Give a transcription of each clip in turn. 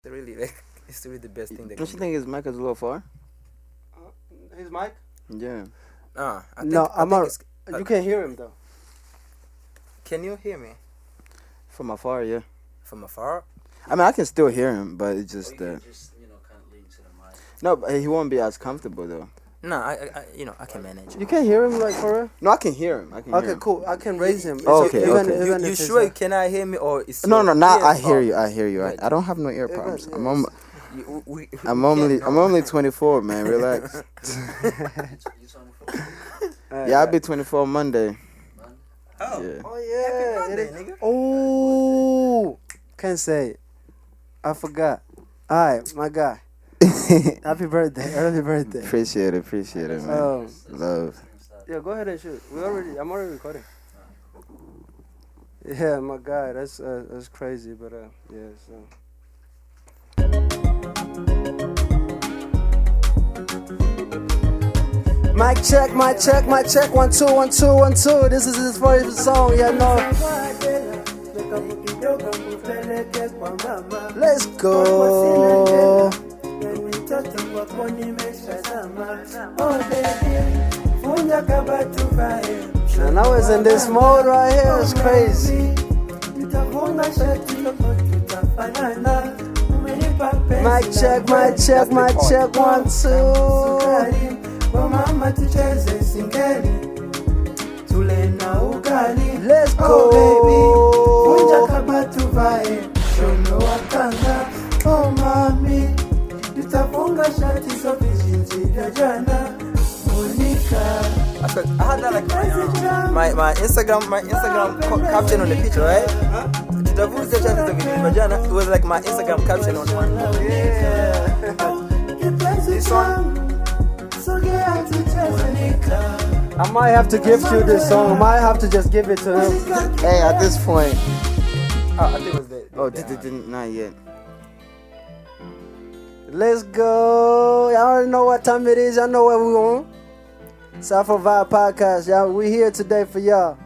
It's really the best thing. Don't you think his mic is a little far? His mic? Yeah. You can't hear him though. Can you hear me From afar, yeah. from afar? I mean, I can still hear him, but it's just Just, kind of lean to the mic. no. But he won't be as comfortable though. No, I can manage. You can't hear him like for real? No, I can hear him. Okay, cool. I can raise him. Oh, okay, okay. Even You if sure you it's, cannot hear me or it's No, your now I ears hear off? you. I hear you. I don't have no ear Even- problems. yes. I'm only 24, man. Relax. You 24? Yeah, I'll be 24 Monday. Oh, Yeah. Oh Happy yeah. birthday, it is. nigga. Oh, can't say it. I forgot. All right, my guy. Happy birthday, early birthday. Appreciate it, man. Love. Yeah, go ahead and shoot. I'm already recording. Yeah, my guy. That's crazy, but yeah. So. Mic check, mic check, mic check. 1 2 1 2 1 2. This is his first song. Yeah, no. Let's go. And I was in this mode right here. It's crazy. Mic check, mic check, mic check. 1 2. Mama tucheze singeli tule na ugali. Let's go. Oh baby, unja kabatu vae shono wakanga. Oh mami, tutafunga shati zote jinsi vya jana. Monica, I had that like my Instagram caption on the picture, right? Tutavuja chati za video jana. It was like my Instagram caption on one. this one. I might have to gift you this song. I might have to just give it to him. Hey, at this point. I think it was that. Oh, didn't not yet. Let's go. Y'all already know what time it is. Y'all know where we on. It's Afrovibe Podcast. Y'all, we here today for y'all.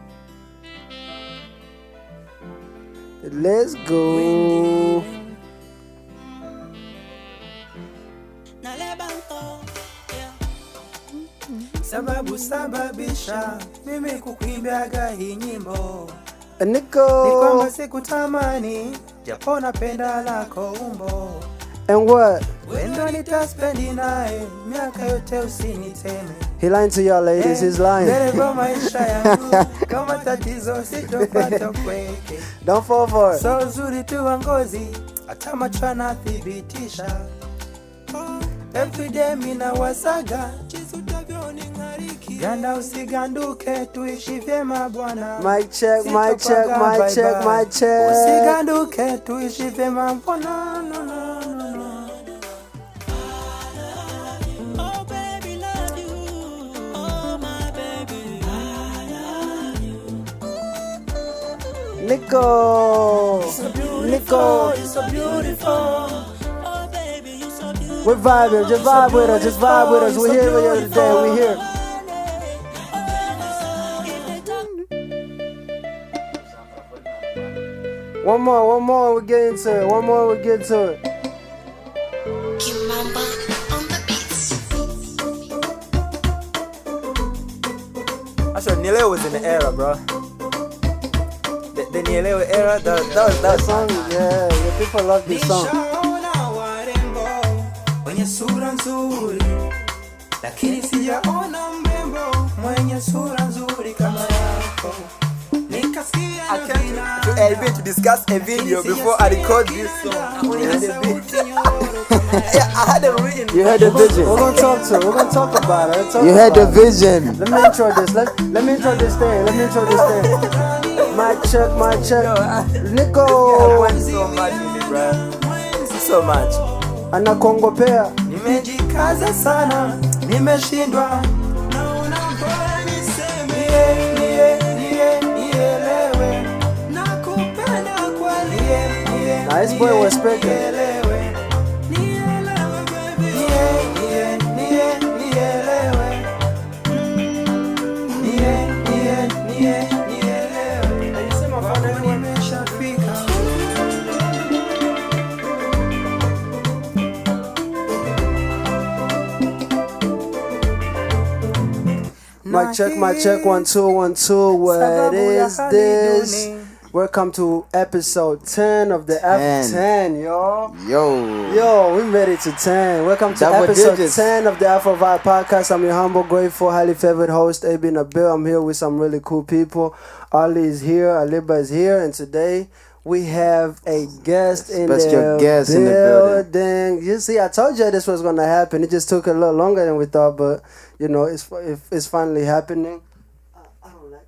Let's go. Sababu sababisha mimi kukuimbiaga hii nyimbo ni Nico. kwamba sikutamani japo napenda lako umbo. And what? Wendo nitaspendi naye miaka yote usiniteme. He lying to y'all ladies. He's lying. Dereva maisha yangu kama tatizo sitopata kweke. Don't fall for it. So uzuri tu wa ngozi hata macho yanathibitisha. Everyday mina wasaga jinsi utavyoning'ariki. Ganda usiganduke tuishi vyema bwana. Mic check, mic check, mic check, mic check. Usiganduke tuishi vyema bwana. No, no, no, no. Oh baby, love you. Oh my baby, I love you. Nico. Nico. It's so beautiful. Oh baby, you so beautiful. We're vibing. Just vibe with us. Just vibe with us. We're here today. We're here. One more, we get into it. One more, we get to it. Kimamba on the beats. Actually, Nieleo was in the era, bro. The Nieleo era, that That song, yeah, people love this song. Nishaona warembo wenye sura nzuri, lakini sijaona mrembo mwenye sura nzuri kama yako. Nikasikia I came to LB to discuss a video before I record this song. Yeah, I had a written. You had the vision. We're gonna talk about it. Let's talk You had the about it. vision. Let me intro this. Let me intro this thing. Mic check. I Nico. want so much in it, bro. So much. Anakongopea. nimejikaza sana, nimeshindwa. Naona bora niseme nielewe. Nakupenda kweli. Nice boy was speaking. Nielewe baby. Nielewe. Nielewe. Nimeshafika. Mic check, 1 2 1 2. What Sababu ya is hali this? duni. Welcome to episode 10 of the 10. F10, y'all. Yo. Yo, we made it to 10. Welcome to Double episode digits. 10 of the Afrovibe podcast. I'm your humble, grateful, highly favored host, Ab Nabil. I'm here with some really cool people. Ali is here, Aliba is here, and today we have a guest in Special the guest in the building. building. You see, I told you this was going to happen. It just took a little longer than we thought, but you know, it's finally happening. I don't like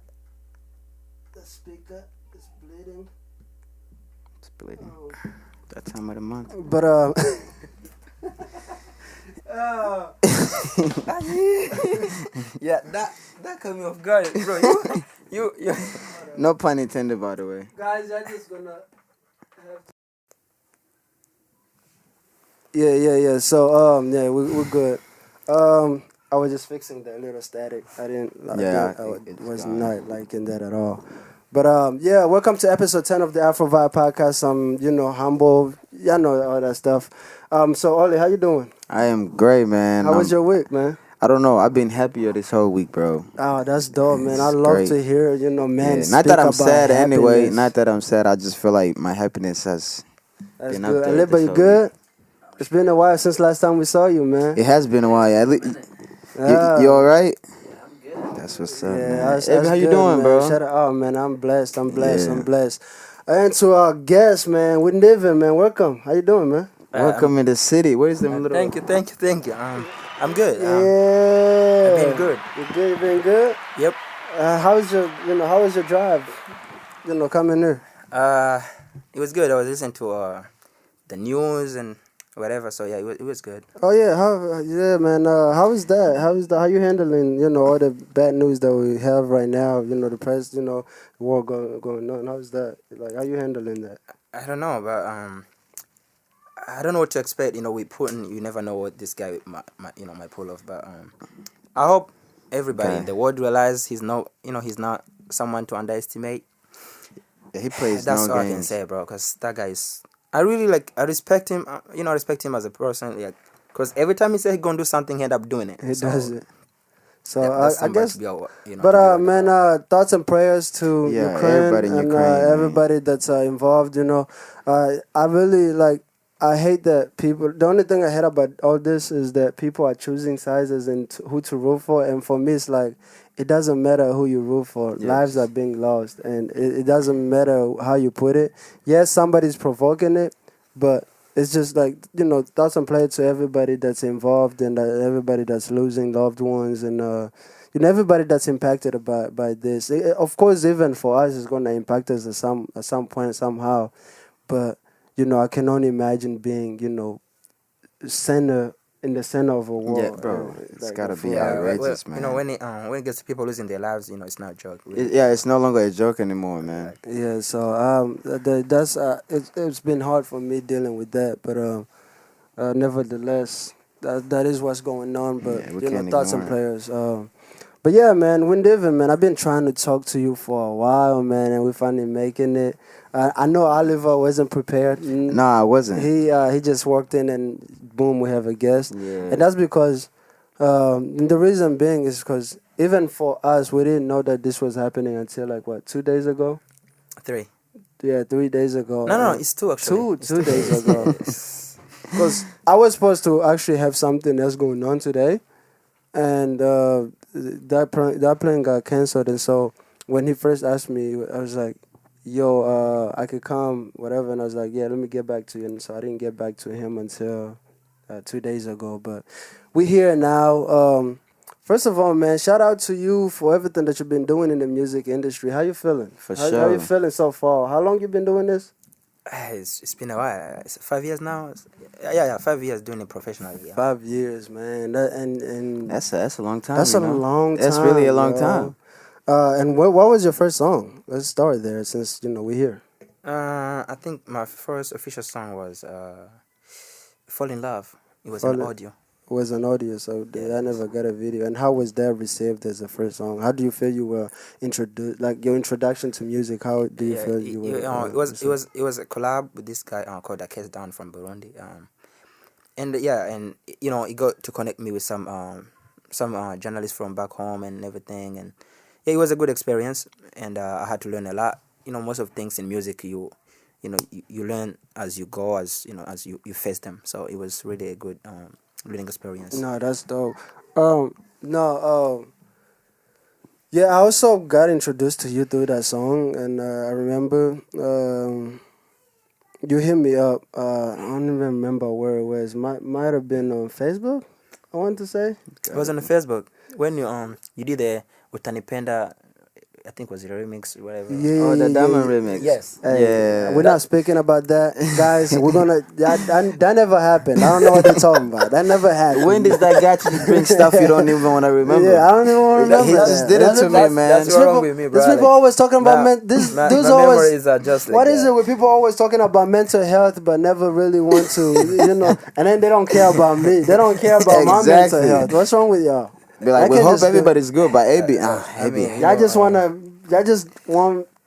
the speaker. It's bleeding. It's bleeding. That time of the month. But Yeah, that caught me off guard, bro. You. No pun intended, by the way. guys, I'm just gonna have to... Yeah. So yeah, we're good. I was just fixing that little static. I was not liking that at all. But yeah, welcome to episode 10 of the Afrovibe podcast. Humble, know all that stuff. So Oli, how you doing? I am great, man. How was your week, man? I don't know. I've been happier this whole week, bro. Oh, that's dope, man. I It's love great. to hear, man. Yeah, Speak not that I'm about sad anyway. happiness. Not that I'm sad. I just feel like my happiness has That's been good. up there. Aliba, this you whole good? It's been a while since last time we saw you, man. week. It has been a while. Yeah. You all right? That's what's up, man. that's Hey, how you good, doing, man. bro? Shout out, oh man, I'm blessed. Yeah. I'm blessed. And to our guest, man, Wind Divin, man, welcome. How you doing, man? Welcome in the city. Where's them little? Thank you. I'm good. Yeah, I've been good. You good? You been good? Yep. How was your drive? Coming here. It was good. I was listening to the news and whatever. So yeah, it was good. Oh yeah, man. How is that? How you handling all the bad news that we have right now? The press, war going on. How's that? Like, how you handling that? I don't know, but I don't know what to expect. With Putin, you never know what this guy might pull off. But I hope everybody in the world realize he's not someone to underestimate. Yeah, he plays That's no all games. I can say, bro. Because that guy is. I really I respect him. I respect him as a person. Yeah, because every time he says he's gonna do something, he end up doing it. He does it. So that's I guess. somebody to be, But man, thoughts and prayers to Yeah, Ukraine everybody in and Ukraine, man. everybody that's involved. I really I hate that people. The only thing I hate about all this is that people are choosing sides and who to root for. And for me, it's like it doesn't matter who you root for. Yes. Lives are being lost, and it doesn't matter how you put it. Yes, somebody's provoking it, but it's just thoughts and prayers to everybody that's involved and everybody that's losing loved ones and everybody that's impacted by this. Of course, even for us, it's going to impact us at some point somehow, but. I can only imagine being, in the center of a war. Yeah, bro. It's gotta be full- outrageous, man. when it gets to people losing their lives, it's not a joke. Really. It's no longer a joke anymore, man. Yeah, so it's been hard for me dealing with that, but nevertheless, that is what's going on. But Yeah, we can't thoughts and ignore prayers. But yeah, man, Wind Divin, man, I've been trying to talk to you for a while, man, and we're finally making it. I know Oliver wasn't prepared. No, I wasn't. He just walked in and boom, we have a guest. Yeah. And that's because the reason being is because even for us, we didn't know that this was happening until 2 days ago. 3. Yeah, 3 days ago. No, it's 2 actually. Two days ago. Because I was supposed to actually have something else going on today, and that plane got canceled. And so when he first asked me, I was like, yo, I could come, whatever. And I was like, yeah, let me get back to you. And so I didn't get back to him until 2 days ago. But we're here now. First of all, man, shout out to you for everything that you've been doing in the music industry. How you feeling? For How sure. you feeling so far? How long you been doing this? It's been a while. It's 5 years now. Yeah, 5 years doing it professionally. Yeah. 5 years, man. And That's a long time. that's a long time. That's really a long bro. time. And what was your first song? Let's start there since we're here. I think my first official song was "Fall in Love." It was Fall an in- audio. It was an audio, so I never got a video. And how was that received as a first song? How do you feel you were introduced? Like your introduction to music. How do you feel you were? It was a collab with this guy called Akes Down from Burundi. And he got to connect me with some journalists from back home and everything, and yeah, it was a good experience, and I had to learn a lot. Most of things in music you learn as you go, as you face them. So it was really a good learning experience. No, that's dope. No. Yeah, I also got introduced to you through that song, and I remember you hit me up. I don't even remember where it was. Might have been on Facebook. I want to say. It was on the Facebook when you did the Utanipenda. I think it was a remix or whatever. Yeah, Oh, the yeah, Diamond yeah. remix. Yes. Hey, Yeah. we're not speaking about that, guys. We're gonna that never happened. I don't know what they're talking about. That never happened. When does that guy to bring stuff you don't even want to remember? Yeah, I don't even want to remember. He just that. did it to me, That's- man. that's These wrong people, with me, these bro. people Like, always talking about my- this. my These memories always. are just like What is that. it with people always talking about mental health but never really want to, and then they don't care about me. They don't care about my mental Exactly. health. What's wrong with y'all? Be like, I we can't hope just do- everybody's good, but AB, I mean, AB. Y'all just want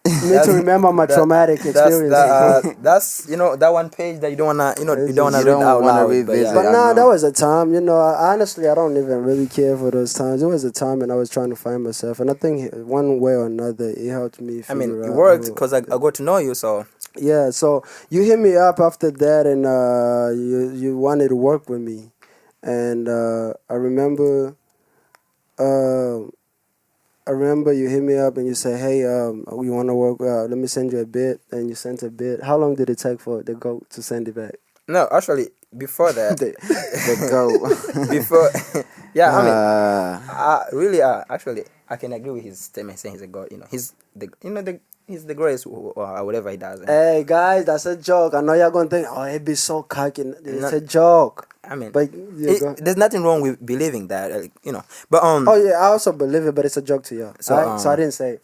me to remember my that- traumatic experience. That's that one page that you don't wanna you don't wanna You read don't out wanna loud. revisit. But I nah, know. that was a time, honestly, I don't even really care for those times. It was a time and I was trying to find myself. And I think one way or another, it helped me I mean, figure it out worked who- because I got to know you. So Yeah, so you hit me up after that and you wanted to work with me. And I remember you hit me up and you said, "Hey, we want to work. Let me send you a bit." And you sent a bit. How long did it take for the go to send it back? no, actually, before that, The go. before, yeah, I mean, Uh, actually, I can agree with his statement saying he's a god. He's he's the greatest or whatever he does. And, Hey guys, that's a joke. I know y'all gonna think, "Oh, it'd be so cocky." It's a joke. I mean, But yeah, go. there's nothing wrong with believing that, But Oh yeah, I also believe it, but it's a joke to y'all. So, So, so I didn't say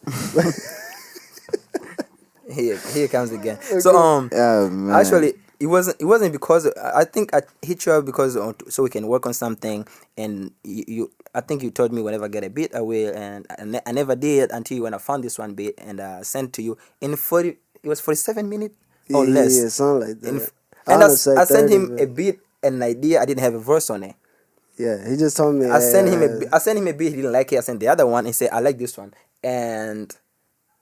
it. here comes again. So oh, man. actually, it wasn't because I think I hit you up because so we can work on something, and you I think you told me whenever I get a beat I will, and I never did until when I found this one beat and sent to you in 40. It was 47 minutes or less. Yeah, something like that. And wanna say I sent 30, him but- a beat and an idea. I didn't have a verse on it. Yeah, he just told me. I sent him a beat. He didn't like it. I sent the other one. He said I like this one. And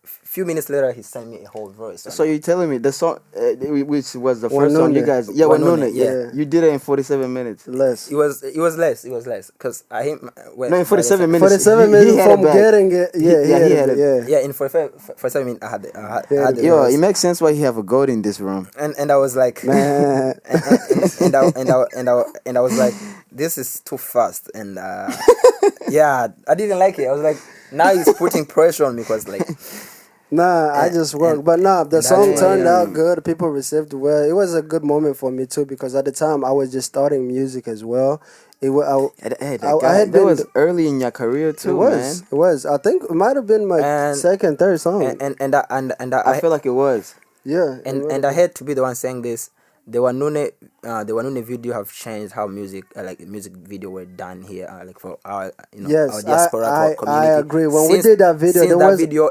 few minutes later, he sent me a whole verse. So you're telling me the song, which was the One first song you Nune. guys, yeah, One One Nune, Nune, yeah. you did it in 47 minutes. less. It was less because I him No, in 47 minutes. 47 he minutes had it from back. getting it. Yeah, He had it. Yeah. Yeah, in 47 minutes I had the Yo, verse. it makes sense why you have a goat in this room. and I was like, Man. and I was like, this is too fast, and yeah, I didn't like it. I was like, now he's putting pressure on me because like, Nah, I just worked. But nah, the and song that's turned why, out good. People received well. It was a good moment for me too because at the time I was just starting music as well. It was. Hey, I had that been- was early in your career too, It was. man. It was. I think it might have been my And- second, third song. I feel like it was. Yeah. it and might and have I had to be the one saying this. The Wanune video have changed how music music video were done here like for our Yes, our diaspora I community. agree. When we did that video, since there that was- video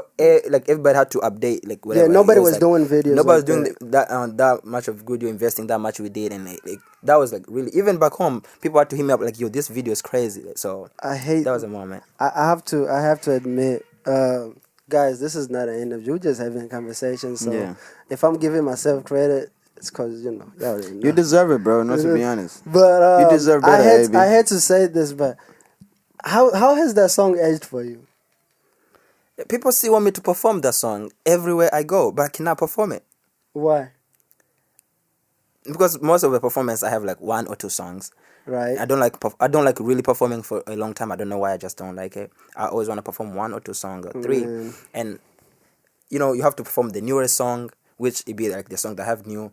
like everybody had to update like whatever. nobody It was like, doing videos Nobody was like doing that. that much of video investing that much we did, and like that was like really even back home people had to hit me up like, yo, this video is crazy. So I hate. that was a moment. I have to admit, guys, this is not an interview. We're just having a conversation. So Yeah. if I'm giving myself credit, it's because y'all already know. You deserve it, bro. Not to be honest. But You deserve better, AB. I had to say this, but how has that song aged for you? People still want me to perform that song everywhere I go, but I cannot perform it. Why? Because most of the performance I have like one or two songs. Right. I don't like really performing for a long time. I don't know why. I just don't like it. I always want to perform one or two songs or three, Man. and you have to perform the newest song, which it be like the song that I have new.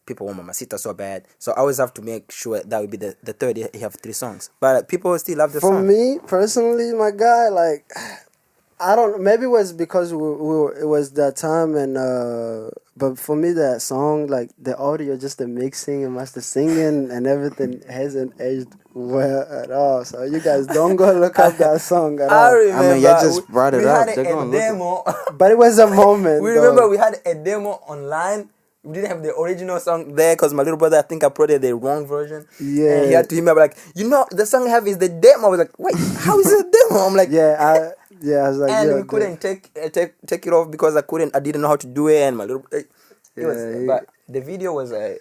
People want Mamacita so bad, so I always have to make sure that would be the third. You have three songs, but people still love the For song. me personally, my guy, like, I don't. Maybe it was because we were. It was that time, and but for me, that song, like the audio, just the mixing and master singing and everything, hasn't aged well at all. So you guys don't go look up that song at all. remember. I mean, y'all just brought it we up. had They're a gonna look it- demo. But it was a moment. We though. remember we had a demo online. we didn't have the original song there because my little brother, I think, uploaded the wrong version. Yeah. And he had to hit me up like, the song I have is the demo. I was like, wait, how is it a demo? I'm like, I was like, and yeah, we couldn't take it off because I didn't know how to do it, and my little. But the video was a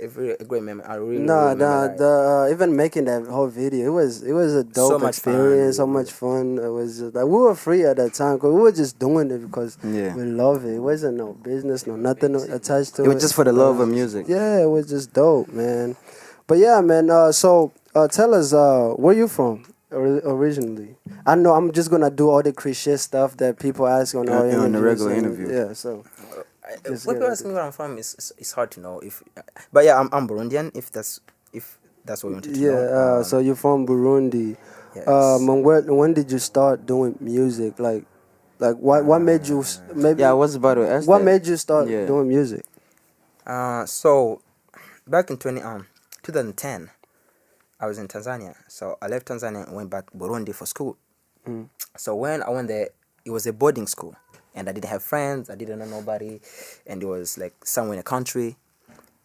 great memory. I really remember that. Even making that whole video, it was a dope much fun, experience, so really. much fun. It was just like we were free at that time because we were just doing it because Yeah. we love it. It wasn't no business, no nothing attached to it. It was just for the love of music. Yeah, it was just dope, man. But yeah, man. So tell us, where you from originally? I know I'm just gonna do all the cliche stuff that people ask on our on the regular interviews interview. Yeah, so. When people ask me where I'm from, it's hard to know but yeah, I'm Burundian. If that's what you wanted to know. Yeah, so you're from Burundi. Yes. And when did you start doing music? Like what made you maybe? Yeah, I was about to ask What that. made you start doing music? So back in 2010, I was in Tanzania. So I left Tanzania and went back to Burundi for school. So when I went there, it was a boarding school. And I didn't have friends. I didn't know nobody. And it was like somewhere in the country.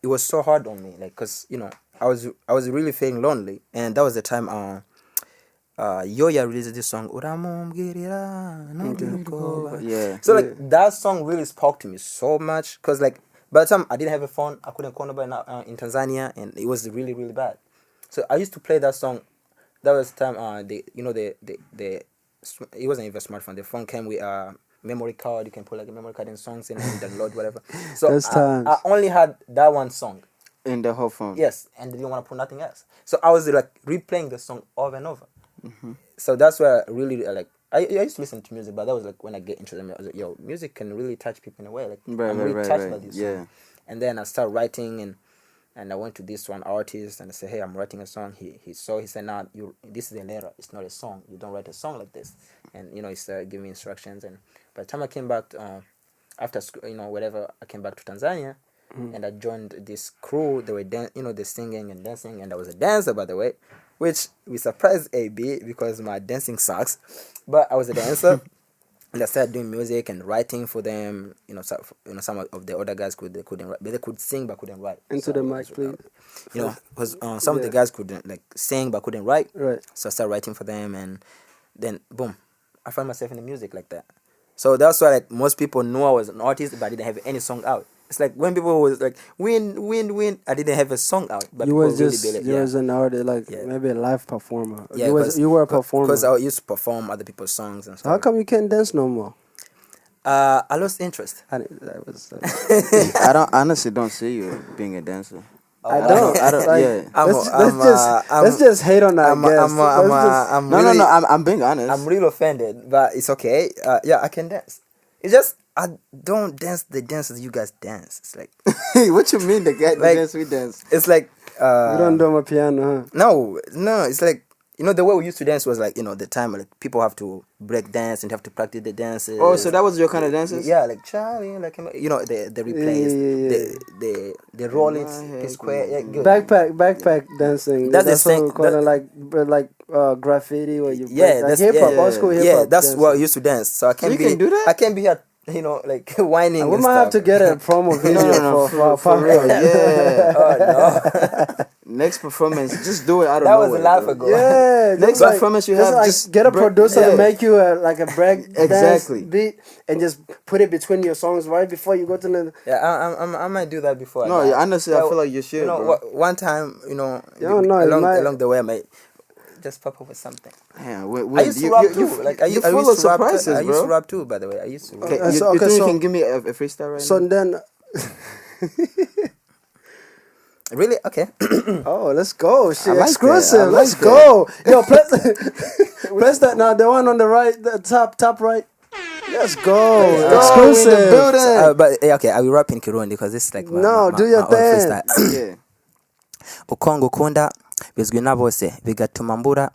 It was so hard on me. Like, because, I was really feeling lonely. And that was the time Yoya released this song. Yeah. So, like, that song really spoke to me so much. Because, like, by the time I didn't have a phone, I couldn't call nobody in Tanzania. And it was really, really bad. So, I used to play that song. That was the time, it wasn't even a smartphone. The phone came with memory card. You can put like a memory card in songs and download whatever. So I only had that one song in the whole phone. Yes, and didn't want to put nothing else. So I was like replaying the song over and over. So that's where I really like. I used to listen to music, but that was like when I get interested. I was like, yo, music can really touch people in a way. Like I'm really touched by this song. And then I started writing and I went to this one artist and I said, hey, I'm writing a song. He said, nah, this is a letter. It's not a song. You don't write a song like this. And he started giving me instructions. And by the time I came back after school, whatever, I came back to Tanzania and I joined this crew. They were they're singing and dancing, and I was a dancer, by the way, which we surprised AB because my dancing sucks. But I was a dancer. And I started doing music and writing for them. Some of the other guys couldn't write, but they could sing but couldn't write. Into the mic, please. Because some of the guys couldn't like sing but couldn't write. Right. So I started writing for them, and then boom, I found myself in the music like that. So that's why like most people knew I was an artist, but I didn't have any song out. It's like when people was like win, I didn't have a song out. But you was just really you was an artist, like maybe a live performer. Yeah, you were a performer. Because I used to perform other people's songs and stuff. How come you can't dance no more? I lost interest. I honestly don't see you being a dancer. I don't. Like, yeah. Let's just hate on that. I'm being honest. I'm really offended, but it's okay. I can dance. It's just I don't dance the dances you guys dance. It's like what you mean the dance we dance? It's like you don't do my piano, huh? No. It's like the way we used to dance was like the time like people have to break dance and have to practice the dances. Oh, so that was your kind of dances? Yeah, like Charlie, like the replays, the rolling square. Backpack dancing. That's the same. We call it like graffiti or you. That's hip hop. Old school hip hop. Yeah, that's what I used to dance. So I can't can do that. I can't be here. Like whining. We might have to get a promo video for real. Yeah. Oh no. Next performance, just do it. I don't know. That was a laugh ago. Yeah. Next performance you have, just get a producer to make you a break dance beat and just put it between your songs right before you go to the. Yeah, I might do that before. No, honestly, I feel like you should. One time, along the way, I might just pop up with something. Yeah, I used to rap too. Like I used to rap too. By the way, I used to. Okay, you think you can give me a freestyle right now? So then. Really? Okay. Oh, let's go. Shit, like exclusive. Let's go. Yo, press that now. The one on the right, the top right. Let's go. Exclusive. In the building. But okay, I will rap in Kirundi because this is like my do your thing. Yeah. Ukongo kunda bizwi na bose bigatuma mbura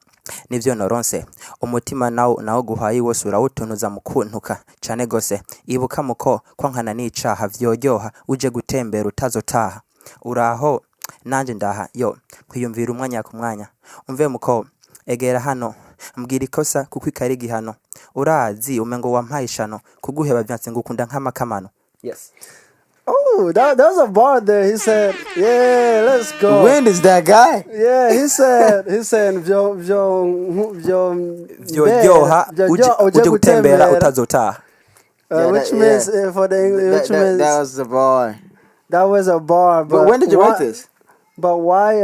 nivyo noronse umutima nawo guhaye wose urawutunuza mukuntuka cyane gose ibuka muko kwankana n'icaha vyojyoha uje gutembera utazotaha uraho nanje ndaha yo kwiyumvira umwanya ku mwanya umve muko egera hano mbwira ikosa kuko ikari gihano urazi umengo wampaye ishano kuguheba byanse ngukunda nk'amakamano. Yes. Oh, that was a bar there. He said, "Yeah, let's go." Wind is that guy. Yeah, he said vyo Vyojoha uje kutembera utazota. which means for the English, which means That was the bar. that was a bar. But when did you write this? But why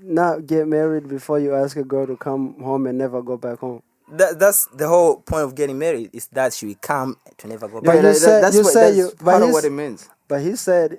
not get married before you ask a girl to come home and never go back home? That's the whole point of getting married, is that she will come to never go But back. you said that's you what, said that's you, part but of what it means. But he said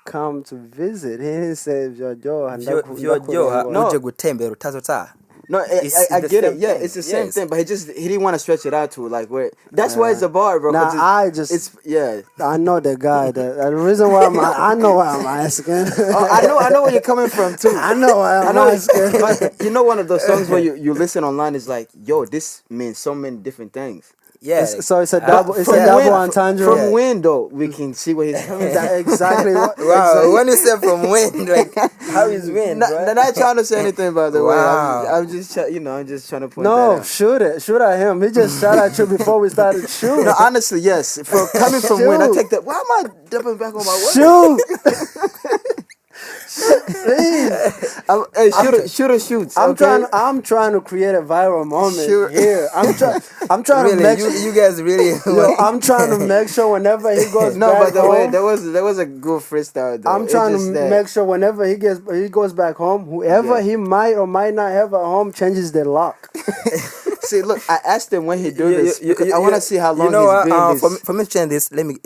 come to visit. He didn't say Jojo. Vyojoha No. uje kutembera utazota. No, It's I the get it. same Yeah, thing. it's the same Yes. thing. But he didn't want to stretch it out to like where. That's why it's a bar, bro. 'cause Nah, it's yeah. I know the guy. The reason why I know why I'm asking. Oh, I know where you're coming from too. I know why I'm asking. But you know, one of those songs where you listen online is like, yo, this means so many different things. Yeah. So it's a double. It's a From double Wind- entendre. From Wind though, we can see where he's coming from. Exactly. Wow, exactly. when you say from wind, like how is wind, Not, bro? not trying to say anything, by the way. Wow. I'm just, I'm just trying to point No, that out. shoot at him. He just shot at you before we started shooting. No, honestly, yes. For coming from Wind, I take that. Why am I jumping back on my word? Shoot. Please. Hey, shooter shoots. I'm okay? trying to create a viral moment Sure. here. I'm trying Really, to make you guys really. Yo, I'm trying to make sure whenever he goes No, back by the way, home, there was a good freestyle. Though. I'm It's trying just to that- make sure whenever he goes back home, whoever Yeah. he might or might not have at home changes their lock. See, look, I asked him when he do this. Because I want to see how long you know he's been this. for me to change this, let me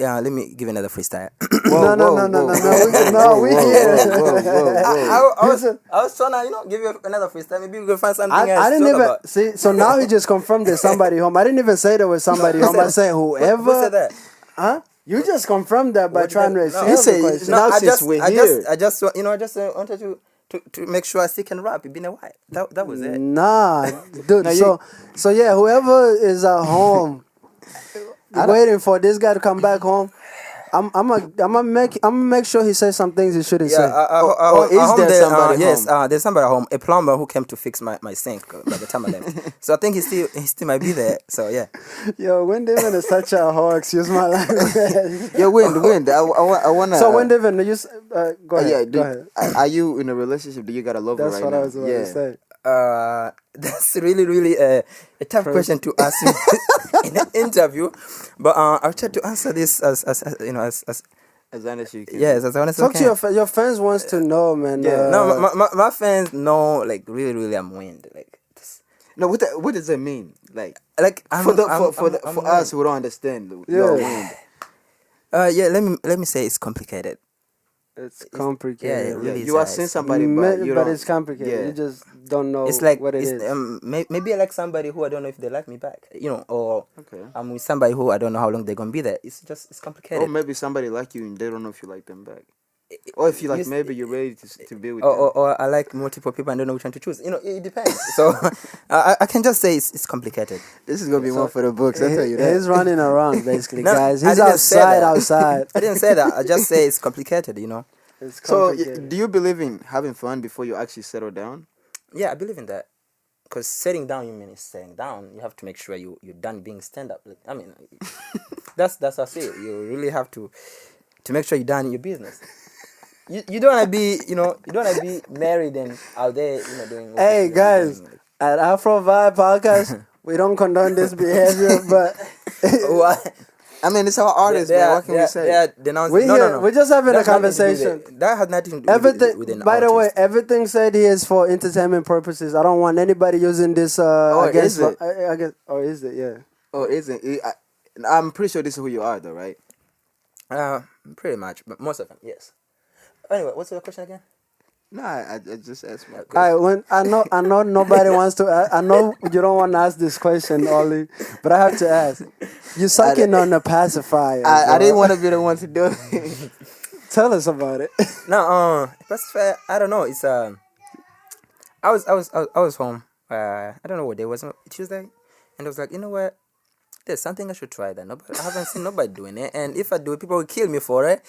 give another freestyle. Whoa, No. We here. I was trying to give you another freestyle. Maybe we can find something else. I didn't to talk even about. see. So now he just confirmed there's somebody home. I didn't even say there was somebody home. I said whoever. Who said that? Huh? You just confirmed that by What trying to did- exchange He the said- question. Now since we're here. I just wanted to make sure I still can rap. It's been a while. That was it. Nah, dude. Now So yeah, whoever is at home waiting for this guy to come back home, I'm gonna make sure he says some things he shouldn't Yeah, say. is there somebody yes, home? there's somebody at home. A plumber who came to fix my sink by the time I left. So I think he still might be there. So yeah. Yo, Wind Divin is such a whore. Excuse my language. Yeah, Wind. I wanna. So Wind Divin, go ahead. yeah, go ahead. are you in a relationship? Do you got a lover That's right what now? I was about to say. That's really a tough question to ask me in an interview, but I'll try to answer this as As honest as you can. yes, as honest as I Talk to can. your fans wants to know, man. Yeah. No, my fans know, like, really I'm wind, like this. No, what does that mean? Like Like for I'm us who don't understand. Your Wind. yeah, let me say it's complicated. It's complicated. Yeah, it really You are is. seeing somebody, but you but don't. it's complicated. yeah. You just don't know It's like what it is. maybe I like somebody who I don't know if they like me back, or Okay. I'm with somebody who I don't know how long they're gonna be there. It's complicated. Or maybe somebody like you and they don't know if you like them back. Or if you like, Yes, maybe you're ready to be with or I like multiple people and don't know which one to choose. It depends. So I can just say it's complicated. them. This is gonna be one for the books. I tell you that. He's running around basically, No, guys. I He's didn't say that. outside. I didn't say that. I just say it's complicated. It's So, complicated. do you believe in having fun before you actually settle down? Yeah, I believe in that. Because setting down, you mean is setting down. You have to make sure you're done being stand up. Like, I mean, that's how I say it. You really have to make sure you're done in your business. You don't want to be you don't want to be married and out there doing. what Hey you're guys, doing, like- at Afrovibe podcast, we don't condone this behavior, but What? I mean, it's our artists, They man. are- What can they we are- say? they are denouncing. we No, here, no. we're just having a That's nothing to do with conversation. it. That has nothing to do Everything. with an By the way, artist. everything said here is for entertainment purposes. I don't want anybody using this. Against, is it? I guess. Or is it? Yeah. Oh, isn't it? I'm pretty sure this is who you are, though, right? Pretty much, but most of them, yes. Anyway, what's your question again? No, I just asked my All question. right. When I know nobody wants to. I know you don't want to ask this question, Ollie, but I have to ask. You sucking on the pacifier. I bro. didn't want to be the one to do it. Tell us about it. No, that's fair. I don't know. It's I was home. I don't know what day it was. Tuesday, and I was like, you know what? There's something I should try. That I haven't seen nobody doing it, and if I do it, people will kill me for it,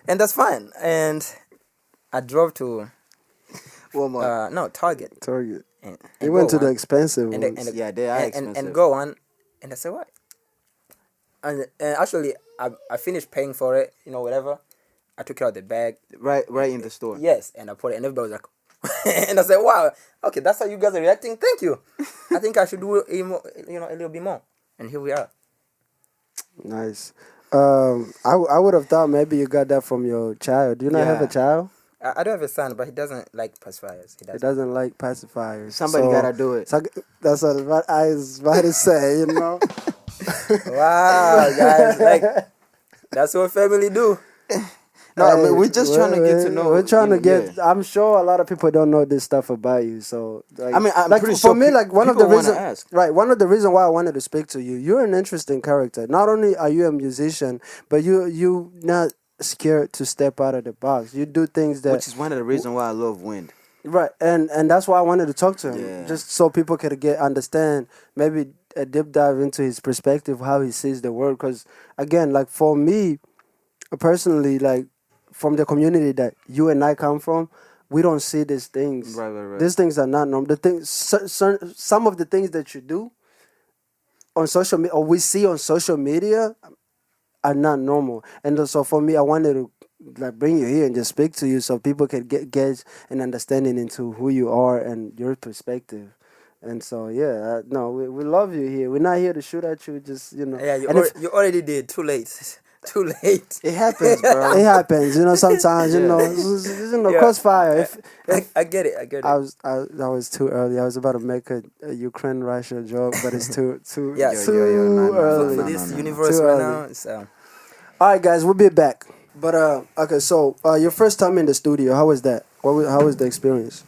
and that's fine. And I drove to Walmart. Target. Target. And He went to go the on. expensive And ones. Yeah, they are expensive. and go on, and I said what? And actually, I finished paying for it, whatever. I took it out of the bag. Right in the store. Yes, and I put it, and everybody was like, and I said, "Wow, okay, that's how you guys are reacting. Thank you. I think I should do a more, a little bit more." And here we are. Nice. I would have thought maybe you got that from your child. Do you not have a Yeah. child? I do have a son, but he doesn't like pacifiers. He He doesn't. doesn't like pacifiers. Somebody gotta do it. So that's what I was about to say. Wow, guys, like that's what family do. No, I mean, we're just trying to get to know. We're trying to yeah. get. I'm sure a lot of people don't know this stuff about you. So, like, I mean, I'm like pretty for sure me, like one of the people wanna reasons, ask. right? One of the reasons why I wanted to speak to you. You're an interesting character. Not only are you a musician, but you not scared to step out of the box. You do things that Which is one of the reasons why I love Wind. right, and that's why I wanted to talk to him, Yeah. just so people could understand, maybe a deep dive into his perspective, how he sees the world. Because again, like for me personally, like from the community that you and I come from, we don't see these things. Right. These things are not normal. The things, some of the things that you do on social media, or we see on social media, are not normal. And so for me, I wanted to like bring you here and just speak to you so people can get an understanding into who you are and your perspective. And so yeah, no, we love you here. We're not here to shoot at you, just Yeah, And if- you already did. Too late. Too late. It happens, bro. it happens, sometimes Yeah. crossfire. If I get it. I get it. I was too early. I was about to make a Ukraine Russia joke, but it's too Yeah. too No, early. For no, this no. universe Too right early. now, it's All right, guys, we'll be back. But okay, so your first time in the studio, how was that? How was the experience?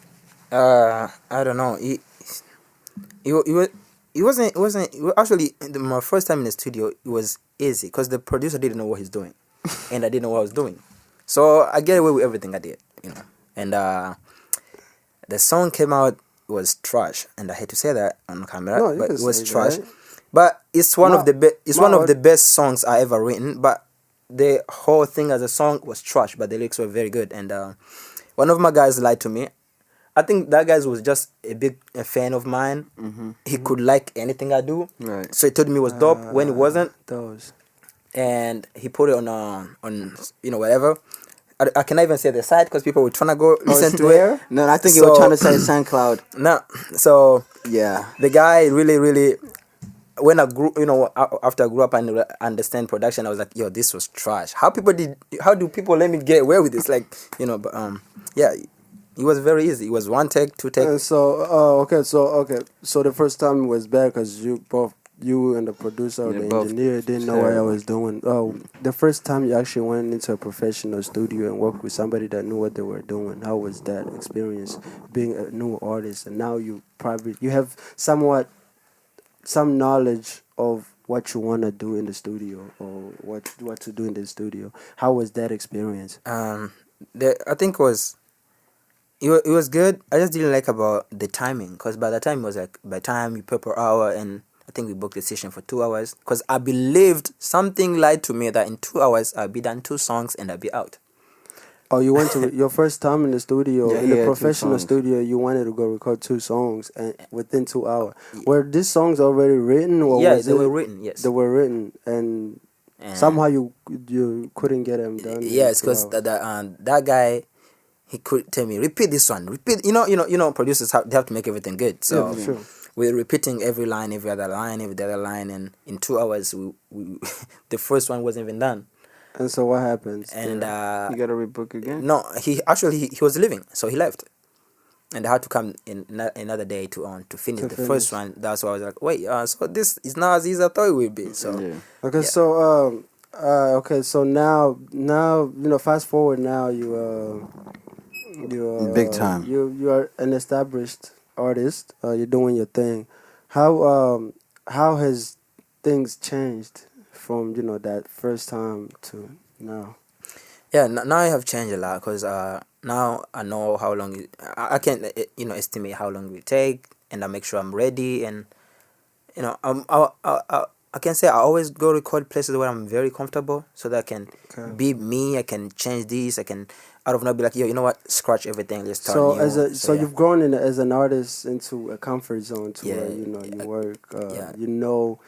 I don't know. Actually my first time in the studio. It was easy because the producer didn't know what he's doing, and I didn't know what I was doing. So I get away with everything I did, And the song came out, was trash, and I hate to say that on camera, No, you but can it was say trash. that. But it's one of the one of Ma- the best songs I ever written. But the whole thing as a song was trash, but the lyrics were very good. And one of my guys lied to me. I think that guy was just a fan of mine. Mm-hmm. He could like anything I do. Right. So he told me it was dope when it wasn't, Those. and he put it on whatever. I cannot even say the site because people were trying to go listen it's to there? it. No, I think you were So- trying to say SoundCloud. No, so Yeah. the guy really, when I grew, after I grew up and understand production, I was like, yo, this was trash. How do people let me get away with this? Like, but yeah, it was very easy. It was one take, two take. And so okay, so the first time was bad because you and the producer or Yeah, the both engineer didn't know what I terrible. was doing. Oh, the first time you actually went into a professional studio and worked with somebody that knew what they were doing, how was that experience being a new artist? And now you have some knowledge of what you want to do in the studio or what to do in the studio. How was that experience? I think it was good. I just didn't like about the timing because by the time it was like by time you pay per hour, and I think we booked the session for 2 hours because I believed something lied to me that in 2 hours I'll be done 2 songs and I'll be out. Oh, you went to your first time in the studio, Yeah, in the yeah, 2 professional songs. studio. You wanted to go record 2 songs, and within 2 hours, were these songs already written? Or Yeah, was they it- were written. Yes. They were written, and And somehow you couldn't get them done. in yes, 2 because hours. that guy, he could tell me repeat this one, repeat. Producers they have to make everything good. So Yeah, for sure. we're repeating every line, every other line, and in 2 hours we the first one wasn't even done. And so what happens? And You gotta rebook again. no, he was leaving, so he left, and I had to come in another day to finish To the first finish. one. That's why I was like, wait, so this is not as easy as I thought it would be. So Yeah. Okay, yeah. so so now fast forward now you Big time. You are an established artist. You're doing your thing. How has things changed from that first time to now? Yeah, now I have changed a lot because now I know how long I can estimate how long it will take, and I make sure I'm ready, and I can say I always go record places where I'm very comfortable so that I can Okay. be me. I can change this. out of not be like, yo, you know what? Scratch everything. Let's start So new. so yeah. you've grown as an artist into a comfort zone to where Yeah, you work. yeah. You know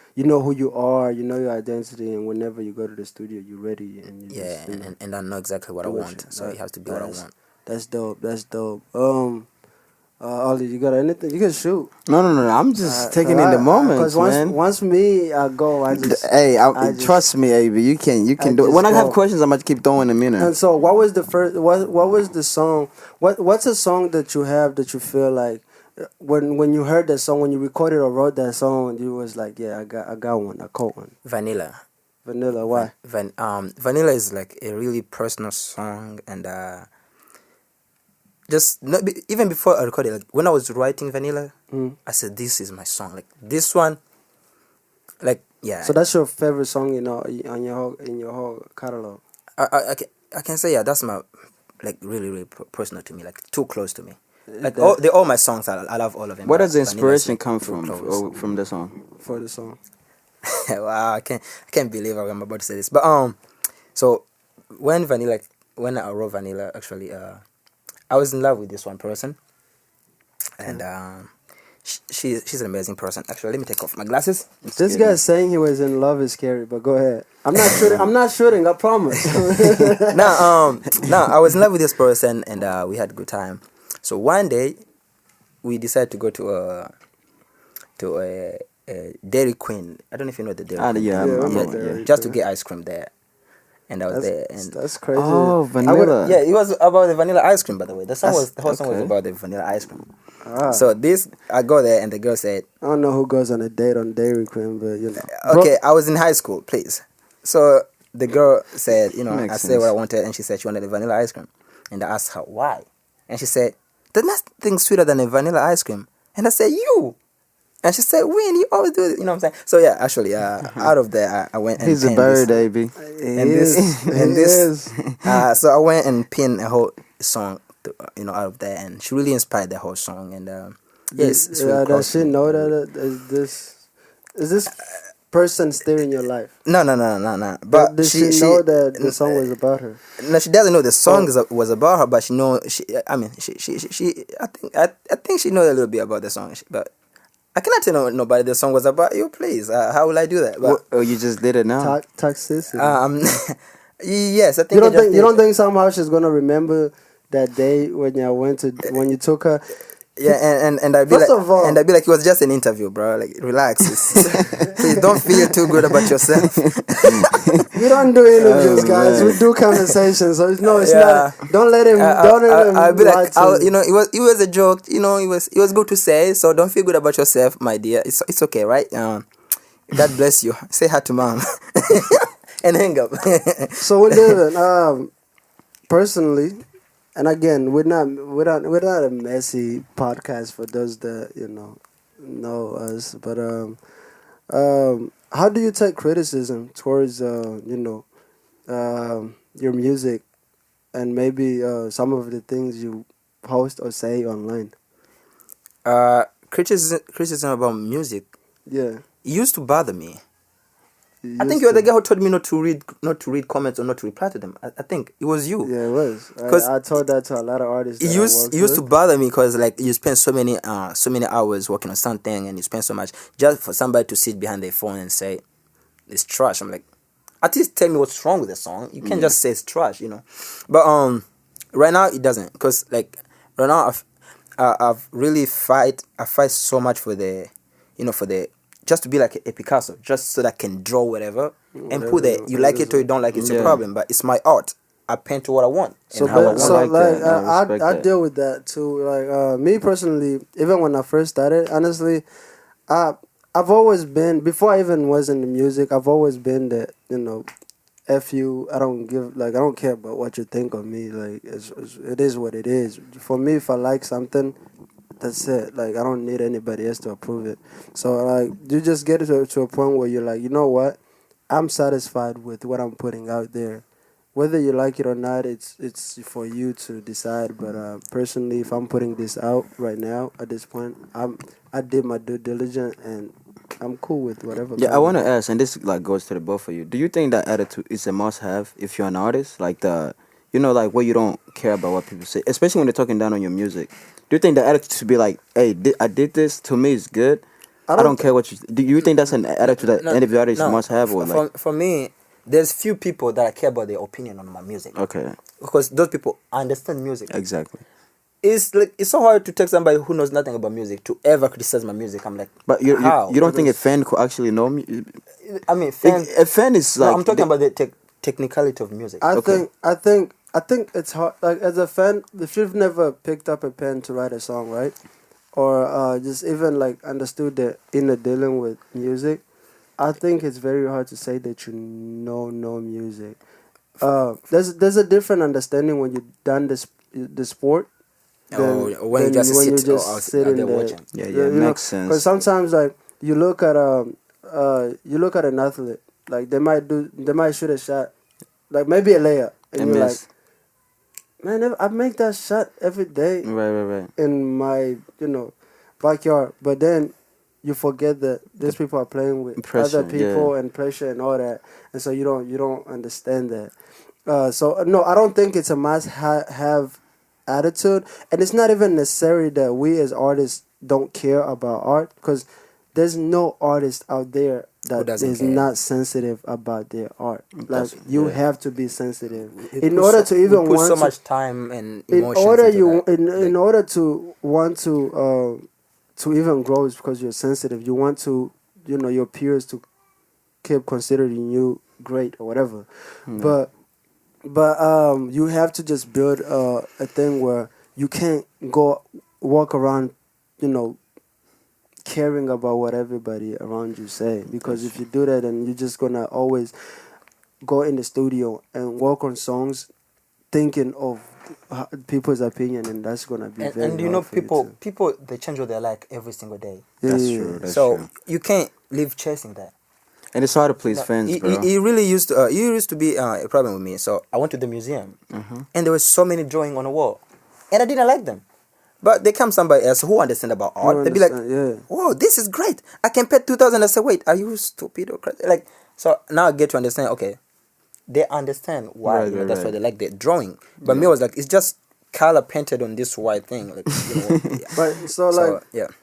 who you are. You know your identity, and whenever you go to the studio, you're ready and you Yeah, just and I know exactly what I do what want. So that- it has to be what I want. That's dope. That's dope. Ollie, you got anything? You can shoot. No, no, no, no. I'm just taking in the Because moments, man. once me I go, Hey, I just trust me, AB. You I can do it. just When I have go. questions, I'm gonna keep throwing them in there. And so, what was the first? What was the song? What's a song that you have that you feel like when you heard that song, when you recorded or wrote that song, you was like, yeah, I got one, I caught one. Vanilla. Vanilla. Why? Vanilla is like a really personal song, and just not even before I recorded, like when I was writing Vanilla, Mm. I said this is my song. Like this one, like yeah. So that's your favorite song, on in your whole catalog. I can say yeah, that's my like really really personal to me, like too close to me. Like That- they're all my songs. I love all of them. Where but does the Vanilla is, inspiration like, come too from close. from the song? For the song. Wow, I can't believe I'm about to say this, but so when I wrote Vanilla, actually, I was in love with this one person, and she's an amazing person. Actually, let me take off my glasses. This guy saying he was in love is scary, but go ahead. I'm not shooting. I'm not shooting. I promise. Now I was in love with this person, and we had a good time. So one day, we decided to go to a Dairy Queen. I don't know if you know the Dairy Queen. Yeah, Yeah, I'm yeah, on, Dairy yeah. Just to get ice cream there, and I was there, That's and that's crazy. Oh, vanilla. yeah, it was about the vanilla ice cream. By the way, the whole song was okay. about the vanilla ice cream. Ah, So I go there, and the girl said, I don't know who goes on a date on Dairy Queen, but okay, I was in high school, please. So the girl said, Makes I said sense. what I wanted, and she said she wanted a vanilla ice cream. And I asked her why. And she said, there's nothing sweeter than a vanilla ice cream. And I said, you. And she said, Win, you always do it. You know what I'm saying? So yeah, actually, out of there, I went and He's a penned bird, this. AB. And this, so I went and pinned a whole song, out of there. And she really inspired the whole song. And yes, it's really does close she to me. know that is this person still in your life? No. But Did she know that the song was about her? No, she doesn't know the song was about her, but she know she. I mean, she. I think she knows a little bit about the song, but I cannot tell nobody the song was about you. Please, how will I do that? But Oh, you just did it now. Toxicity. yes, I think you don't I just think did. you don't think somehow she's gonna remember that day when you took her? Yeah, and I'd be First like, of all- it was just an interview, bro. Like, relax. Please don't feel too good about yourself. We don't do interviews, guys. man. We do conversations. So it's Yeah. not. Don't let him. Don't let him. I'd be lie like, to you. it was a joke. It was good to say. So don't feel good about yourself, my dear. It's okay, right? God bless you. Say hi to mom, and hang up. So Wind Divin, personally, and again, we're not a messy podcast for those that know us. But how do you take criticism towards your music and maybe some of the things you post or say online? Criticism about music, Yeah. it used to bother me. I think you're the guy who told me not to read comments or not to reply to them. I think it was you. Yeah, it was. 'Cause I told that to a lot of artists. It that used to bother me because like you spend so many hours working on something, and you spend so much just for somebody to sit behind their phone and say it's trash. I'm like, at least tell me what's wrong with the song. You can't just say it's trash, But right now it doesn't, because like right now I've really fight so much for the just to be like a Picasso, just so that I can draw whatever and put it. You like it or you don't like it, it's your problem. But it's my art. I paint to what I want. So, and how I want. like that. I respect I that. deal with that too. Like me personally, even when I first started, honestly, I've always been, before I even was in the music, I've always been that F you. I don't care about what you think of me. Like it is what it is. For me, if I like something, that's it. Like I don't need anybody else to approve it. So like you just get to a point where you're like, you know what? I'm satisfied with what I'm putting out there. Whether you like it or not, it's for you to decide. But personally, if I'm putting this out right now at this point, I did my due diligence and I'm cool with whatever. Yeah, I comes. want to ask, and this like goes to the both of you. Do you think that attitude is a must-have if you're an artist? Like you know, like where you don't care about what people say, especially when they're talking down on your music. Do you think the attitude should be like, hey, I did this, to me it's good. I don't care what you. Do you think that's an attitude that any of the artists must have, or like? For me, there's few people that I care about their opinion on my music. Okay. Because those people understand music. Exactly. It's like it's so hard to take somebody who knows nothing about music to ever criticize my music. I'm like, But you don't think a fan could actually know me? I mean, fan. A fan is like. No, I'm talking about the technicality of music. I think it's hard. Like as a fan, if you've never picked up a pen to write a song, right, or just even like understood the inner dealing with music, I think it's very hard to say that you know no music. There's a different understanding when you've done the sport. When you just sit out there watching. Yeah, it makes sense. Because sometimes like you look at an athlete, like they might shoot a shot, like maybe a layup, and you're like, man, I make that shot every day, right, in my backyard. But then you forget that these people are playing with pressure, other people and pressure and all that, and so you don't understand that. So no, I don't think it's a must have attitude, and it's not even necessary that we as artists don't care about art, because there's no artist out there that is not sensitive about their art. Like you have to be sensitive in order to even put want so to, much time and emotions in order to want to even grow, is because you're sensitive. You want to your peers to keep considering you great or whatever. But you have to just build a thing where you can't go walk around caring about what everybody around you say, because if you do that, then you're just gonna always go in the studio and work on songs thinking of people's opinion, and that's gonna be very and hard for people they change what they like every single day. That's true. So you can't live chasing that. And it's hard to please fans, bro. It really used to be a problem with me. So I went to the museum, and there were so many drawings on the wall, and I didn't like them. But there comes somebody else who understand about art. They'd be like, "Whoa, this is great! I can pay 2,000." I say, "Wait, are you stupid or crazy?" Like, so now I get to understand. Okay, they understand why. That's why they like the drawing. But me, I was like, it's just color painted on this white thing. Like, But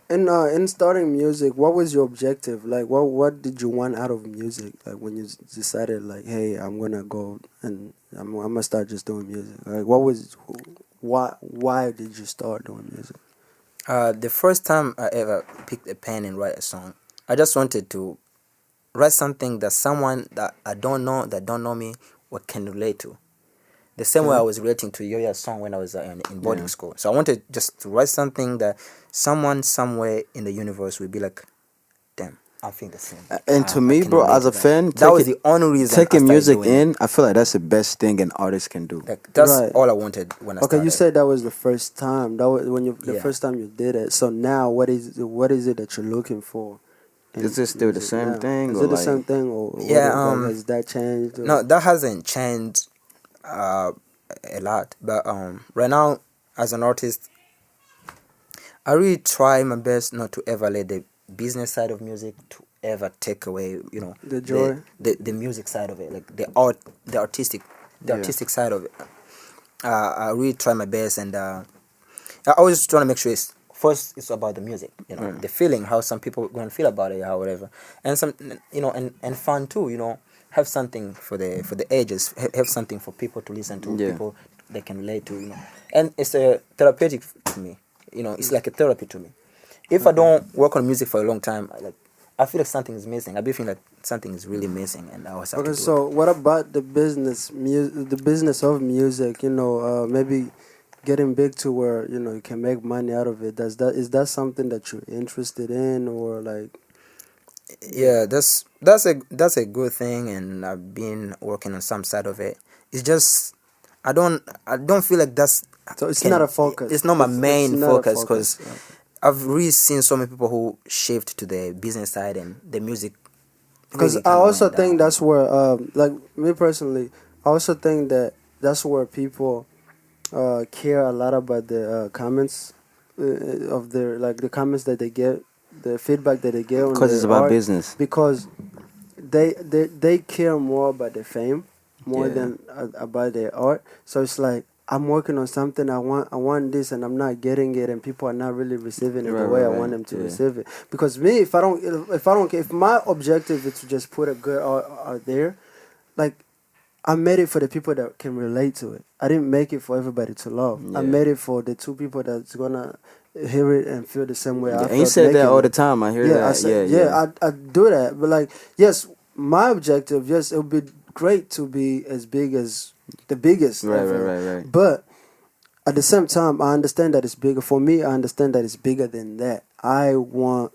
in starting music, what was your objective? Like, what did you want out of music? Like when you decided, like, hey, I'm gonna go and I'm gonna start just doing music. Like, why did you start doing music? The first time I ever picked a pen and write a song, I just wanted to write something that someone that I don't know me, can relate to. The same way I was relating to Yoya's song when I was in boarding school. So I wanted just to write something that someone somewhere in the universe would be like, damn, I think the same. And to me, bro, as a fan, that was the only reason. Taking music in, I feel like that's the best thing an artist can do. Like, that's all I wanted when I started. Okay, you said that was the first time. That was the first time you did it. So now, what is it that you're looking for? Is it still the same thing? Is it the same thing, or has that changed? No, that hasn't changed a lot. But right now, as an artist, I really try my best not to ever let the business side of music to ever take away, the joy, the music side of it, like the art, the artistic side of it. I really try my best, and I always trying to make sure it's about the music, the feeling, how some people are going to feel about it, or whatever, and some, and fun too, have something for the ages, have something for people to listen to, people they can relate to, and it's a therapeutic to me, it's like a therapy to me. If I don't work on music for a long time, I feel like something is missing. I be feeling like something is really missing, and I always have to do so what about the business of music? Maybe getting big to where you can make money out of it. Is that something that you're interested in, or like? Yeah, that's a good thing, and I've been working on some side of it. It's just I don't feel like that's. So it's not a focus. It's not my main focus, because I've really seen so many people who shift to the business side and the music. Because I also think that's where, like me personally, I also think that's where people care a lot about the comments of the comments that they get, the feedback that they get on because it's about art, business. Because they care more about the fame more than I buy their art. So it's like I'm working on something. I want this, and I'm not getting it, and people are not really receiving it the way I want them to receive it. Because me, if my objective is to just put a good art out there, like I made it for the people that can relate to it. I didn't make it for everybody to love. I made it for the 2 people that's gonna hear it and feel the same way I felt. And you say that all the time. I hear that. I do that. But like, yes, my objective, yes, it would be great to be as big as the biggest ever. Right. But at the same time, I understand that it's bigger. For me, I understand that it's bigger than that. I want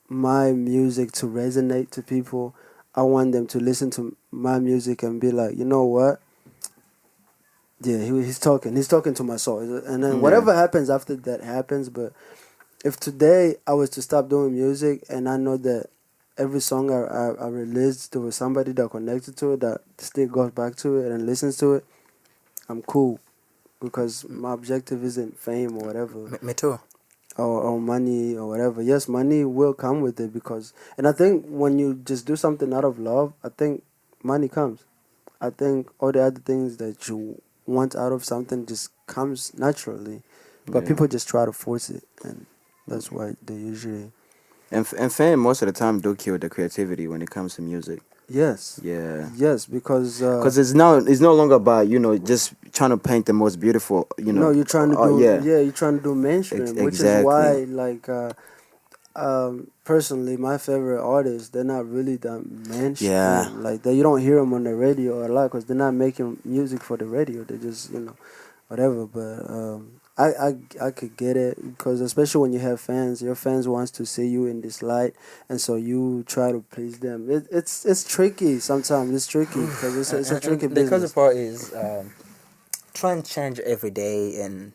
my music to resonate to people. I want them to listen to my music and be like, you know what? Yeah, he's talking to my soul. And then whatever happens after that happens. But if today I was to stop doing music and I know that every song I released, there was somebody that connected to it, that still goes back to it and listens to it, I'm cool. Because my objective isn't fame or whatever. Me too. Or money or whatever. Yes, money will come with it and I think when you just do something out of love, I think money comes. I think all the other things that you want out of something just comes naturally. But people just try to force it, and that's why they usually... And fame most of the time do kill the creativity when it comes to music. Yes. Yeah. Yes, because it's no longer about just trying to paint the most beautiful. No, you're trying to do you're trying to do mainstream, which is why personally my favorite artists, they're not really that mainstream. Yeah. Like you don't hear them on the radio a lot because they're not making music for the radio. They just whatever. But I could get it because especially when you have fans, your fans wants to see you in this light, and so you try to please them. It's tricky sometimes. It's tricky because it's a tricky business. The crazy part is try and change every day, and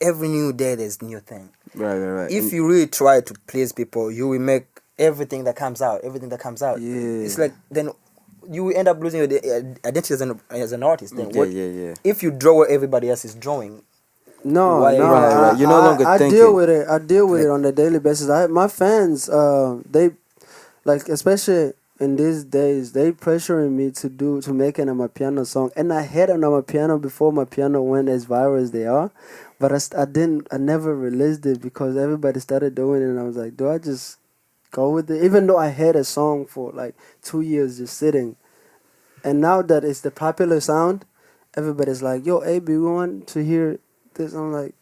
every new day there's new thing. Right. If you really try to please people, you will make everything that comes out. Yeah. It's like then you will end up losing your identity as an artist. Then if you draw what everybody else is drawing? No. Right. You're no longer I thinking. deal with it. I deal with it on a daily basis. My fans, they especially in these days, they pressuring me to make an Amapiano song, and I had an Amapiano before my piano went as viral as they are, but I never released it because everybody started doing it, and I was like, do I just go with it? Even though I had a song for 2 years just sitting, and now that it's the popular sound, everybody's like, yo, AB, we want to hear this. I'm like,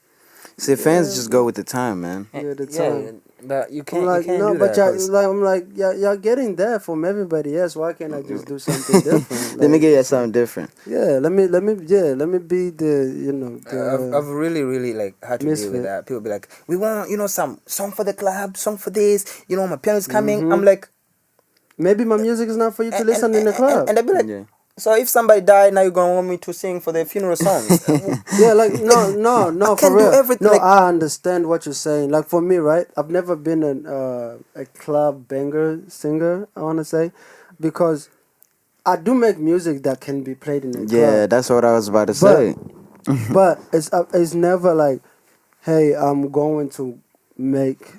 see, fans just go with the time, man. Yeah, the time. But you can't. I'm you can't do but that. I'm like, y'all getting that from everybody else. Why can't I just do something different? Let me get you something different. Yeah, let me be the I've really had to deal with that. People be like, we want some song for the club, song for this. My piano's coming. I'm like, maybe my music is not for you to listen in the club. And they be like, so if somebody died, now you're gonna want me to sing for their funeral songs? Yeah, no, I for can't real. do everything. No, I understand what you're saying. Like for me, right? I've never been a club banger singer. I want to say, because I do make music that can be played in a club. Yeah, that's what I was about to say. But it's never like, hey, I'm going to make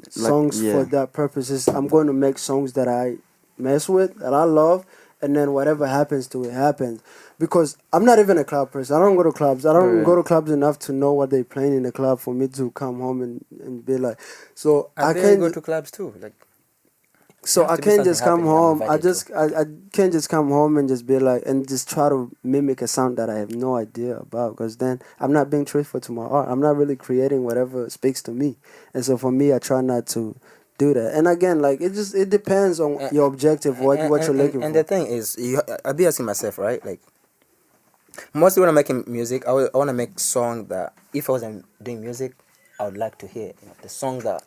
songs for that purposes. I'm going to make songs that I mess with, that I love. And then whatever happens to it happens. Because I'm not even a club person. I don't go to clubs. I don't go to clubs enough to know what they're playing in the club for me to come home and be like. So I can't go to clubs too. So I can't just come home. I can't just come home and just be like and just try to mimic a sound that I have no idea about. Because then I'm not being truthful to my art. I'm not really creating whatever speaks to me. And so for me, I try not to do that. And again, it depends on your objective, what you're looking for. And the thing is, I'll be asking myself, right? Like, mostly when I'm making music, I want to make songs that if I wasn't doing music, I would like to hear. The song that,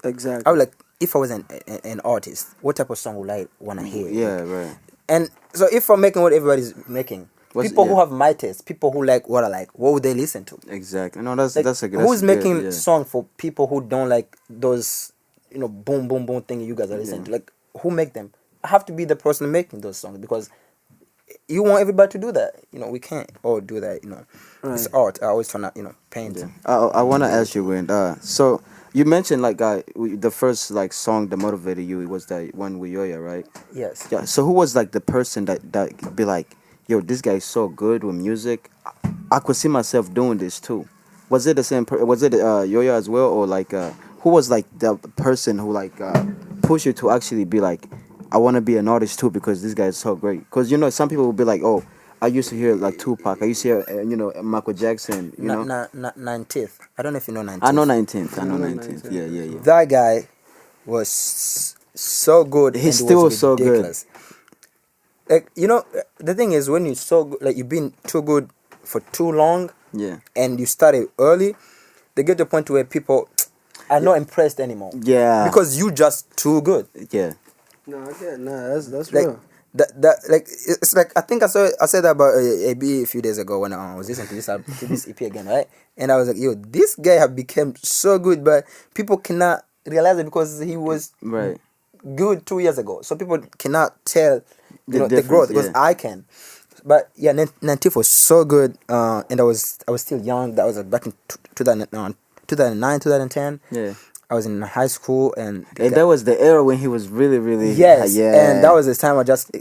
Exactly. I would like, if I was an artist, what type of song would I want to hear? Yeah, right. And so if I'm making what everybody's making, people who have my taste, people who like what I like, what would they listen to? Exactly. No, that's a good. Who's making song for people who don't like those, boom, boom, boom thing you guys are listening to? Like, who make them? I have to be the person making those songs because you want everybody to do that. We can't all do that. It's Right. art. I always trying to paint. Yeah. I want to ask you, Wind. So you mentioned like the first like song that motivated you, it was that one with Yoya, right? Yes. Yeah. So who was like the person that be like, yo, this guy is so good with music. I could see myself doing this too. Was it the same? Was it Yoya as well, or like who was like the person who like pushed you to actually be like, I want to be an artist too because this guy is so great. Because some people will be like, oh, I used to hear like Tupac. I used to hear Michael Jackson. 19th. I don't know if you know 19th. I know 19th. I know know 19th. Yeah. That guy was so good. He's and still was so good. ridiculous. Like the thing is, when you're so good, like you've been too good for too long, Yeah. and you started early, they get to a point where people are not impressed anymore. Yeah. Because you just too good. Yeah. No, I get that's Like real. that like it's like I think I said that about AB a few days ago when I was listening to this EP again, right? And I was like, yo, this guy have become so good, but people cannot realize it because he was Right. good 2 years ago. So people cannot tell the difference, growth because yeah. I can. But yeah, Nantif was so good, and I was still young. That was back in 2009, 2010. Yeah. I was in high school, and And that was the era when he was really, really. yes, Yeah. and that was the time I just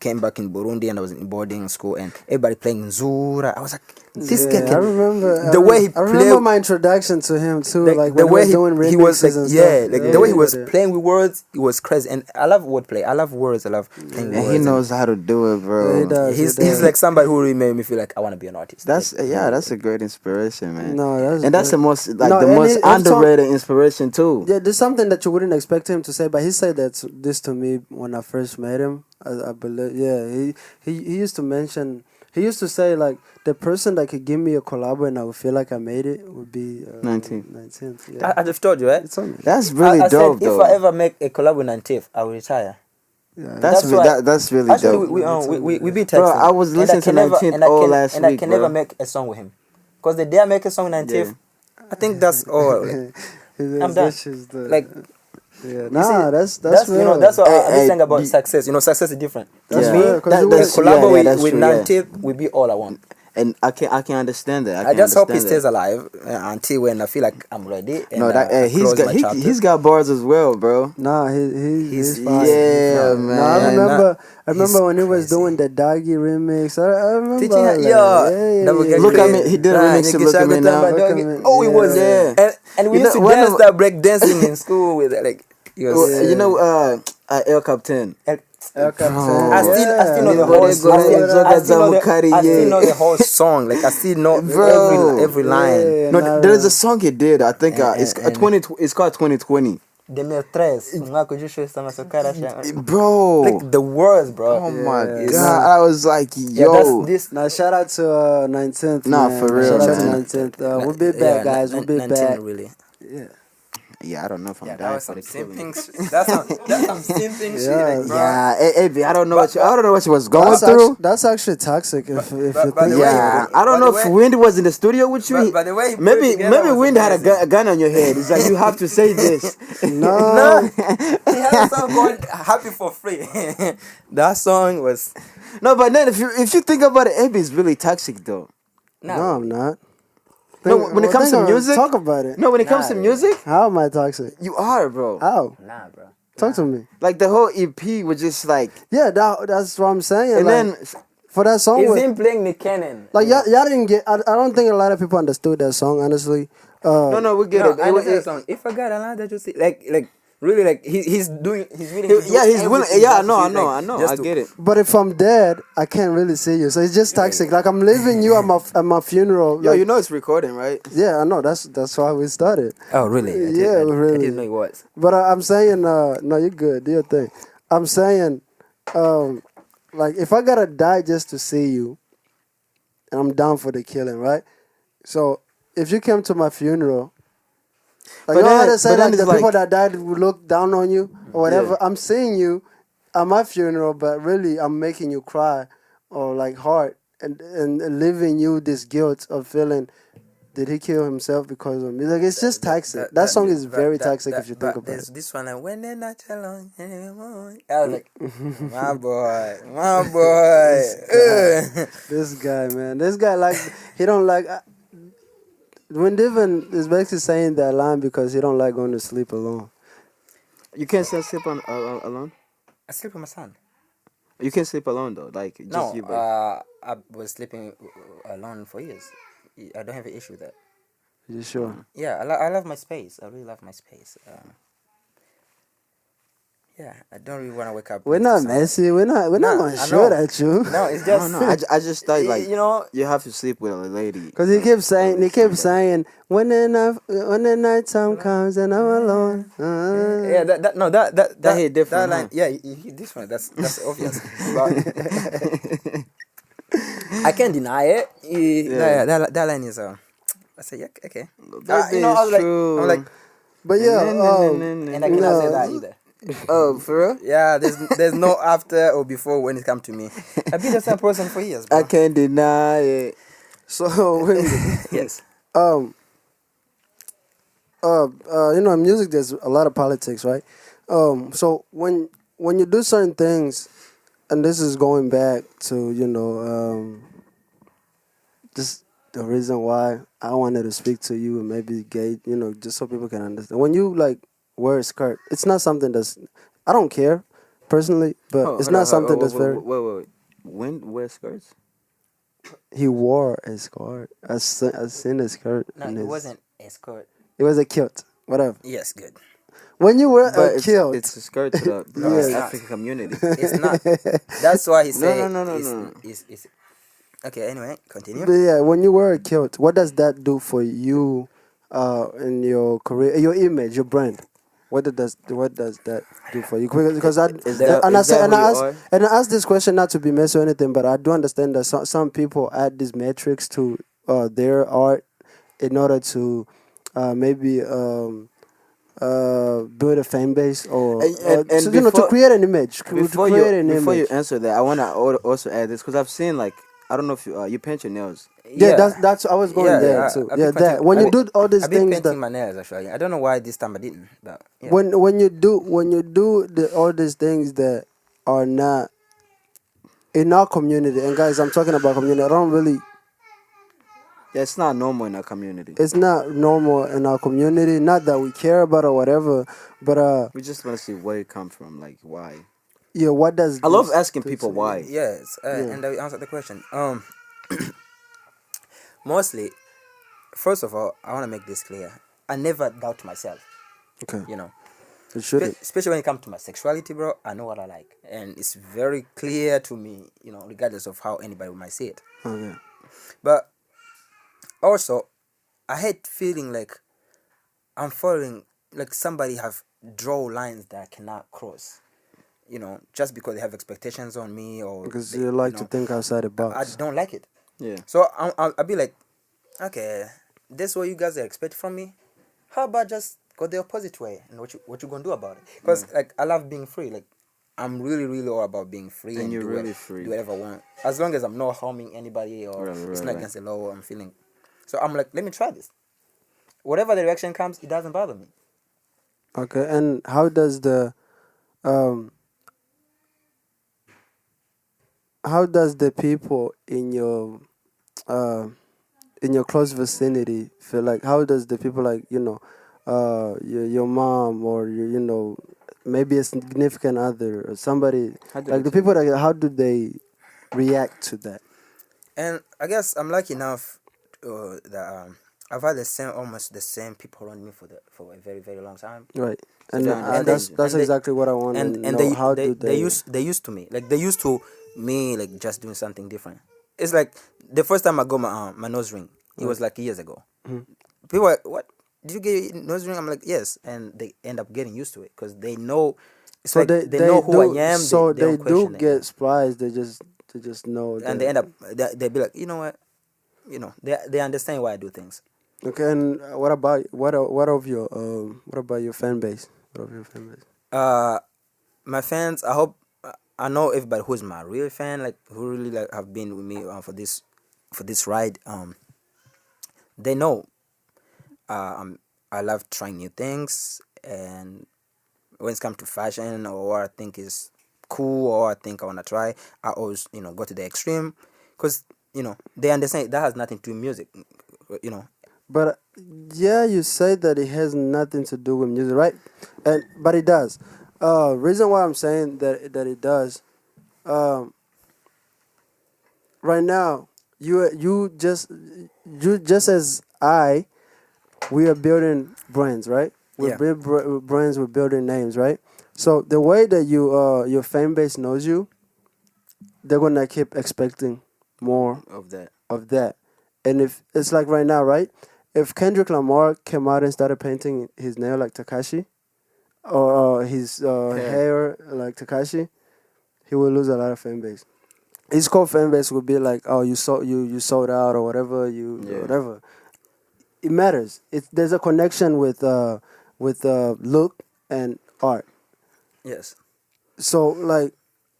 came back in Burundi, and I was in boarding school, and everybody playing Nzura. I was like, this guy I can. remember the way he I remember played- my introduction to him too, like the when way he was doing remixes he was like, and yeah, stuff. like the way he was yeah. playing with words, it was crazy. And I love wordplay. I love words. I love playing And words. he knows how to do it, bro. Yeah, he does. He's like somebody who really made me feel like I want to be an artist. That's Like, that's a great inspiration, man. No, that's and that's good. the most No, the and most he- every time- underrated inspiration too. Yeah, there's something that you wouldn't expect him to say, but he said this to me when I first met him. I believe, yeah, he used to mention, he used to say like the person that could give me a collab and I would feel like I made it would be 19th. Yeah, I just told you, right? it's on me. That's really I dope, said, though. if I ever make a collab with Nantif, I will retire. Yeah, that's why- that's really Actually, dope. we be texting. Bro, I was and listening to can never- 19th and I all can- last and I week, can bro. never make a song with him, because the day I make a song with Nantif, I think that's all. I'm done. Like, yeah, you nah, see, that's real. that's what I'm Hey, saying about do- success. Success is different. That's Yeah. Me, real, 'cause That- you to that's- collaborate yeah, that's with true, yeah. Nantif will be all I want. And I can understand that. I can just hope he understand stays alive until when I feel like I'm ready. And, No, that I he's close got my chapter. he's got bars as well, bro. Nah, he's fine. Yeah, man. No, I Yeah, remember. I remember he's when he was crazy. doing the Doggy remix. I remember. Teaching her, like, yeah, double get Look crazy. at me, he did a Nah, remix to nigga, Look at Me Shago Now. Tamba Look Dog. at Me, Oh, it was, yeah. and we You used know, to one dance of- that break dancing in school with it, like. It was, You know, Ep.10. El Captain. I still know the Yeah. whole. I still know the whole song. Like I still know Bro. every line. Yeah. No, Nah, there is nah. a song he did. I think it's and- 20. It's called 2020. 2003, mwaka ujisho sama sokara sha. Bro. Like the words, bro. Oh my Yeah. god! I was like, Yeah, yo. that's this. Now shout out to 19th. Nah, man. for real, Shout out to man. 19th. We'll be back, guys. We'll be 19 back. Really. Yeah. Yeah, I don't know if I'm Yeah, that dying was for some the killing. simping. That's some simping shit, Yeah. like, bro. Yeah, hey, B, I don't know what you was going That's through. that's actually toxic if you but think the way- Yeah, I don't by know the if way- Wind was in the studio with you. But the way he put it maybe together was Wind had amazing. a gun on your head. It's like you have to say this. No. No, he had a song called "Happy for Free." That song was No, but then if you think about it, AB is really toxic though. No, I'm not. No, when it comes to music, talk about it. No, when it comes to Nah, music, How am I toxic? you are, bro. How? nah, bro. Talk to me. Like the whole EP was just like, Yeah, that's what I'm saying. and like, then for that song, Is with- him playing Nick Cannon? like y'all didn't get. I don't think a lot of people understood that song. Honestly, no, we get No, it. I understand the song. If I got a line that you see, like really, like he's willing. to do Yeah, he's willing. everything Yeah, I just know, to I see, know, like, I know. just I to- get it. but if I'm dead, I can't really see you. So it's just toxic. Like I'm leaving you at my funeral. Yo, like- you know it's recording, right? Yeah, I know. That's why we started. Oh, really? Yeah, I really. didn't know it was. But I'm saying, no, you're good. Do your thing. I'm saying, like, if I gotta die just to see you, and I'm down for the killing, right? So if you came to my funeral, like, But you know how then- they say but then like the it's people like- that died would look down on you or whatever. Yeah. I'm seeing you at my funeral, but really I'm making you cry or like heart and leaving you this guilt of feeling did he kill himself because of music? It's just toxic. That song is very toxic if you think about there's it. this one like when they're not alone anymore. I was like, my boy. This guy, man. This guy like he don't like. Wind Divin is basically saying that line because he don't like going to sleep alone. You can't sleep on alone. I sleep with my son. You can't sleep alone though. Like just No, you. I was sleeping alone for years. I don't have an issue with that. You sure? Yeah, I love my space. I really love my space. Yeah, I don't really want to wake up. We're next not to somebody. messy. We're not Nah, gonna I shoot know. at you. No, it's No, just no. I just thought like you know. you have to sleep with a lady. Because he kept saying, when the night time comes and I'm alone. Yeah, that hit different, That line, huh? yeah, he different. That's obvious. But I can't deny it. That line is I say yeah, okay. That You know, I was true. I'm like, But yeah, and I cannot say that either. Oh, for real? Yeah, there's no after or before when it comes to me. I've been the same person for years, bro. I can't deny it. so when, Yes. in music there's a lot of politics, right? So when you do certain things, and this is going back to just the reason why I wanted to speak to you and maybe gay, just so people can understand. When you like wear a skirt, it's not something that's I don't care personally, but it's not something that's very. Wait. When wear skirts? He wore a skirt. I seen a skirt. No, in it his- wasn't escort. It was a kilt. Whatever. Yes, good. When you wear But a kilt, it's a skirt to the No, it's not. African community. It's not. That's why he said. No. It's okay. Anyway, continue. but yeah, when you wear a kilt, what does that do for you, in your career, your image, your brand? What does that do for you? Because I ask this question not to be messy or anything, but I do understand that some people add these metrics to their art in order to maybe build a fan base or and so, to create an image. Before you answer that, I wanna also add this because I've seen like I don't know if you paint your nails. Yeah, that's I was going there too. I've been Yeah, that when you do all these I've been things painting that my nails actually. I don't know why this time I didn't, but yeah. when you do all these things that are not in our community, and guys, I'm talking about community. I don't really. Yeah, it's not normal in our community. It's not normal in our community. Not that we care about or whatever, but We just want to see where it come from, like why. yeah. What does I love this asking do people to you? why. Yes, and I answered the question. Mostly, first of all, I want to make this clear. I never doubt myself. Okay, You know, it shouldn't. especially when it comes to my sexuality, bro. I know what I like, and it's very clear to me. You know, regardless of how anybody might see it. Okay. But also, I hate feeling like I'm following, like somebody have draw lines that I cannot cross. You know, just because they have expectations on me or Because they, you like know, to think outside the I box. don't like it. Yeah. So I'll be like, okay, that's what you guys are expecting from me. How about just go the opposite way and what you gonna do about it? Because like I love being free. Like I'm really all about being free And you're do really free. do whatever I want, as long as I'm not harming anybody or it's not against the law. I'm feeling. So I'm like, let me try this. Whatever the reaction comes, it doesn't bother me. Okay, and how does the people in your close vicinity feel like? How does the people like your mom or maybe a significant other or somebody like the people that how do they react to that? And I guess I'm lucky enough that I've had almost the same people around me for a very long time. Right, and they- that's and exactly what I want to And know. How do they used to me, like they used to me, like just doing something different. It's like the first time I got my nose ring, it was like years ago. People were like, what? Did you get your nose ring? I'm like, yes, and they end up getting used to it because they know. It's so like they know who do, I am. So they they don't do question it. get surprised. They just know. And that- they end up they be like, you know what, they understand why I do things. Okay, and what about what about your fan base? What of your fan base? My fans, I hope I know everybody who's my real fan, like who really like have been with me for this ride. they know I love trying new things, and when it comes to fashion or what I think is cool or what I think I want to try, I always go to the extreme, because they understand that has nothing to do with music. You know, But yeah, you say that it has nothing to do with music, right? And but it does. Reason why I'm saying that it does. Um, right now, you just as I, we are building brands, right? We're Yeah. building brands. We're building names, right? So the way that your fan base knows you, they're gonna keep expecting more Of that. of that. And if it's like right now, right? If Kendrick Lamar came out and started painting his nail like Takashi, or his hair like Takashi, he will lose a lot of fan base. His core fan base would be like, "Oh, you sold out or whatever Yeah. whatever." It matters. There's a connection with look and art. yes. So like,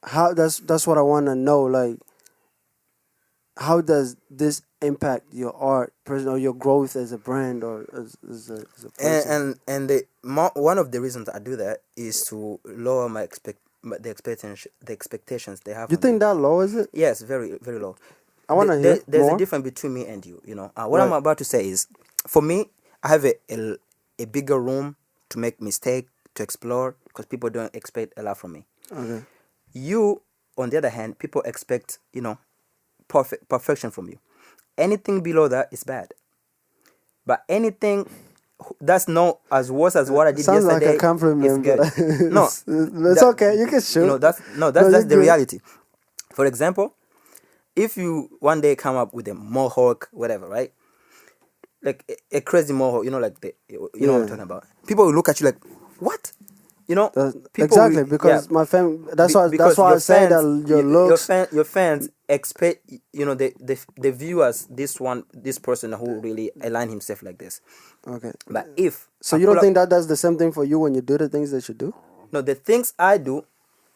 how that's what I want to know. Like, how does this impact your art, person, or your growth as a brand or as a person? One of the reasons I do that is to lower the expectations they have You on me. think that low is it? Yes, very very low. I want to hear There's a more. difference between me and you. What I'm Right. about to say is, for me, I have a bigger room to make mistake, to explore, because people don't expect a lot from me. Okay. You, on the other hand, people expect perfection from you. Anything below that is bad. But anything that's not as worse as what I did Sounds like yesterday a compliment, is good. but No, it's that- okay. You can shoot. that's No, that's you the good. reality. For example, if you one day come up with a mohawk, whatever, right? Like a crazy mohawk, like know what I'm Yeah. talking about. People will look at you like, what? People Exactly, will, because my fam. That's why. That's because why I your say that fans, your looks. your fans expect, they view as this person who really align himself like this. Okay. But if So I you don't pull up- think that does the same thing for you when you do the things that you do? no, the things I do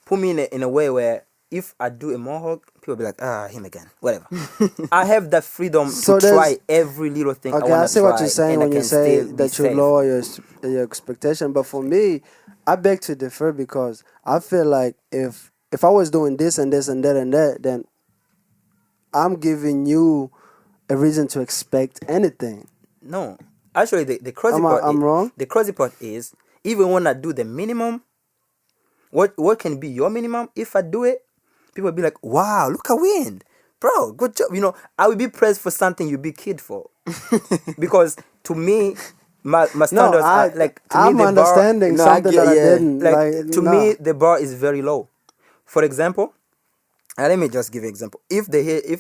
put me in a way where if I do a mohawk, people be like, him again, whatever. I have that freedom So to there's try every little thing I okay. I want to see what try, you're saying and I when you can say still be that you safe. lower your expectation. But for me, I beg to differ because I feel like if I was doing this and this and that, then I'm giving you a reason to expect anything. No, actually, the crazy Am I? part, I'm wrong. the crazy part is, even when I do the minimum, what can be your minimum? If I do it, people will be like, "Wow, look at Wind, bro, good job." I will be praised for something you be kid for, because to me, my No, standards are like, to me I'm the bar, understanding No, I something get- that I yeah. didn't like like. to No. me the bar is very low. For example, let me just give you an example. If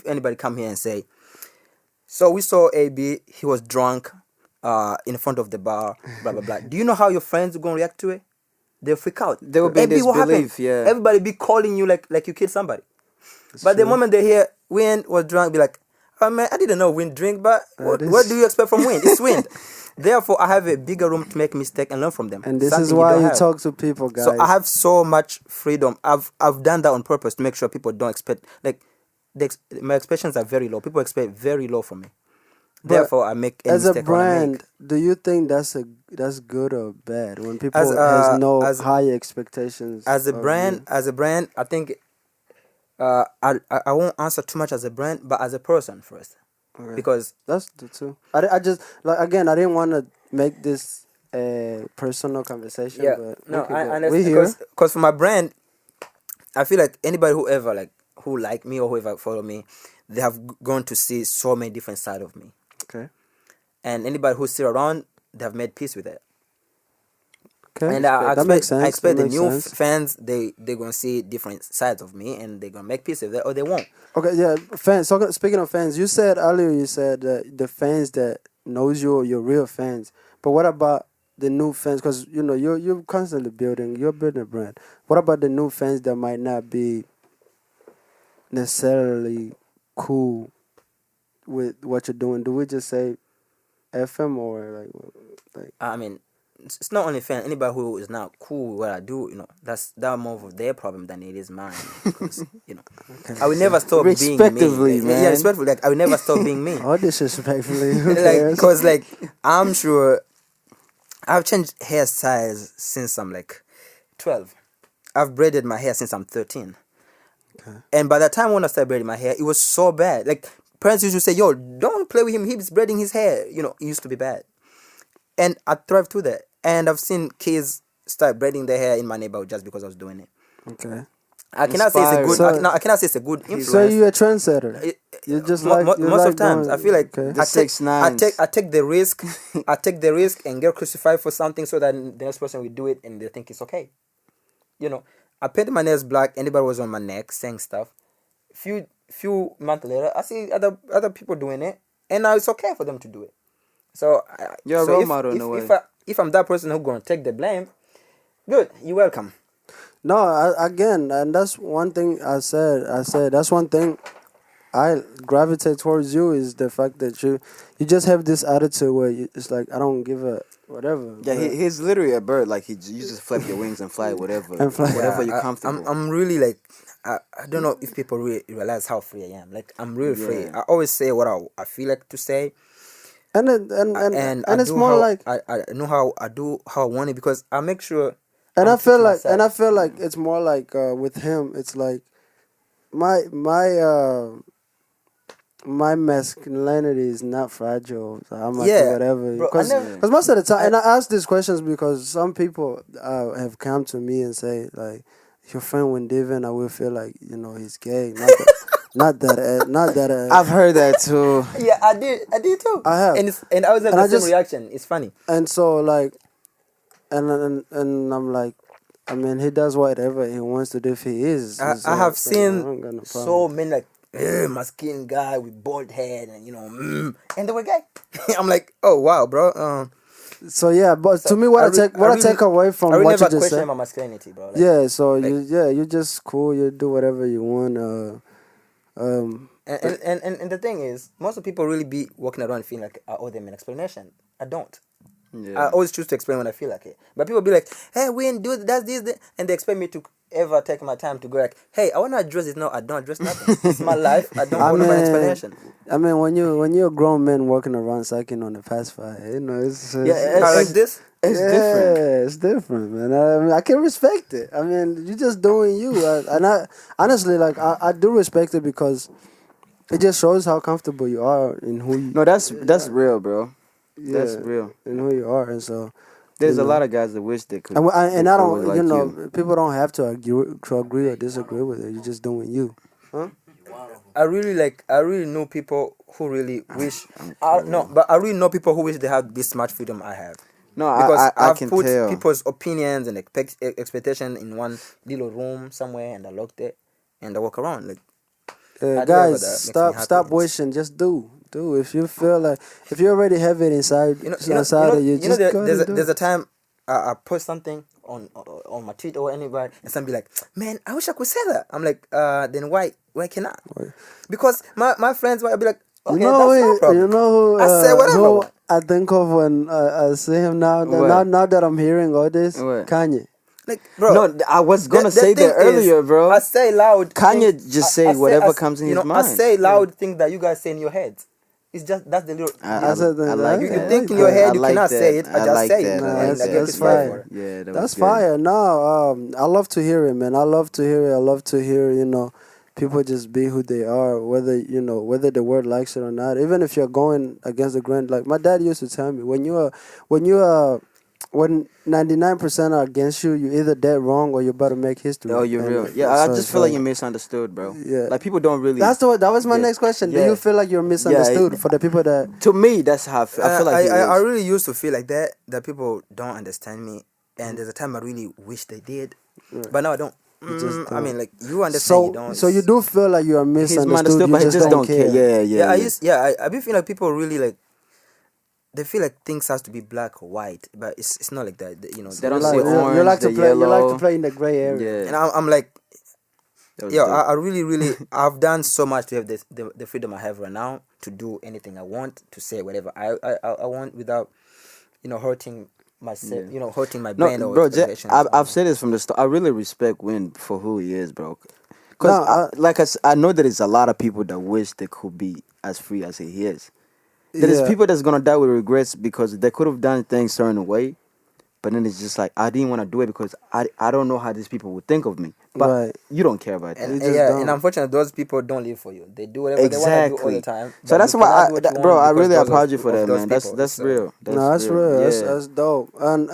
anybody come here and say, so we saw AB, he was drunk, in front of the bar, blah blah blah. Do you know how your friends are gonna react to it? They'll freak out. They will be in AB, what happened? disbelief, yeah. Everybody be calling you like you killed somebody. But the true. moment they hear Wind was drunk, be like, "Oh man, I didn't know Wind drink, but It what is. do you expect from Wind? It's Wind." Therefore, I have a bigger room to make mistake and learn from them. And this Something is why don't you have. talk to people, guys. So I have so much freedom. I've done that on purpose to make sure people don't expect, like, my expectations are very low. People expect very low from me. But Therefore, I make any as a mistake I wanna make. brand, do you think that's good or bad when people As has no as high expectations? as a of brand, you? I think, I won't answer too much as a brand, but as a person first, Okay. because That's the two. I just like again. I didn't want to make this a personal conversation, yeah, but no, we I could go. understand, We here. because for my brand, I feel like anybody who like me or whoever follow me, they have gone to see so many different side of me, Okay. and anybody who's still around, they have made peace with it. Okay. And I That makes expect sense. That the makes new sense. fans, they're gonna see different sides of me, and they're gonna make peace with it, or they won't. Okay, yeah, fans. So speaking of fans, you said earlier that the fans that knows you are your real fans. But what about the new fans? Because you're constantly building. You're building a brand. What about the new fans that might not be necessarily cool with what you're doing? Do we just say FM or like? I mean, it's not only fan. Anybody who is not cool with what I do, that more of their problem than it is mine. Because I will never stop being me. Respectively, man. Yeah, respectfully. Like I will never stop being me. All disrespectfully. Who Like, cares? because like I'm sure I've changed hairstyles since I'm like 12. I've braided my hair since I'm 13. Okay. And by the time when I started braiding my hair, it was so bad. Like parents used to say, "Yo, don't play with him. He's braiding his hair." It used to be bad. And I thrived through that. And I've seen kids start braiding their hair in my neighborhood just because I was doing it. Okay. I cannot say it's a good. Inspired. I cannot say it's a good influence. So you're a trendsetter. You just like you most like of times. doing- I feel like okay. The 6ix9ines. I take the risk. I take the risk and get crucified for something so that the next person will do it and they think it's okay. I painted my nails black. Anybody was on my neck saying stuff. Few months later, I see other people doing it, and now it's okay for them to do it. So You're a role model in a way. If I'm that person who's gonna take the blame, good. You're welcome. No, again, and that's one thing I said. That's one thing I gravitate towards you is the fact that you just have this attitude where it's like I don't give a whatever. Yeah, he's literally a bird. Like you just flap your wings and fly whatever, And fly. whatever Yeah, you're comfortable. I'm really like I don't know if people really realize how free I am. Like I'm really free. Yeah. I always say what I feel like to say, and I it's do more how, like I know how I want it because I make sure. and I'm I feel true to like myself. and I feel like it's more like with him it's like my masculinity is not fragile. So I'm like Yeah, whatever. bro, I never- Because most of the time, and I ask these questions because some people have come to me and say like, your friend Wind Divin, I will feel like he's gay. Not that. I've heard that too. Yeah, I did too. I have. and I was having And I the same just- reaction. It's funny. And so like, and I'm like, I mean, he does whatever he wants to do if he is. I So, have so I don't seen got no problem. so many like masculine guy with bald head and and they were gay. I'm like, oh wow, bro. So yeah, but to me, what I take away from I really what never you just question said. my masculinity, bro. Like, Yeah, so like- you're just cool. You do whatever you want. And the thing is, most of people really be walking around feeling like I owe them an explanation. I don't. Yeah. I always choose to explain when I feel like it. But people be like, "Hey, Win, do that's this," and they expect me to ever take my time to go like, "Hey, I want to address it." No, I don't address nothing. It's my life. I don't want an explanation. I mean, when you're a grown man walking around sucking on the pacifier, it's Yeah, Kinda like this. It's yeah, different. It's different, man. I mean, I can respect it. I mean, you're just doing you, and I honestly like I do respect it because it just shows how comfortable you are in who you. No, that's real, bro. yeah, That's real. in who you are, and so. There's you a know. lot of guys that wish they could. And I they don't, was you like know, people don't have to agree or disagree with it. You're just doing you. I really know people who really wish. But I really know people who wish they had this much freedom I have. No, Because I I've can put tell. people's opinions and expectation in one little room somewhere, and I locked it, and I walk around like. I do whatever Guys, that makes me stop happy. wishing. Just do. If you feel like, if you already have it inside, inside of you, just go ahead and do there's it. a time I post something on my Twitter or anybody, and some be like, "Man, I wish I could say that." I'm like, then why cannot? Because my friends might be like, "Okay, You know, that's no problem." you know who, I say whatever I who want. I think of when I see him now. What? Now that I'm hearing all this, What? Kanye. Like, bro, No, I was gonna say thing that earlier, is, bro. I say loud. Kanye things- just say whatever comes in his I mind. say loud things that you guys say in your heads. It's just that's the little. I said that, like you that. think in your head, you like cannot that. say it, I just say it. Nah, and I get that's crucified fire. for it. Yeah, that was That's good. fire. No, I love to hear it, man. I love to hear it. I love to hear, people just be who they are, whether the world likes it or not. Even if you're going against the grain, like my dad used to tell me, when 99% are against you, you're either dead wrong or you're about to make history. Oh, you're And, real. Yeah, I so just it's feel like like- you're misunderstood, bro. Yeah. Like people don't really. that was my Yeah. next question. Do Yeah. you feel like you're misunderstood for the people that? To me, that's how I feel. I feel like I it is. really used to feel like that people don't understand me, and there's a time I really wish they did, but now I don't. just I mean, like you understand, you don't. So you do feel like you are He's misunderstood. misunderstood, You but he just don't care. Yeah. I be feeling like people really like. They feel like things has to be black or white, but it's not like that. They don't You say like, orange, you like to the play. You like yellow. to play in the gray area. Yeah. And I'm like, That was yeah, dope. I really, I've done so much to have the freedom I have right now to do anything I want, to say whatever I want without, hurting myself, hurting my No, brain or bro, expectations. I've said this from the start. I really respect Wind for who he is, bro. No, Because I know there is a lot of people that wish they could be as free as he is. There is yeah, people that's gonna die with regrets because they could have done things certain way, but then it's just like I didn't want to do it because I don't know how these people would think of me. But right. you don't care about And You that. just yeah, don't. and unfortunately, those people don't live for you. They do whatever they want to do all the Exactly. time. So But that's you why, cannot do what you bro, want I because really those apologize for of that, those man. people. That's So, real. That's No, that's real. real. Yeah. That's dope. And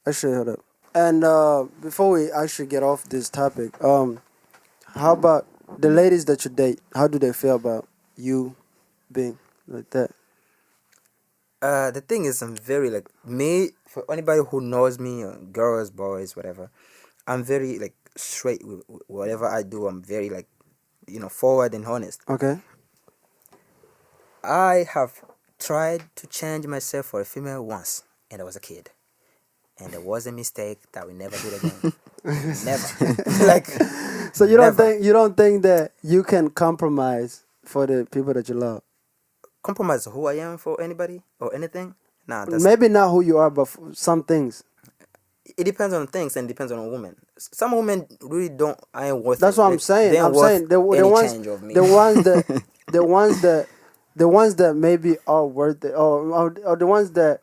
actually, hold up. And before we actually get off this topic, how about the ladies that you date? How do they feel about you being like that? the thing is, I'm very like me. For anybody who knows me, girls, boys, whatever, I'm very like straight with whatever I do. I'm very like, forward and honest. Okay. I have tried to change myself for a female once, and I was a kid, and it was a mistake that we never did again. Never, like, So you don't never. think that you can compromise for the people that you love? Compromise who I am for anybody or anything. Nah, Maybe not who you are, but some things. it depends on things and depends on a woman. Some women really don't. I ain't worth. That's it. what I'm saying. They ain't I'm worth saying the any ones, change of me. the ones that, the ones that maybe are worth it, or the ones that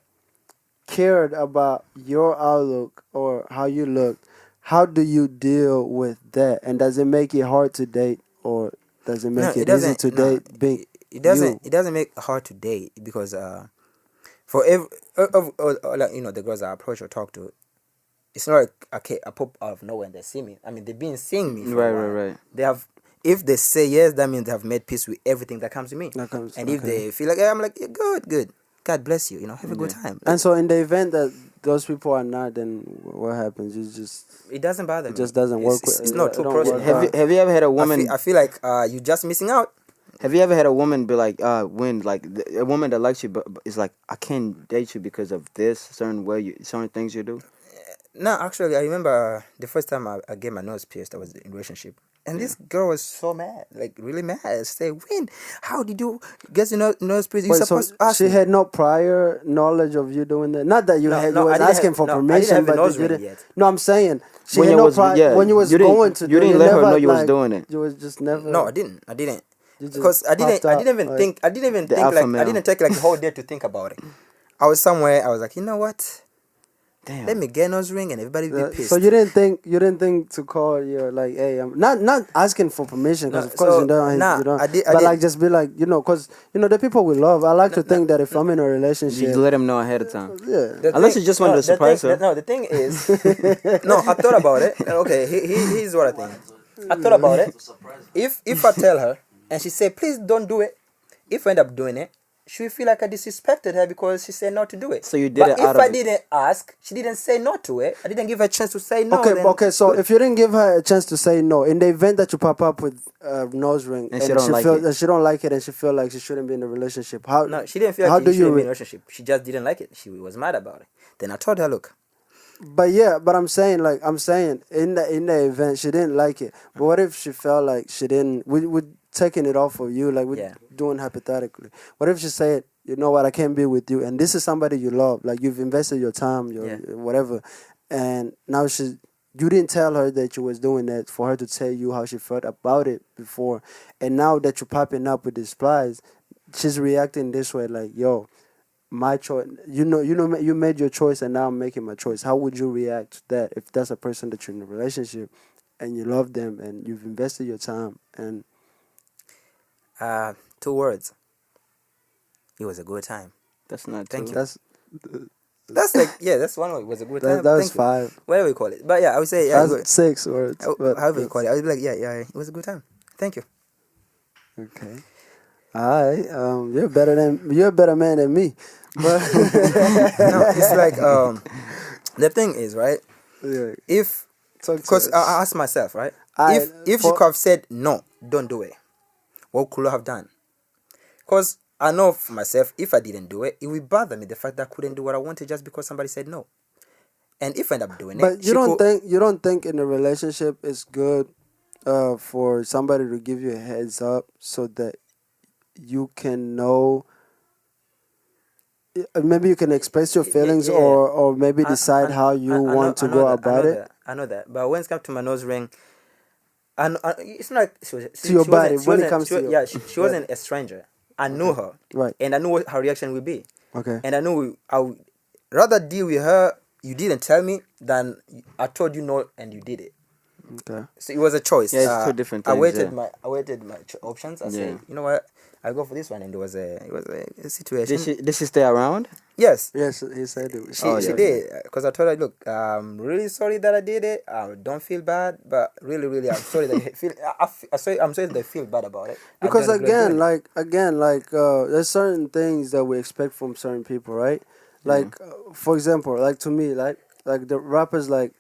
cared about your outlook or how you look. How do you deal with that? And does it make it hard to date, or does it No, make it it easy doesn't. to No, date? Being it doesn't. you. It doesn't make it hard to date because for every like, the girls I approach or talk to, it's not like okay, I pop out of nowhere and they see me. I mean, they've been seeing me for Right, a while. right. They have. If they say yes, that means they have made peace with everything that comes to me. That comes- And if okay. they feel like, yeah, I'm like, yeah, good. God bless you. Have a good Yeah. time. And so, in the event that those people are not, then what happens? You just It doesn't bother me. just doesn't work It's with- not it too don't personal. work Have you have you ever had a woman? I feel like you're just missing out. Have you ever had a woman be like, when like a woman that likes you, but is like, I can't date you because of this certain things you do. No, actually, I remember the first time I get my nose pierced, I was in a relationship. And this girl was so mad, like really mad. I say, Win, how did you get your nose pierced? You Wait, so supposed to ask she me. had no prior knowledge of you doing that. Not that you No, had. no, You was I didn't asking have- for no, I didn't permission, have a but nose you ring didn't. yet. No, I'm saying she When had you no was- prior. yeah, when you was you didn't- going to, you do it, didn't you let her never, know you was like, doing it. You was just never. No, I didn't. I didn't. You just Because I didn't. popped I up, didn't even like- think. I didn't even The think alpha like. I male. didn't take like a whole day to think about it. I was somewhere. I was like, you know what? Damn. Let me get a nose ring and everybody be pissed. So you didn't think to call your like, hey, I'm not asking for permission because No, of course so, you don't, nah, you don't. I did- but like just be like, because the people we love. I like to think that if I'm in a You relationship, let him know ahead of time. yeah, Unless you just wanted to surprise her. No, the thing is, no, I thought about it. Okay, here's what I think. I thought about it. If I tell her and she say, please don't do it, if I end up doing it, she will feel like I disrespected her because she said not to do it. So you did but it if out of I it. didn't ask, she didn't say no to it. I didn't give her a chance to say no. okay, then okay. So good. if you didn't give her a chance to say no, in the event that you pop up with a nose ring And she don't like it. she don't like it and she feel like she shouldn't be in a relationship, how? No, she didn't feel how like do she should you be in re- a relationship. She just didn't like it. She was mad about it. Then I told her, look, But I'm saying in the event she didn't like it. But what if she felt like she didn't? We taking it off of you, like we're Yeah. doing hypothetically. What if she said, you know what, I can't be with you, and this is somebody you love, like you've invested your time, your Yeah. whatever, and now you didn't tell her that you was doing that for her to tell you how she felt about it before, and now that you're popping up with these plies, she's reacting this way, like, yo, my choice. You made your choice, and now I'm making my choice. How would you react to that if that's a person that you're in a relationship, and you love them, and you've invested your time, and 2 words. It was a good time. That's not Thank true. you. that's That's that's one word. It was a good time. that was Thank you. 5. Whatever you call it. But yeah, I would say yeah. That's 6 words. But However you call it, I would be like yeah. It was a good time. Thank you. okay. All right. You're a better man than me. But No, it's like the thing is right. yeah, If talk to because us. I asked myself right. I- If she for- could have said no, don't do it. What could I have done? Because I know for myself, if I didn't do it, it would bother me the fact that I couldn't do what I wanted just because somebody said no. And if I end up doing But it, you don't think in a relationship it's good for somebody to give you a heads up so that you can know maybe you can express your feelings, Yeah. or maybe decide how you want to go about it I know that. But when it comes to my nose ring, and it's not like to your body. she When it wasn't, comes she, to wa- your yeah, she body. wasn't a stranger. I knew her, Right. and I knew what her reaction would be, Okay. and I knew I would rather deal with her. You didn't tell me than I told you no, and you did it. Okay. So it was a choice. Yeah, it's two different I things, waited yeah. I waited my options. I Yeah. said, you know what, I'll go for this one, and it was a situation. Did she stay around? Yes. Yes, he said it. She Oh, she yeah, did, because I told her, look, I'm really sorry that I did it. I don't feel bad, but really, really, I'm sorry that you feel. I'm sorry that I feel bad about it. I Because don't regret doing it. again, there's certain things that we expect from certain people, right? Like, for example, like to me, like the rappers, like,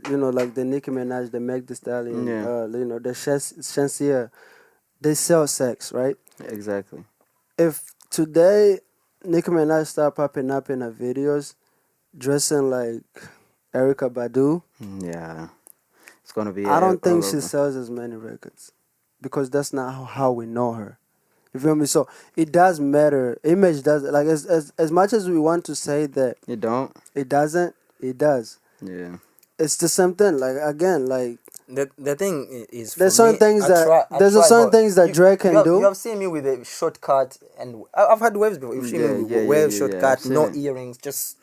like the Nicki Minaj, the Meg Thee Stallion, Yeah. the Shenseea, they sell sex, right? Exactly. If today Nicki Minaj start popping up in her videos, dressing like Erica Badu, Yeah. It's gonna be. I don't think she sells as many records, because that's not how we know her. You feel me? So it does matter. Image does, like, as much as we want to say that You don't. it doesn't, it does. Yeah. It's the same thing. Like, again, like, The thing is, there's for certain me, things I that try, I there's try, certain but things that Drake can do. You have seen me with a shortcut, and I've had waves before. You've seen me with wave shortcut, I've seen no it. earrings, just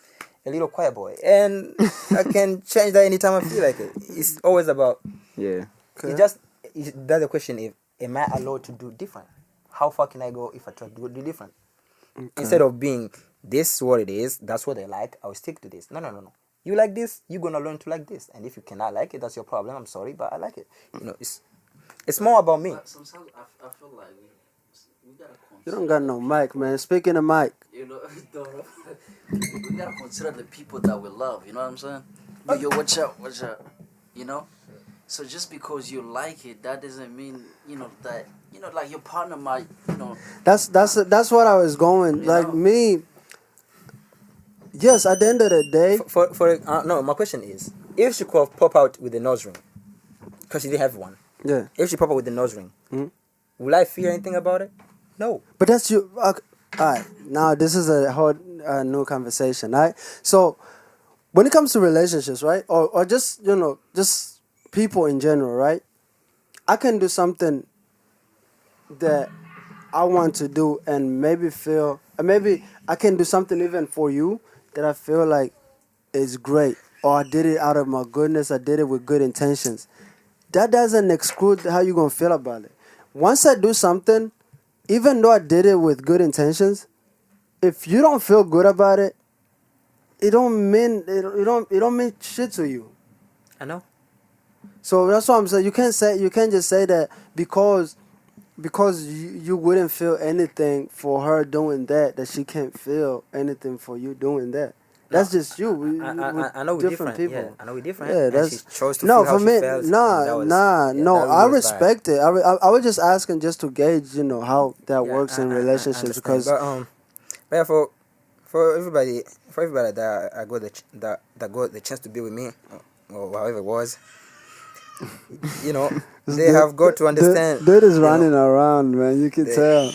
a little choir boy, and I can change that anytime I feel like it. It's always about. Yeah. Okay. That's the question. If am I allowed to do different? How far can I go if I try to do different? Instead of being this is what it is, that's what I like, I'll stick to this. No. You like this, you're gonna learn to like this. And if you cannot like it, that's your problem. I'm sorry, but I like it. It's more about me. But sometimes I feel like we gotta You consider, don't got no mic, man. Speaking of mic, you know, we gotta consider the people that we love. You know what I'm saying? Yo, watch out, you know. So just because you like it, that doesn't mean that like your partner might that's what I was going. You Like know. me, yes. At the end of the day, No, my question is, if she could have pop out with the nose ring, because she didn't have one. yeah. If she pop out with the nose ring, Mhm. will I feel anything about it? No. But that's you. Okay. All right. Now this is a whole new conversation. Right. So when it comes to relationships, right, or just just people in general, right, I can do something that I want to do, and maybe I can do something even for you that I feel like is great, or I did it out of my goodness. I did it with good intentions. That doesn't exclude how you gonna feel about it. Once I do something, even though I did it with good intentions, if you don't feel good about it, it don't mean shit to you. I know. So that's what I'm saying. You can't just say that because you wouldn't feel anything for her doing that she can't feel anything for you doing that. That's just you. I know we're different. people. Yeah, I know we're different. Yeah, and that's she chose to no feel how for she me. felt, and Nah, that was- nah, yeah, no. that really I was bad. respect it. I was just asking just to gauge, how that Yeah, works in I relationships, understand. because But yeah, for everybody that I got that got the chance to be with me, or however it was, they have got to understand. Dude is you know, running around, man. You can they- tell.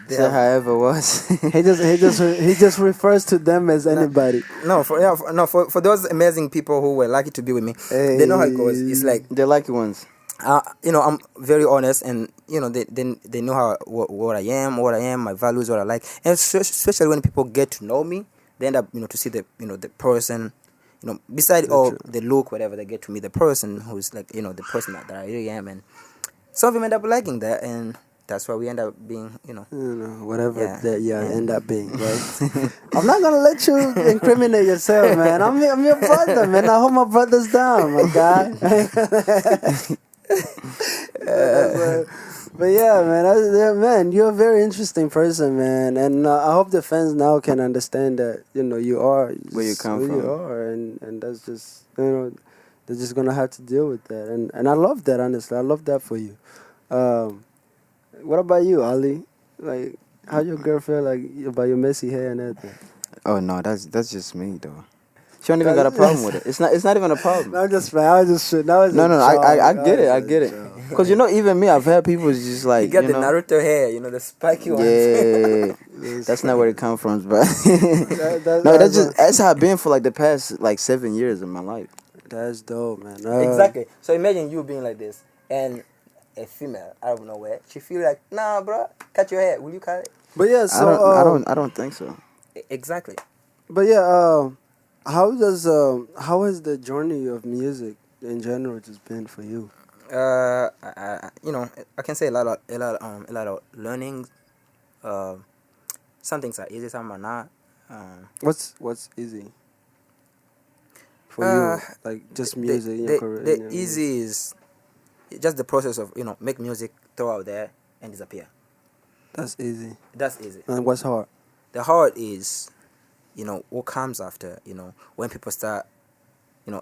they So have- however it was. He just refers to them as anybody. for those amazing people who were lucky to be with me, they know how it goes. It's like They're lucky ones. I'm very honest, and they know what I am, my values, what I like, and especially when people get to know me, they end up to see the the person, beside all the look, whatever, they get to meet the person who's like the person that I really am, and some of them end up liking that, and that's why we end up being Whatever Yeah. that you Yeah. end up being, right? I'm not gonna let you incriminate yourself, man. I'm your brother, man. I hold my brothers down, my guy. But yeah, man, you're a very interesting person, man, and I hope the fans now can understand that you are Where you come who you from. are, and that's just they're just gonna have to deal with that, and I love that, honestly. I love that for you. What about you, Ali? Like, how your girl feel like about your messy hair and everything? Oh no, that's just me though. She don't even got a problem with it. It's not even a problem. No, I'm just playing. I was just shit. No, I get it. I get it. Because even me, I've had people just like you got the Naruto hair, the spiky ones. yeah. That's not where it comes from, but That, no, that's how I've been for like the past like 7 years of my life. that's dope, man. Exactly. So imagine you being like this, and a female out of nowhere, she feel like, nah, bro, cut your hair. Will you cut it? But yeah, so I don't think so. Exactly. But yeah, how has the journey of music in general just been for you? I can say a lot of learning. Some things are easy, some are not. What's easy for Uh, you? Like just music in your the, career. the in your music. easy is just the process of make music, throw out there and disappear. That's easy. That's easy. And what's hard? The hard is what comes after. When people start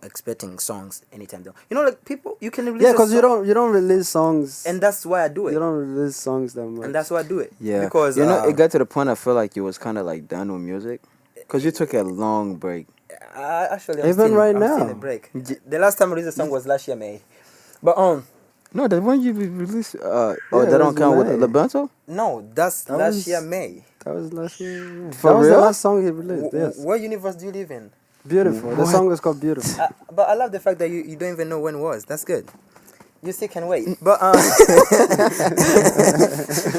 expecting songs anytime they like people you can release Yeah, a because song, you don't release songs. and that's why I do You it, don't release songs that much. and that's why I do it. Yeah, because it got to the point I feel like you was kind of like done with music, because you took a long break. Actually Even still, right I'm now. still in a break. The last time I released a song was last year May, but No, the one you released. Yeah, That it don't was count with May. Labanto. no, that's That last was- year May. That was last year. For that was the real? last song he released. Yes. What universe do you live in? Beautiful. The What? song is called Beautiful. But I love the fact that you don't even know when it was. That's good. You still can wait. But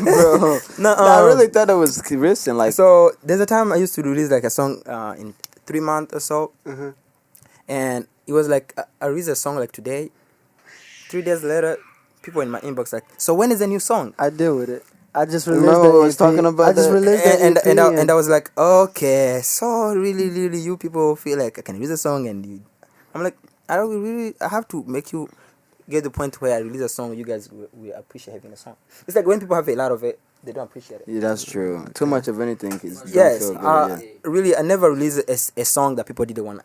Bro, no, I really thought it was recent. Like, so there's a time I used to release like a song in 3 months or so, and it was like I released a song like today. 3 days later, people in my inbox like, so when is the new song? I deal with it. I just released Remember the I was EP. talking about I just that? released the And, EP. and I was like, okay, so really you people feel like I can release a song, and I'm like, I have to make you get the point where I release a song, you guys will appreciate having a song. It's like when people have a lot of it, they don't appreciate it. yeah, that's true. Too much of anything is Yes, don't feel good. really, I never released a song that people didn't want,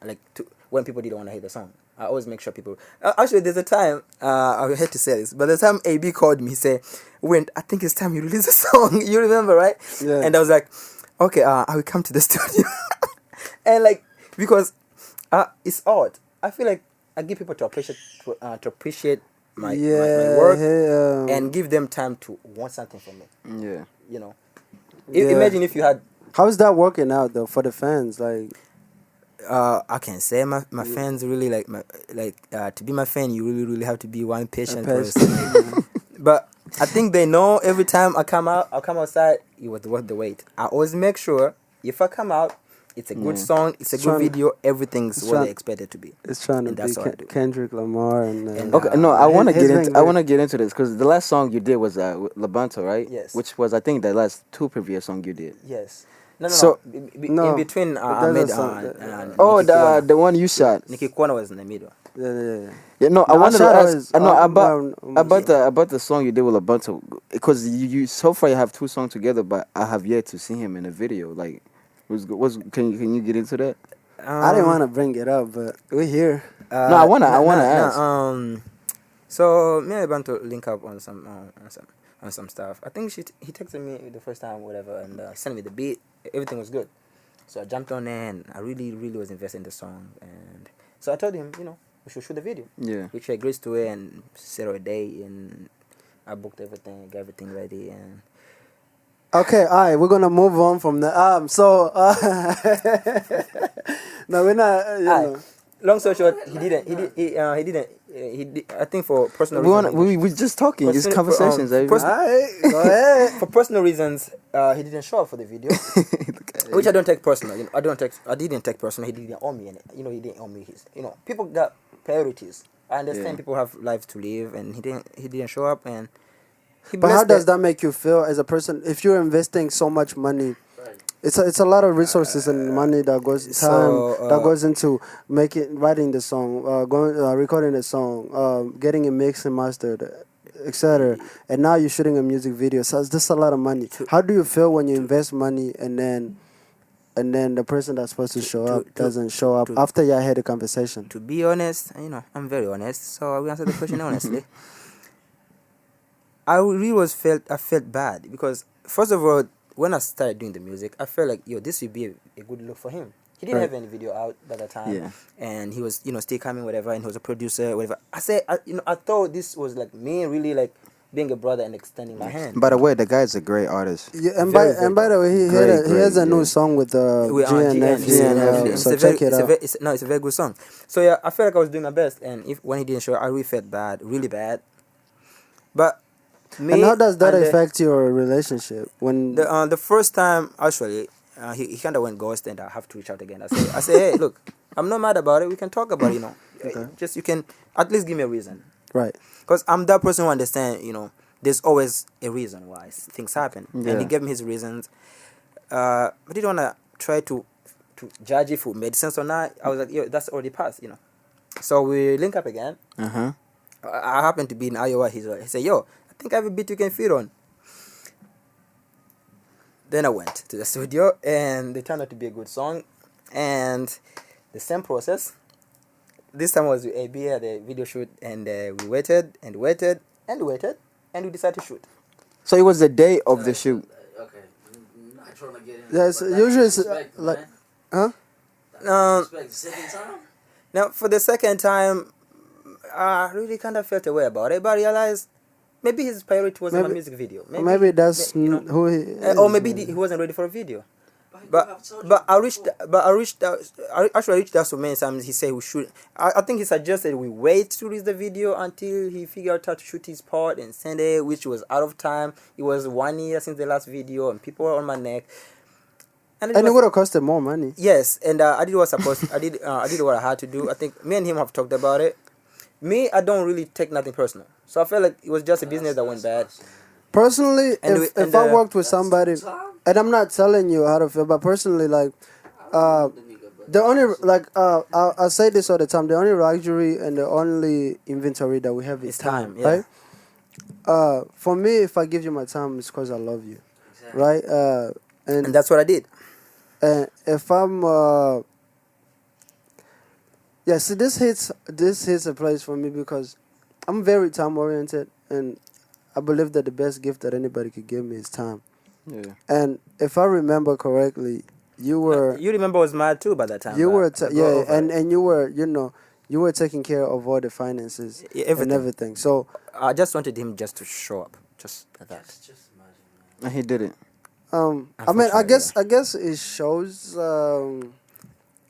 when people didn't want to hear the song. I always make sure people. Actually, there's a time I hate to say this, but the time AB called me, he said, "Wind, I think it's time you release a song." You remember, right? Yeah. And I was like, "Okay, I will come to the studio," and because it's odd. I feel like I give people to appreciate my work and give them time to want something from me. Yeah. Yeah. Imagine if you had. How's that working out though for the fans? Like, I can say my fans really to be my fan. You really have to be one patient person. But I think they know every time I come outside, it was worth the wait. I always make sure if I come out, it's a good song, it's a good video, everything's what they expect it to be. it's trying to And be that's what I do. Kendrick Lamar and. And, Okay, no, I want to his get into. thing, I right? want to get into this because the last song you did was with Labanto, right? Yes. Which was, I think, the last 2 previous song you did. Yes. No. So- No, in between, but I there's a made song Oh, Nikki Kwana. the one you shot. Nikki Kwana was in the middle. yeah. Yeah, no, I No, wanted to Shadow ask. is, No, um, about the song you did with Labanto, because you so far you have 2 songs together, but I have yet to see him in a video. Like, can you get into that? I didn't want to bring it up, but we're here. No, I wanna ask. So me and Banto link up on some stuff. I think he texted me the first time, whatever, and sent me the beat. Everything was good. So I jumped on there, and I really was invested in the song. And so I told him, we should shoot the video. Yeah. Which I agreed to it and settled a day, and I booked everything, got everything ready, and Okay, all right, we're gonna move on from the no, we're not. Alright. Long story short, he didn't. I think for personal reasons. We just talking, just Personal- conversations. for, eh? All right, go ahead. for personal reasons, he didn't show up for the video, which I don't take personal. I didn't take personal. He didn't owe me any. He didn't owe me his. People got priorities. I understand Yeah. people have lives to live, and he didn't show up, and he But how blessed does it. that make you feel as a person? If you're investing so much money, it's a lot of resources and money that goes time that goes into writing the song, recording the song, getting it mixed and mastered, etc. And now you're shooting a music video, so it's just a lot of money. How do you feel when you invest money and then the person that's supposed to show up doesn't show up after you had a conversation? To be honest, I'm very honest, so I will answer the question honestly. I felt bad because first of all, when I started doing the music, I felt like this would be a good look for him. He didn't have any video out by that time, Yeah. and he was still coming, whatever, and he was a producer, whatever. I thought this was like me really like being a brother and extending my hand. By the way, the guy's a great artist. Yeah, and Very by the way, he has a new yeah. song with With GNF. GNF, yeah. So check it out. It's a very good song. So yeah, I felt like I was doing my best, and if when he didn't show, I really felt bad, really bad. But me And how does that and affect your relationship when? the first time actually he kind of went ghost, and I have to reach out again. I say hey, look, I'm not mad about it. We can talk about it. Just you can at least give me a reason, Right. because I'm that person who understand. There's always a reason why things happen, Yeah. and he gave me his reasons. But he didn't wanna try to judge if it made sense or not. I was like, yo, that's already passed. So we link up again. Uh-huh. I happened to be in Iowa. He said, yo, I think I have a beat you can fit on. Then I went to the studio, and it turned out to be a good song. And the same process. This time was with AB at the video shoot, and we waited and waited and waited, and we decided to shoot. So it was the day of the shoot. Okay. Not trying to get in. Yes, but that's usually it's, respect, like- man. Huh? That's respect. Second time? Now, for the second time, I really kind of felt a way about it, but I realized maybe his priority wasn't my Maybe- music video. Maybe that's who he. Or maybe he wasn't ready for a video. But I reached out. I actually reached out so many times. He said we should. I think he suggested we wait to release the video until he figured out how to shoot his part and send it, which was out of time. It was 1 year since the last video, and people were on my neck. And it would have costed more money. Yes, and I did what I supposed. I did what I had to do. I think me and him have talked about it. Me, I don't really take nothing personal, so I felt like it was just a business that went bad. Personally, And if I worked with somebody, and I'm not telling you how to feel, but personally, like, the only I say this all the time. The only luxury and the only inventory that we have is It's time, yeah. right? For me, if I give you my time, it's because I love you, Exactly. right? And that's what I did. And if I'm yeah, see, this hits a place for me because I'm very time oriented, and I believe that the best gift that anybody could give me is time. Yeah. And if I remember correctly, you were You remember I was mad too by that time. you but were I got yeah, over it. and you were you were taking care of all the finances Yeah, and everything. So I just wanted him just to show up, just like that. Just imagine, man. And he did it. I mean, I Unfortunately, guess it shows.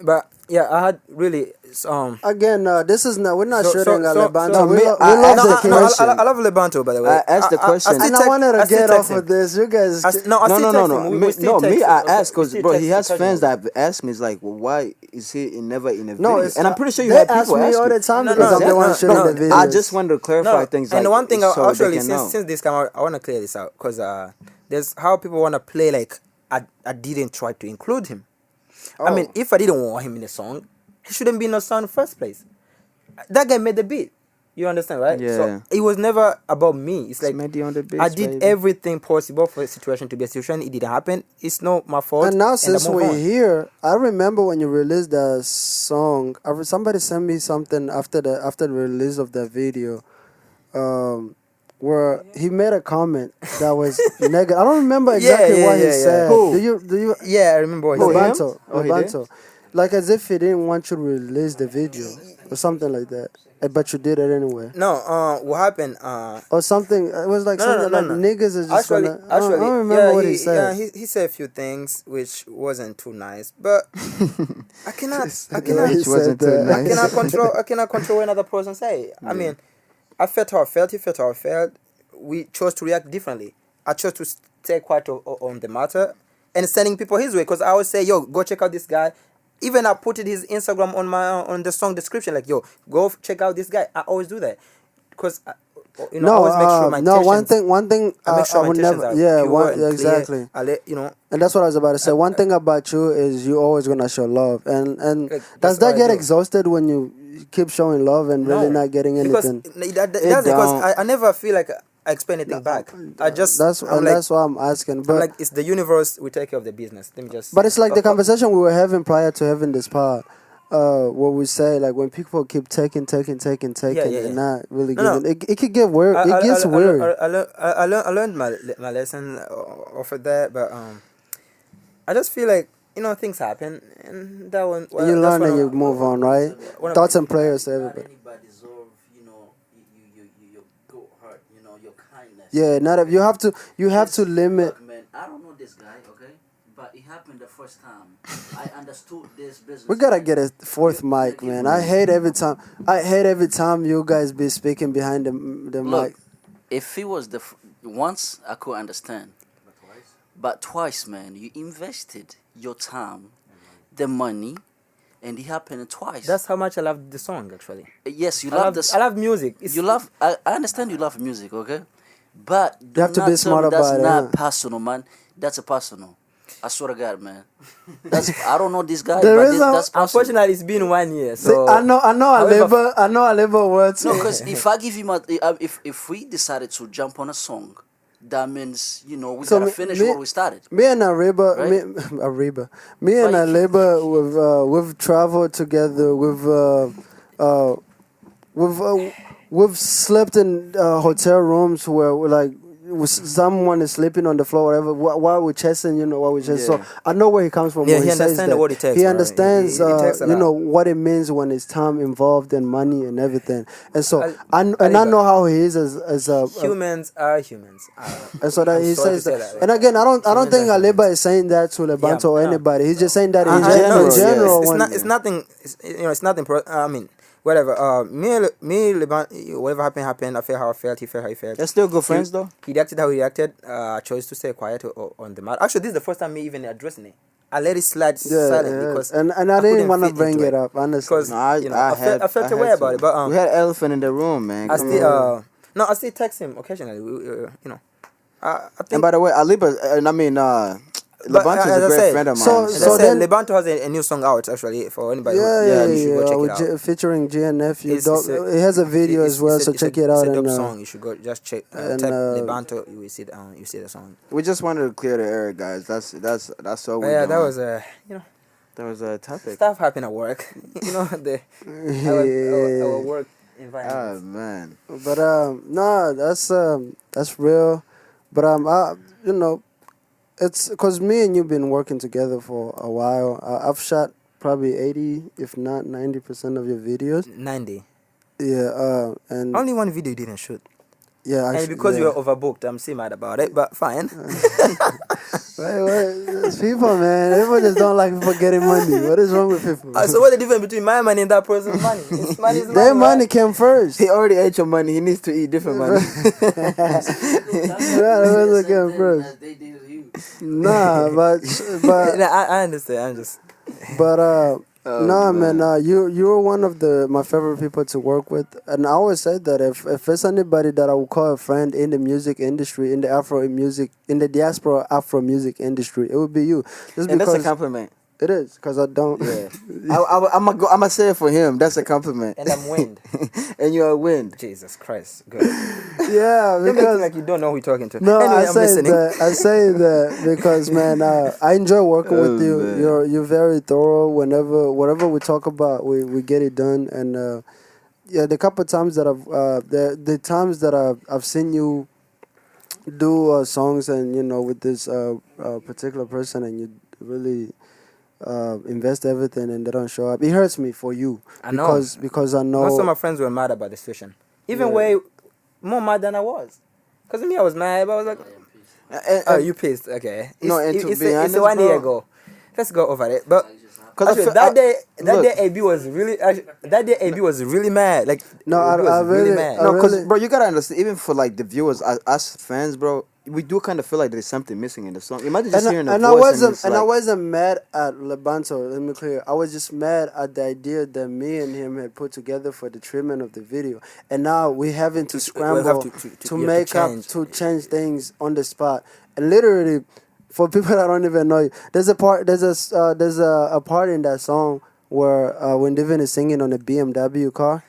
But yeah, I had really Again, this is not. We're not So- shooting so- at so- Lebanto. so we me- lo- I- we love I- the no, king. no, I love Lebanto, by the way. I asked the question. And I wanted to get off of it. this. You guys. No, me. I asked because still bro, text he has him fans that have asked me. It's like, well, why is he never in a No, video? it's And I'm pretty sure you they had ask people me ask all you. the time No, because no, I'm the one no, shooting no, the videos. I just wanted to clarify things. And like, one thing, so actually, they can know. since this came out, I want to clear this out because there's how people want to play like I didn't try to include him. I mean, if I didn't want him in the song, he shouldn't be in the song in the first place. That guy made the beat. You understand, right? Yeah. So it was never about me. It's like Mehdi on the beats, I did baby. everything possible for the situation to be a situation. It didn't happen. It's not my fault. And now I since move we're on. here, I remember when you released the song. Somebody sent me something after the release of the video, where he made a comment that was negative. I don't remember exactly yeah, what he yeah, yeah. said. Who? Do you? Yeah, I remember what he Who, said. him? Lebanto, Oh, he did? Lebanto. Like as if he didn't want you to release the video or something like that. But you did it anyway. No, what happened? Or something. It was like No, something like niggas is just Actually, gonna. I don't remember yeah, what he said. Yeah, he said a few things which wasn't too nice, but I cannot, Which wasn't too that. nice. I cannot control what another person say. I mean, I felt how I felt. He felt how I felt. We chose to react differently. I chose to stay quiet on the matter and sending people his way because I always say, yo, go check out this guy. Even I put it his Instagram on the song description, like, yo, go check out this guy. I always do that because I always make sure my intentions. one thing I make sure I my would intentions never. are Yeah, pure and clear. exactly. I let And that's what I was about to say. One thing about you is you always gonna show love, and Like, does that's what that I get do. exhausted when you keep showing love and really not getting anything? Because that's because I never feel like I expect anything back. I just That's why I'm asking. But I'm like, it's the universe will take care of the business. Let me just. but it's like the conversation we were having prior to having this part. What we say, like when people keep taking yeah. and not really No, giving, it could get weird. It gets weird. I learned my lesson off of that, but I just feel like things happen, and that one. Well, You that's learn what and I- you move on, right? What Thoughts and prayers to Not everybody. anybody deserve, your good heart, your kindness. Yeah, not if you have to. You have to limit. Look, man, I don't know this guy, okay? But it happened the first time. I understood this business. We gotta get a fourth mic, man. I hate every time. I hate every time you guys be speaking behind the Look, mic. if it was once, I could understand. But twice, man, you invested your time, the money, and it happened twice. That's how much I love the song, actually. Yes, you I love love this. I love music. You love. I understand you love music, okay? But You have to be smart that's about it, not huh? personal, man. That's a personal. I swear to God, man. That's I don't know this guy, There but is a- that's personal. Unfortunately, it's been 1 year, See, so I know a however- label. I know a label words. No, because if I give him if we decided to jump on a song, that means we So gotta me- finish me- what we started. Me and Ariba, Right? me and Right. Ariba, we've traveled together. We've slept in hotel rooms where someone is sleeping on the floor, whatever. While we're chasing, while we're chasing. Yeah. So I know where he comes from. Yeah, when he says understands that. what it takes, He bro. understands, It takes a lot. what it means when it's time involved and money and everything. And so I Ariba. know how he is as a humans are humans. and so that I'm he sorry says to say that. that. And again, I don't Humans think are Aliba is saying that to Lebanto or no. anybody. He's just saying that in general, in general. It's, when- not, it's nothing. It's nothing. I mean, whatever. Me, Leban, whatever happened. I felt how I felt. He felt how he felt. They're still good friends though. He reacted how he reacted. I chose to stay quiet on the matter. Actually, this is the first time me even addressing it. I let it slide silently because and I couldn't didn't want to fit bring into it up, honestly. Because No, I felt had away to. about it. But we had an elephant in the room, man. I Come still on. no, I still text him occasionally. I think. And by the way, Aliba, and I mean, But, Lebanto is as a I great said, friend of mine. so- As so I said, then- Lebanto has a new song out actually for anybody. Yeah, you should go check with it out. featuring GNF. It's a- It has a video as well, so check it out. It's a dope And song. You should go just check. and, Type uh, Lebanto. You will see the song. we just wanted to clear the air, guys. That's all But we're yeah, doing. that was that was a topic. stuff happened at work. Our work Oh environment. man. But no, that's real. But it's because me and you've been working together for a while. I've shot probably 80, if not 90% of your videos. 90. Yeah, and Only one video you didn't shoot, yeah, and actually, because yeah. you were overbooked, I'm still mad about it. But fine. It's people, man. Everyone just don't like people getting money. What is wrong with people? So what's the difference between my money and that person's money? It's money. Their money came first. He already ate your money. He needs to eat different money. Yeah, that was again first. They did it you. Nah, but I understand. I'm just. no, man. You're one of my favorite people to work with, and I always say that if it's anybody that I would call a friend in the music industry, in the diaspora Afro music industry, it would be you. Just And that's a because compliment. it is, because I don't. Yeah. I'm gonna say it for him. That's a compliment. And I'm wind. And you're a wind. Jesus Christ. Good. Yeah, You're making because like you don't know who you're talking to. no, Anyway, I I'm say listening. that. I say that because man, I enjoy working Oh, with you. man. You're very thorough. Whatever we talk about, we get it done. And yeah, the couple times that the times that I've seen you do songs and with this particular person, and you really invest everything and they don't show up. It hurts me for you. I know. Because I know Most of my friends were mad about the situation. Even Yeah. way more mad than I was. Because me, I was mad, but I was like, oh, you pissed. Okay. No, and to be honest, it's 1 year bro- ago. Let's go over it. But Cause I actually, feel- that day look. AB was really mad. Like No, AB was really mad. I No, because really- bro, you gotta understand. Even for like the viewers, us fans, bro, we do kind of feel like there's something missing in the song. Imagine just hearing the and voice I wasn't it's and I like- wasn't mad at Lebanto. Let me clear. I was just mad at the idea that me and him had put together for the treatment of the video, and now we're having to scramble have to, to- you have make to up change. to change things on the spot. And literally, for people that don't even know you, there's a part in that song where Wind Divin is singing on a BMW car.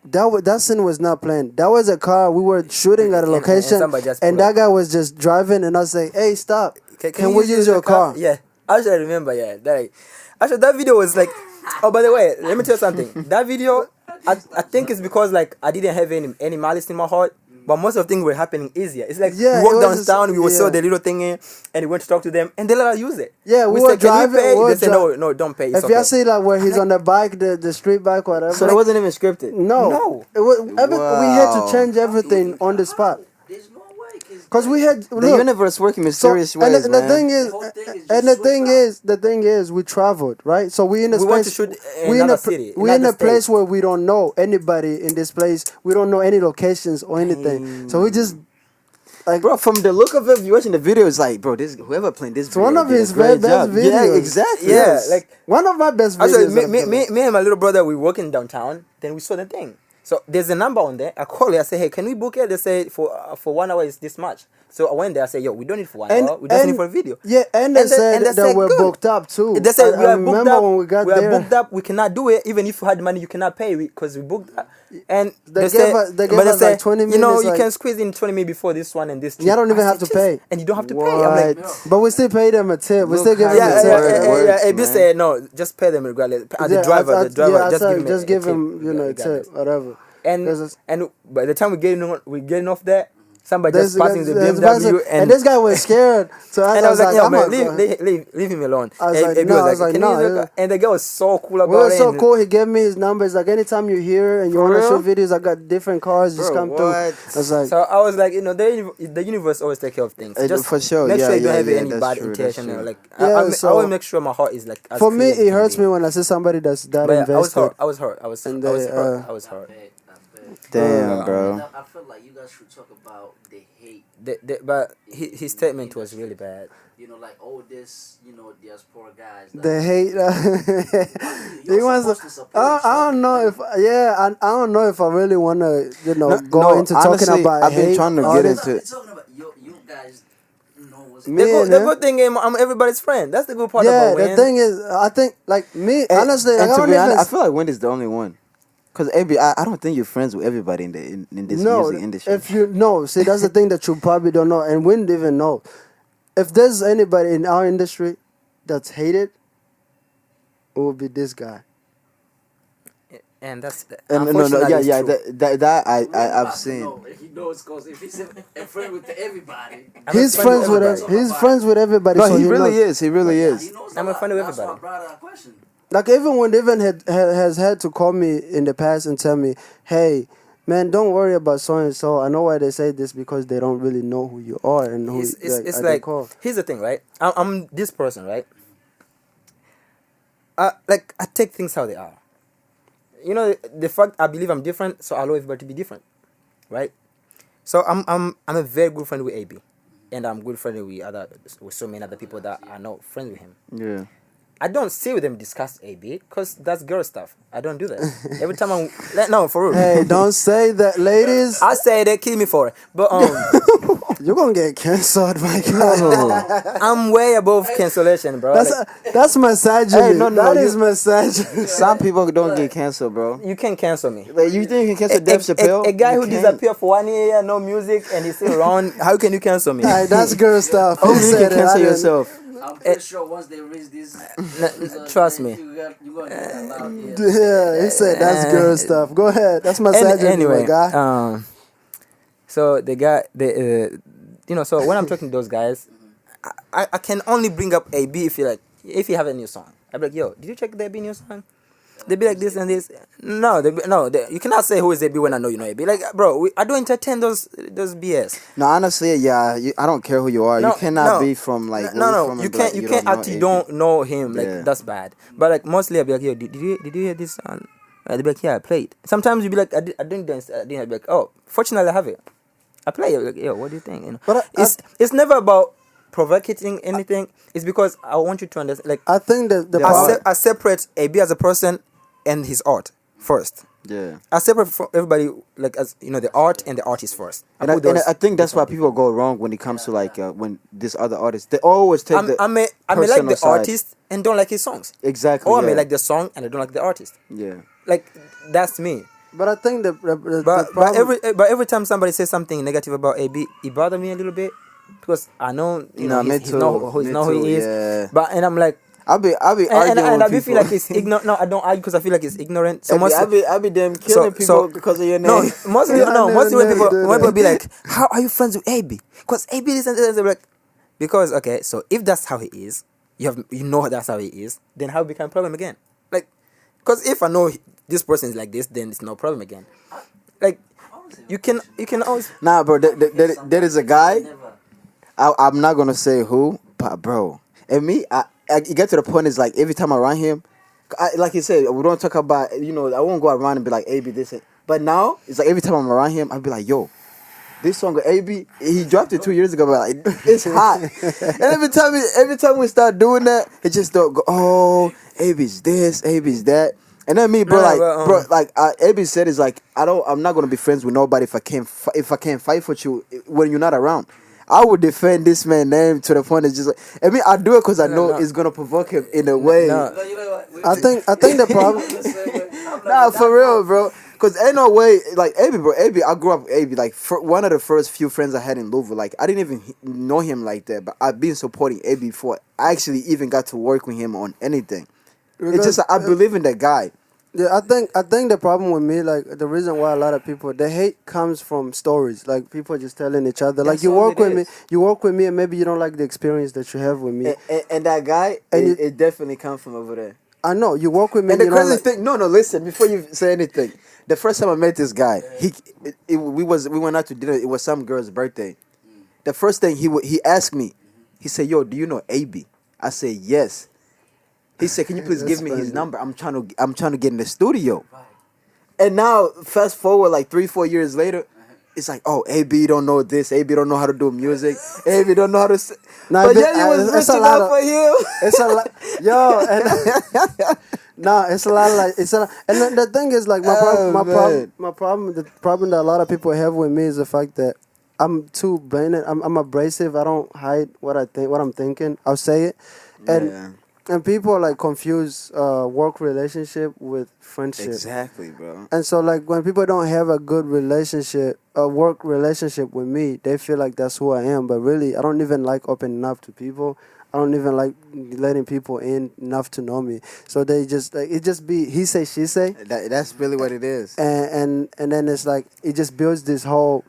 That scene was not planned. That was a car we were shooting at a And location, somebody just and pulled that guy was just driving, and I was like, "Hey, stop! Can we use your car?" Yeah. Actually, I remember. Yeah. Actually, that video was like. Oh, by the way, let me tell you something. That video, I think it's because like I didn't have any malice in my heart. But most of the things were happening easier. It's like Yeah, we it walked was just- downtown, we would saw yeah. the little thing in, and we went to talk to them, and they let us use it. Yeah, we were said, "Can you driving- pay?" we were They said, "No, don't pay." It's If okay. y'all see like where he's on the bike, the street bike, whatever. So it wasn't even scripted. no, No. It was, we had to Wow. change everything on the spot. There's no way. Because we had The universe working mysterious ways, and man. the thing is, The whole thing is and just the thing is, we traveled, right? So we in a We space. want to shoot in we in another a city, we in another a place state. where we don't know anybody in this place. We don't know any locations or anything. So we just like Bro, from the look of it, you watching the video, it's like, bro, this whoever playing this it's video one of did a his great best job. videos. Yeah, exactly. Yeah, Yes. like one of my best actually, videos. me and my little brother, we walking downtown. Then we saw the thing. So there's a number on there. I call it. I say, hey, can we book it? They say for 1 hour is this much. So I went there. I said, yo, we don't need for 1 hour. We just need for a video. Yeah, and they said they that said, we're good. booked up too. They said we I are booked remember up. when we got are there. booked up. We cannot do it. Even if you had money, you cannot pay because we booked up. And They gave say, us- they gave but us say, like 20 You know, minutes, you like- can squeeze in 20 minutes before this one and this. You don't trip. even I have said, to pay. and you don't have to What? pay. I'm like, But we still paid them a tip. We Look still give how them it a tip. works, Ab man. said no, just pay them regardless. The Yeah, driver, I just give him, just a give tip him, you know, a regardless. tip, whatever. And There's a- and by the time we getting off there, somebody There's- just passing the there's- BMW and this guy was scared. So and I was like, yo, I'm man, not leave, going. leave him alone. I was And like, Ab no, I was like, "Can no, you use your yeah." car?" And the guy was so cool about We were it. so and- cool. He gave me his numbers. Like anytime you hear and you For want to real? shoot videos, I got different cars. Just Bro, come through. I what? was like, So I was like, the universe always take care of things. Just for sure. make Yeah, sure you don't yeah, have yeah, any that's bad true, that's intention. true. Or like, Yeah, I so- always make sure my heart is like. As for me, clear as it can hurts be. me when I see somebody that's that But yeah, I was invested. hurt. I was hurt. I was And hurt. they, I was hurt. I bet. Damn, bro. I feel like you guys should talk about the hate. But his statement was really bad. You know, like all this, you know, diaspora guys. The hate. You're He wants supposed to. to support I don't know if I don't know if I really want to go No, into honestly, talking about I've been hate trying to get artists. into- We're talking about you guys know what's Me The and good thing is I'm everybody's friend. That's the good part Yeah, about the Wayne. thing is, I think like me honestly, like, and I to don't be even. honest, I feel like Wind is the only one. Cause I don't think you're friends with everybody in this music industry. if you know, see, that's the thing that you probably don't know, and wouldn't even know. If there's anybody in our industry that's hated, it would be this guy. And that's And no, unfortunately yeah, it's yeah, true. that I've seen. No, he knows because if he's a friend with everybody, He's friends with everybody. he's friends with everybody. No, so he really knows. is. He really he is. knows I'm a a lot. friend with That's why I everybody. brought that question. Like even when Divin has had to call me in the past and tell me, "Hey, man, don't worry about so and so. I know why they say this because they don't really know who you are and who It's they like call." here's the thing, right? I'm this person, right? Like I take things how they are. You know, the fact I believe I'm different, so I allow everybody to be different, right? So I'm a very good friend with AB, and I'm good friend with so many other people that are not friends with him. Yeah. I don't sit with them discuss AB because that's girl stuff. I don't do that. Every time no, for real. Hey, don't say that, ladies. I say they kill me for it, but You're gonna get canceled, my God. I'm way above cancellation, bro. That's misogyny. Hey, no, That you- is misogyny. Some people don't get canceled, bro. You can cancel me. Like, you think you can cancel Dave Chappelle? A guy You who can't. disappeared for 1 year, no music, and he's still around. How can you cancel me? Hey, that's girl stuff. Oh, He you said can it. I cancel didn't- yourself. I'm pretty sure once they release this, Trust me. you're gonna get allowed. Yeah. Yeah, he said that's girl stuff. Go ahead. That's misogyny, Anyway, my guy. so the guy, so when I'm talking to those guys, I can only bring up AB if you have a new song. I'll be like, yo, did you check the AB new song? They be like this and this. No, you cannot say who is AB when I know you know AB. Like, bro, I don't entertain those BS. No, honestly, yeah, I don't care who you are. No, you cannot no. be from like No, where no, from you and be can't. like, You can't don't know act. You AP. don't know him. Like Yeah. that's bad. But like mostly, I'll be like, yo, did you hear this song? They'll be like, yeah, I played. Sometimes you be like, I didn't dance. I didn't. I'll be like, oh, fortunately, I have it. I play it. Like, yo, what do you think? You know, But it's never about provoking anything. It's because I want you to understand. Like I think that the I, problem. I separate AB as a person and his art first. Yeah. I separate from everybody, like as the art and the artist first. And I think that's why people go wrong when it comes to like when this other artists they always take the I may like personal the side. artist and don't like his songs. Exactly. Or I yeah. may like the song and I don't like the artist. Yeah. Like that's me. But I think the But problem. every time somebody says something negative about AB, it bothers me a little bit because I know No, me he's too. know who Me he too, is. yeah. But and I'm like I'll be arguing and I with be feel people. like it's ignorant. No, I don't argue because I feel like it's ignorant. So I be them killing people so- because of your name. No, mostly No, mostly when no, people be like, how are you friends with AB? Because AB is and they're like, because okay, so if that's how he is, you know that's how he is, then how become a problem again? Like, because if I know this person is like this, then it's no problem again. Like, you can always Nah, bro, there is a guy. I'm not gonna say who, but bro, and me, I get to the point is like every time I'm around him, like you said, we don't talk about I won't go around and be like AB this, but now it's like every time I'm around him, I'll be like, yo, this song with AB, he dropped it 2 years ago, but like it's hot, and every time we start doing that, it just don't go. Oh, AB's this, AB's that. And then me, bro, AB said is like I'm not gonna be friends with nobody if I can't fight for you when you're not around. I would defend this man's name to the point it's just like I do it because I know it's gonna provoke him in a way. I think the problem. Nah, for real, bro. Cause ain't no way like AB, bro. AB, I grew up with AB. Like one of the first few friends I had in Louisville. Like I didn't even know him like that, but I've been supporting AB before I actually even got to work with him on anything. It's just I believe in that guy. Yeah, I think the problem with me, like the reason why a lot of people the hate comes from stories, like people just telling each other, like you work with me, and maybe you don't like the experience that you have with me. And that guy, it definitely comes from over there. I know you work with me. And the crazy thing, no, listen, before you say anything, the first time I met this guy, we went out to dinner. It was some girl's birthday. The first thing he asked me, he said, "Yo, do you know AB?" I said, "Yes." He said, "Can you please give me his number? I'm trying to get in the studio." And now, fast forward like 3-4 years later, it's like, oh, AB don't know this. AB don't know how to do music. AB don't know how to. But yeah, you was rich enough for him. It's a lot, yo. No, it's a lot of like and then the thing is like the problem that a lot of people have with me is the fact that I'm too blatant. I'm abrasive. I don't hide what I'm thinking. I'll say it, and people like confuse work relationship with friendship. Exactly, bro. And so like when people don't have a good relationship, a work relationship with me, they feel like that's who I am. But really, I don't even like opening up to people. I don't even like letting people in enough to know me. So they just like it just be he say she say. That's really what it is. And then it's like it just builds this whole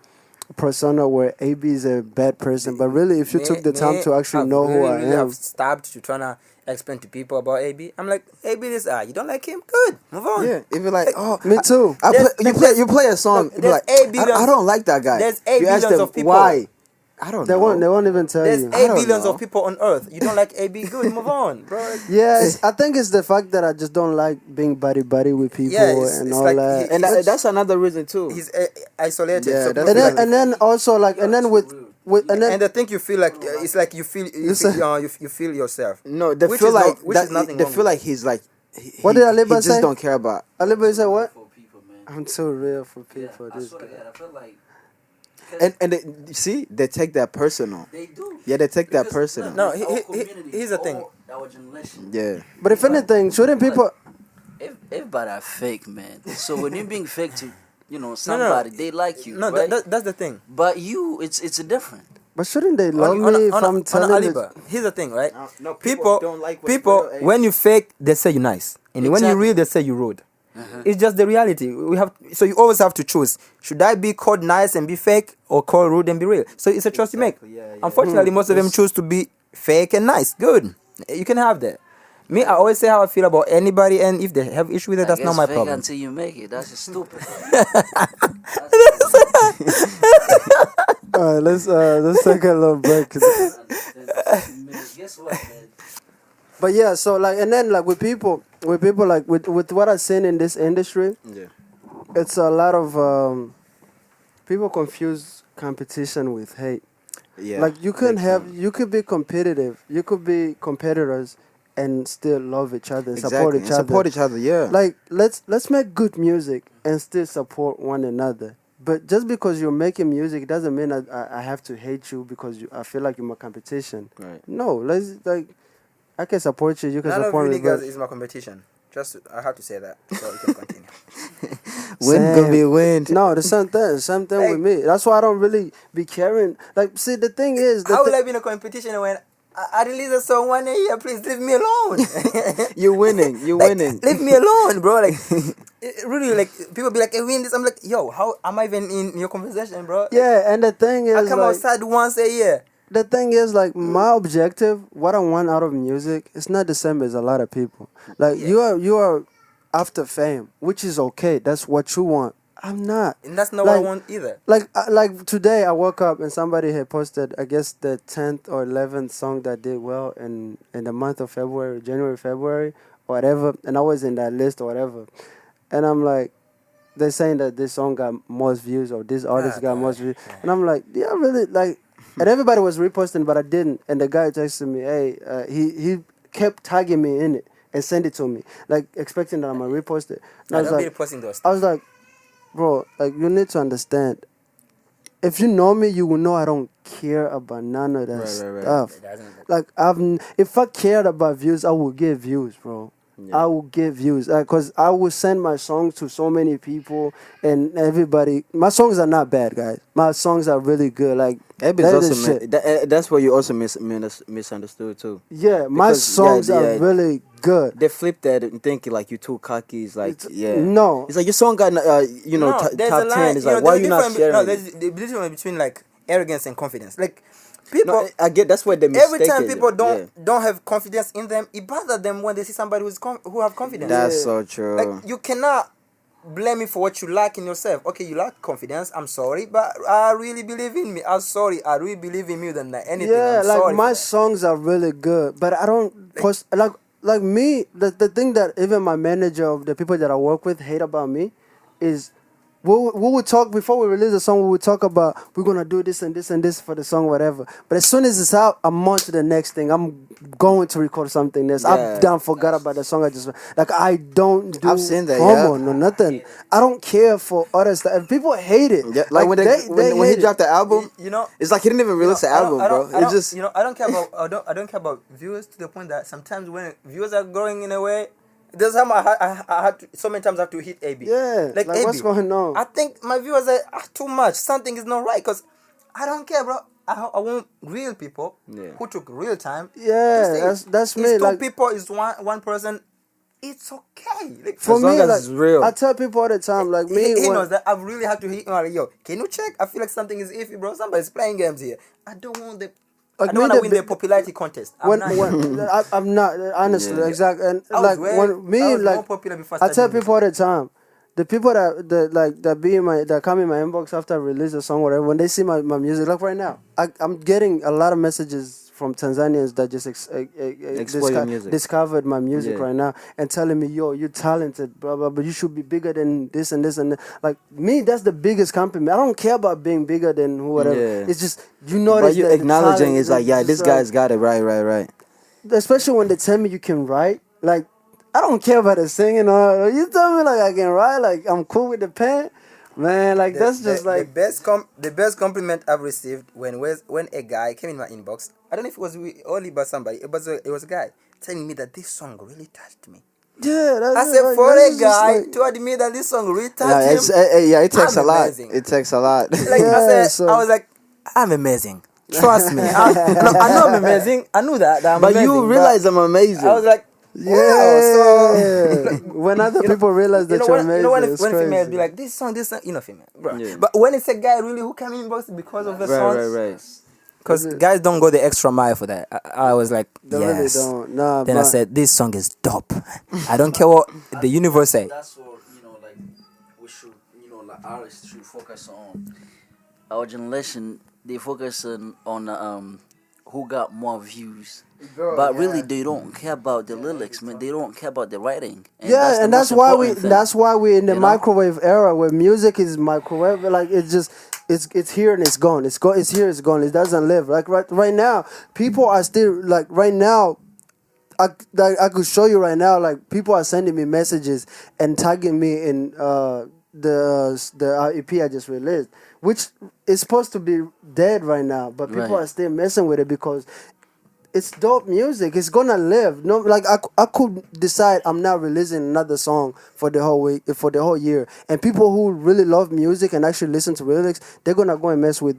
persona where AB is a bad person. But really, if you took the time to actually know who I am, I've stopped to trying to explain to people about AB. I'm like, AB, this you don't like him? Good, move on. Yeah, if you're like, oh, me too. You play a song. You're like, I don't like that guy. There's 8 billions of people. Why? I don't know. They won't even tell you. There's 8 billions of people on earth. You don't like AB? Good, move on, bro. Yeah, I think it's the fact that I just don't like being buddy with people and all like that. And that's another reason too. He's isolated. Yeah, so and then also like and then with and then and the thing you feel like it's like you feel yourself. No, they which feel is like which is nothing they wrong feel with like he's like What did Aliba he say? just don't care about. Aliba said what? For people, man. I'm too real for people. I This swear to guy. God, I feel like. And they, see, they take that personal. They do. Yeah, they take that Because, personal. No, our community, here's the thing. Our generation. Yeah. But if anything, shouldn't people? Everybody are fake, man. So when you're being fake to, somebody, they like you. No, right? that's the thing. But you, it's a different. But shouldn't they love me if I'm telling you? Here's the thing, right? No, people don't like what's people real, when you fake, they say you nice, and when you Exactly. real, they say you rude. It's just the reality. So you always have to choose. Should I be called nice and be fake, or called rude and be real? So it's a choice you make. Yeah. Unfortunately, most of them choose to be fake and nice. Good, you can have that. Me, I always say how I feel about anybody, and if they have issue with it, that's not my fake problem. until you make it. That's just stupid. All right, let's take a little break. Guess what, man? But yeah, so like, and then like with people like with what I've seen in this industry, Yeah. it's a lot of people confuse competition with hate. Yeah. Like you could be competitive, you could be competitors and still love each other and support each other. Support each other, yeah. Like let's make good music and still support one another. But just because you're making music, it doesn't mean I have to hate you because I feel like you're my competition. Right. No, let's like I can support you. You can None of support you me. niggas but- is my competition. Just I have to say that, so we can continue. Wind gonna be wind. No, the same thing Like- with me. That's why I don't really be caring. Like, see, the thing is, How will I be in a competition when I release a song 1 year? Please leave me alone. You're winning. You're Like, winning. Leave me alone, bro. Like, really, like people be like, "Hey, win this." I'm like, "Yo, how am I even in your conversation, bro?" yeah, and the thing I is, come like, outside once a year. the thing is, like, my objective, what I want out of music, it's not the same as a lot of people. Like, you are after fame, which is okay. That's what you want. I'm not. And that's not what I want either. Like today, I woke up and somebody had posted, I guess, the 10th or 11th song that did well in the month of February, January, February, or whatever, and I was in that list or whatever, and I'm like, they're saying that this song got most views or this artist got most views, and I'm like, yeah, really, like, and everybody was reposting, but I didn't, and the guy texted me, hey, he kept tagging me in it and sent it to me, like expecting that I'm gonna repost it. And I I was don't like, be reposting those I was like, bro, like you need to understand. If you know me, you will know I don't care about none of that stuff. It doesn't. Like if I cared about views, I would get views, bro. Yeah. I will get views because I will send my songs to so many people and everybody. My songs are not bad, guys. My songs are really good. Like Abby's that also is shit. that's where you also misunderstood too. Yeah, my Because, songs yeah, are really good. They flip that and think like you too cocky. It's like No. It's like your song got No, there's a top line, 10. It's like why there's a you not difference sharing? there's the difference between like arrogance and confidence. Like people, No, I get that's where they mistake every time it. people don't have confidence in them, it bothers them when they see somebody who have confidence. That's so true. Like you cannot blame me for what you lack in yourself. Okay, you lack confidence. I'm sorry, but I really believe in me. I'm sorry. I really believe in you than anything. Yeah, I'm like sorry my for that. songs are really good, but I don't post like me. The thing that even my manager, the people that I work with, hate about me, is we would talk before we release a song. We would talk about we're gonna do this and this and this for the song, whatever. But as soon as it's out, I'm on to the next thing. I'm going to record something else. Yeah. I've done forgot about the song. I just like I don't do I've seen that, promo, yeah. no nothing. I don't care for other stuff. And people hate it. Yeah, like when when hate he dropped the album, You know, it's like he didn't even release the album, bro. It's just I don't care about I don't care about viewers to the point that sometimes when viewers are growing in a way, there's time I had to, so many times I have to hit AB. Yeah, like AB, what's going on? I think my viewers are too much. Something is not right because I don't care, bro. I want real people who took real time. to Yeah, say that's it's me. two Like people, it's one person. It's okay. Like, for As long me, as like it's real. I tell people all the time, like me, he when- knows that I've really had to hit him like, yo, can you check? I feel like something is iffy, bro. Somebody's playing games here. I don't want the. Like I don't me, want to the win big- the popularity contest. I'm when not. I'm not honestly Yeah. exactly, and I was like way- when me I was more like popular before I I tell started people all the time, the people that come in my inbox after I release a song, whatever, when they see my music, like right now, I'm getting a lot of messages from Tanzanians that just Explore your music. discovered my music Yeah. right now and telling me, yo, you're talented, blah blah, but you should be bigger than this and this and that. Like me, that's the biggest compliment. I don't care about being bigger than whoever. Yeah. It's just you know but you the acknowledging talent, is like, yeah, just this guy's got it right. especially when they tell me you can write. Like I don't care about the singing or you tell me like I can write. Like I'm cool with the pen, man. Like that's just like the best compliment I've received when a guy came in my inbox. I don't know if it was only by somebody. It was a guy telling me that this song really touched me. yeah. That's I it, said like, for that's a just guy like- to admit that this song really touched Yeah, him. it takes I'm a lot. amazing. It takes a lot. Like Yeah, I said, so- I was like, I'm amazing. Trust me. I know I'm amazing. I knew that I'm but amazing. you realize I'm amazing. I was like, Yeah. wow. So when other people realize that you're amazing, when it's crazy. females be like, this song, female, bro. Yeah. But when it's a guy really who came in box because of the song, right. because guys don't go the extra mile for that. I was like, They yes. really don't. Nah, Then I but- said, this song is dope. I don't care what the universe say. That's what like we should, like artists should focus on. Our generation, they focus on who got more views, but really they don't care about the lyrics, man. They don't care about the writing. And yeah, and the that's most why important thing. that's why we're in the You know? microwave era where music is microwave. Like it's here and it's gone. It's here, it's gone. It doesn't live. Like right now, people are still like right now. I could show you right now. Like people are sending me messages and tagging me in the EP I just released, which is supposed to be dead right now, but people Right. are still messing with it because it's dope music. It's gonna live. No, like I could decide I'm not releasing another song for the whole week, for the whole year, and people who really love music and actually listen to lyrics, they're gonna go and mess with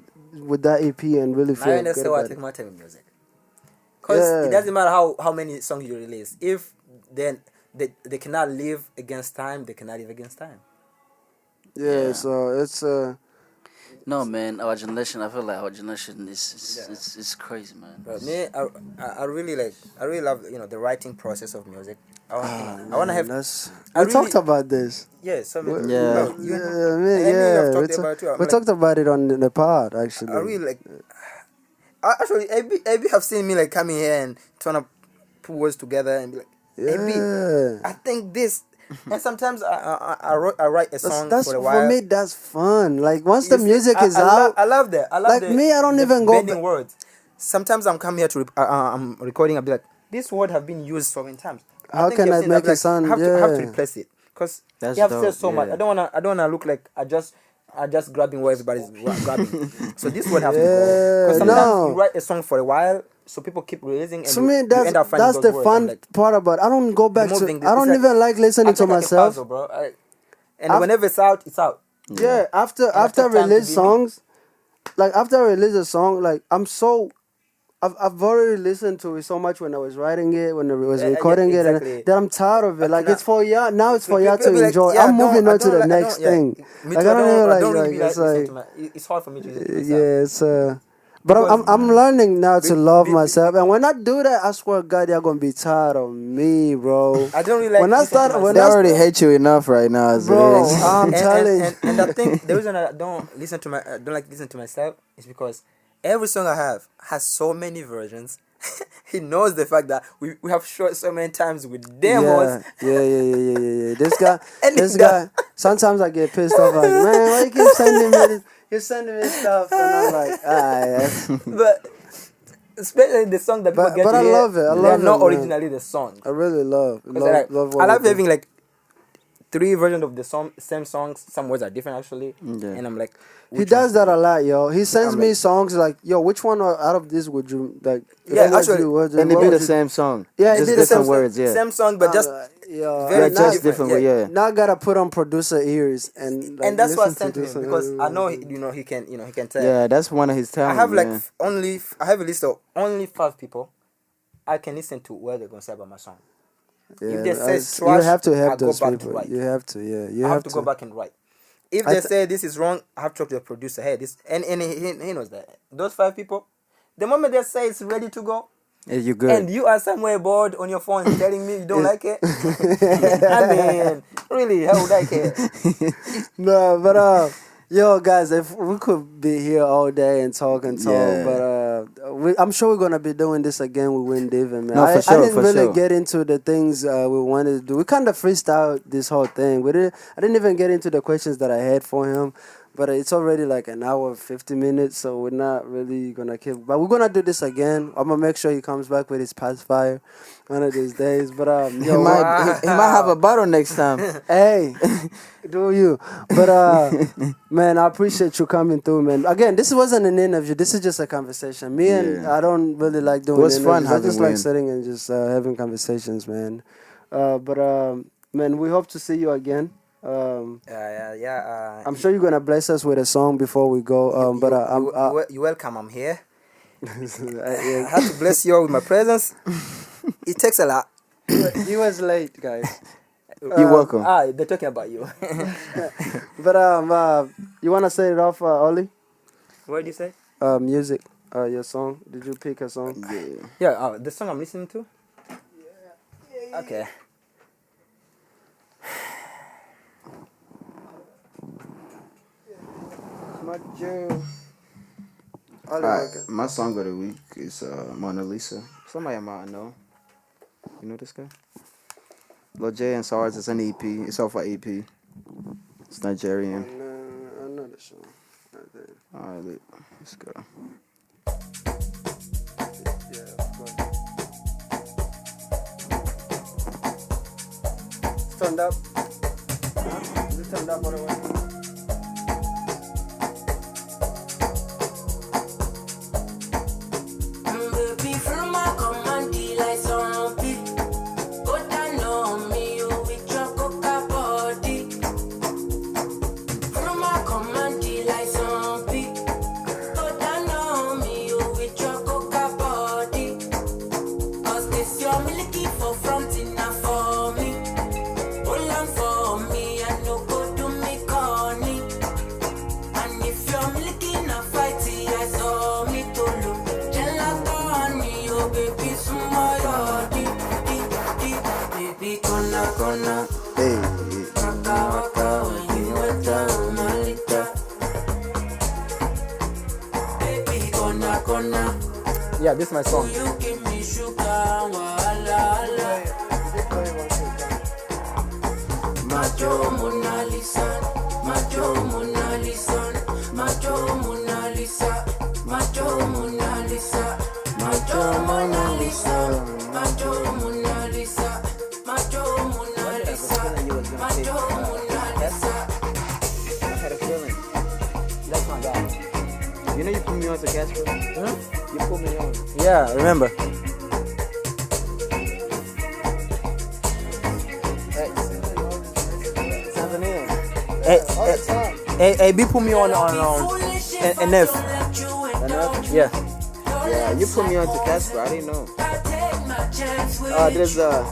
that EP and really Now feel I good understand why I about take it. my time with music. Because Yeah. it doesn't matter how many songs you release. If then they cannot live against time, they cannot live against time. Yeah, Yeah. so it's No, man, our generation. I feel like our generation is crazy, man. But me, I really love the writing process of music. I wanna have. We talked about this. Yeah, so Yeah. you Yeah, have talked about it too. I'm we like, talked about it on the pod actually. I really like. Actually, AB have seen me like coming here and trying to put words together and be like, AB, Yeah. I think this, and sometimes I write a song That's for a while. for me. That's fun. Like once the You see, music is I out, I love that. I love like the, me, I don't the even go bending ba- words. Sometimes I'm coming here to I'm recording. I'll be like, this word have been used so many times. How think can you've I seen make that, it sound- I have to yeah. replace it because That's you have said dope, so much. yeah. I don't wanna look like I just grabbing what everybody's grabbing. So this word have to go Yeah, because sometimes no. you write a song for a while, so people keep releasing, and to you, me, you that's end up finding that's those the words. I'm fun like, part about. I don't go back to. moving, I don't it's even like listening I to think like a myself. puzzle, bro. And I've- whenever it's out, it's out. Yeah, after I after I take time to release be me. songs, like after I release a song, like I've already listened to it so much when I was writing it, when I was Yeah, recording it, exactly. and that I'm tired of it. Like cannot- it's for y'all now. It's for y'all People to be like, enjoy. yeah, I'm moving I on to don't the like- I next don't- yeah. thing. Me Like too, I don't even I don't like really it's listen like to my. It's hard for me to listen to myself. yeah, it's But Because- I'm learning now to love be- myself, and when I do that, I swear to God, you're gonna be tired of me, bro. I don't really like when I listening to start when They I already start, hate you enough right now as bro, it is. I'm telling you. and I think the reason I don't listen to don't like listen to myself is because every song I have has so many versions. He knows the fact that we have shot so many times with demos. Yeah. This guy, And this this guy. Sometimes I get pissed off. Like, man, why you keep sending me this? You're sending me stuff, and I'm like, But especially the song that people get but to I hear, love it. I they're love not it, man. originally the song. I really love Because like, what I love we do. having like 3 versions of the same songs. Some words are different actually, Yeah. and I'm like, He which does one? that a lot, yo. He sends I'm me like- songs like, yo, which one out of this would you like? If Yeah, it was actually, you, what And they what be would the you- same song. Yeah, it just be the different same words, yeah. Same song, but just yo, very Yeah, just now- different words, yeah. Now I gotta put on producer ears and like, and that's what I listen sent to this him and- because I know he can tell. Yeah, that's one of his I talents. have like yeah. I have a list of only 5 people I can listen to what they're gonna say about my song. Yeah, they say you trash, have to I have go those back to people. write. You have to, yeah. You I have to go back and write. If I they th- say this is wrong, I have to talk to the producer. Hey, this and he knows that. Those 5 people, the moment they say it's ready to go, Yeah, you good. and you are somewhere bored on your phone telling me you don't like it, I mean, really, how would I care? No, but yo, guys, if we could be here all day and talk, Yeah. but I'm sure we're gonna be doing this again with Wind Divin, man. No, for I sure, didn't for really sure. get into the things we wanted to do. We kind of freestyled this whole thing. I didn't even get into the questions that I had for him. But it's already like an hour 50 minutes, so we're not really gonna keep. But we're gonna do this again. I'm gonna make sure he comes back with his pacifier one of these days. But he yo, might have a bottle next time. hey, do you? But man, I appreciate you coming through, man. Again, this wasn't an interview. This is just a conversation. Me and Yeah. I don't really like doing. It was fun interviews. I just having like Wayne. sitting and just having conversations, man. But man, we hope to see you again. Yeah. I'm sure you're gonna bless us with a song before we go. You're welcome. I'm here. Yeah. I have to bless you all with my presence. It takes a lot. He was late, guys. You're welcome. They're talking about you. But you wanna set it off, Ollie? What did you say? Music. Your song. Did you pick a song? Yeah. Yeah, the song I'm listening to. Okay. Alright, my song of the week is Mona Lisa. Somebody might know. You know this guy? Lil J and SARS. It's an EP. It's off an EP. It's Nigerian. I know the song. Alright, let's go. Turned up. Is it turned up all the way? Baby, from my command, like zombie. Go down on me, you with your coca body. From my command, like zombie. Go down on me, you with your coca body. 'Cause this your milky for front enough for me. Hold on for me, I no go do me corny. Yeah, this is my song. You give me sugar, wala, Macho Mona Lisa, Macho Mona Lisa, Macho Mona Lisa, Macho Mona Lisa, Macho Mona Lisa, Macho Mona Lisa, Macho Mona Lisa, Macho Mona Lisa. I had a feeling. That's my guy. You know you put me on to Casper? You put me on. Yeah, remember. Hey, B put me on NF. Yeah. Yeah, you put me on to Casper. I didn't know. There's a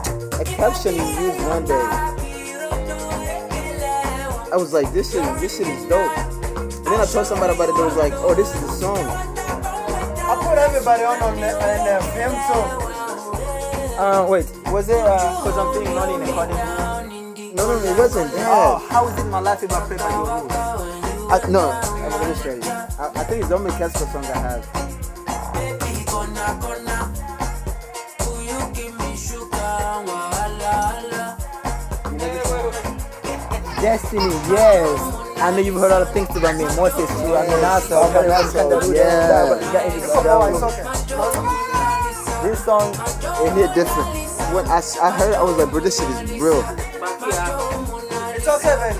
caption you used one day. I was like, this shit is dope. And then I told somebody about it. They was like, oh, this is the song. I put everybody on him too. Wait, was it because I'm feeling money in the corner? No, it wasn't that. Oh, how is it my life if I play by your rules? No, I'm gonna show you. I think it's the only Casper song I have. Destiny, yes. I know you've heard other things about me. Moses too. I mean, also. Yeah. This song, It hit different. When I heard, I was like, bro, this shit is real. It's okay, baby.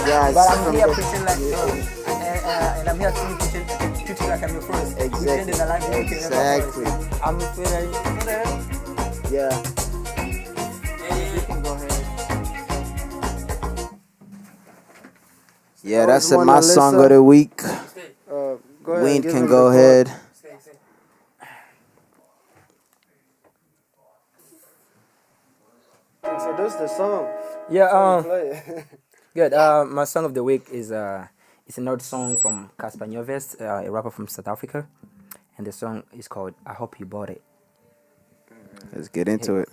Yeah, but I'm here preaching like and I'm here preaching like I'm your first. Exactly. I'm feeling. Yeah. You can go ahead. Yeah, that's it. Mona My Lisa. song of the week. Go ahead. Wind give can him go the ahead. Introduce the song. Yeah. Play it. Good. My song of the week is it's another song from Casper Nyovest, a rapper from South Africa, and the song is called "I Hope You Bought It." Let's get into it.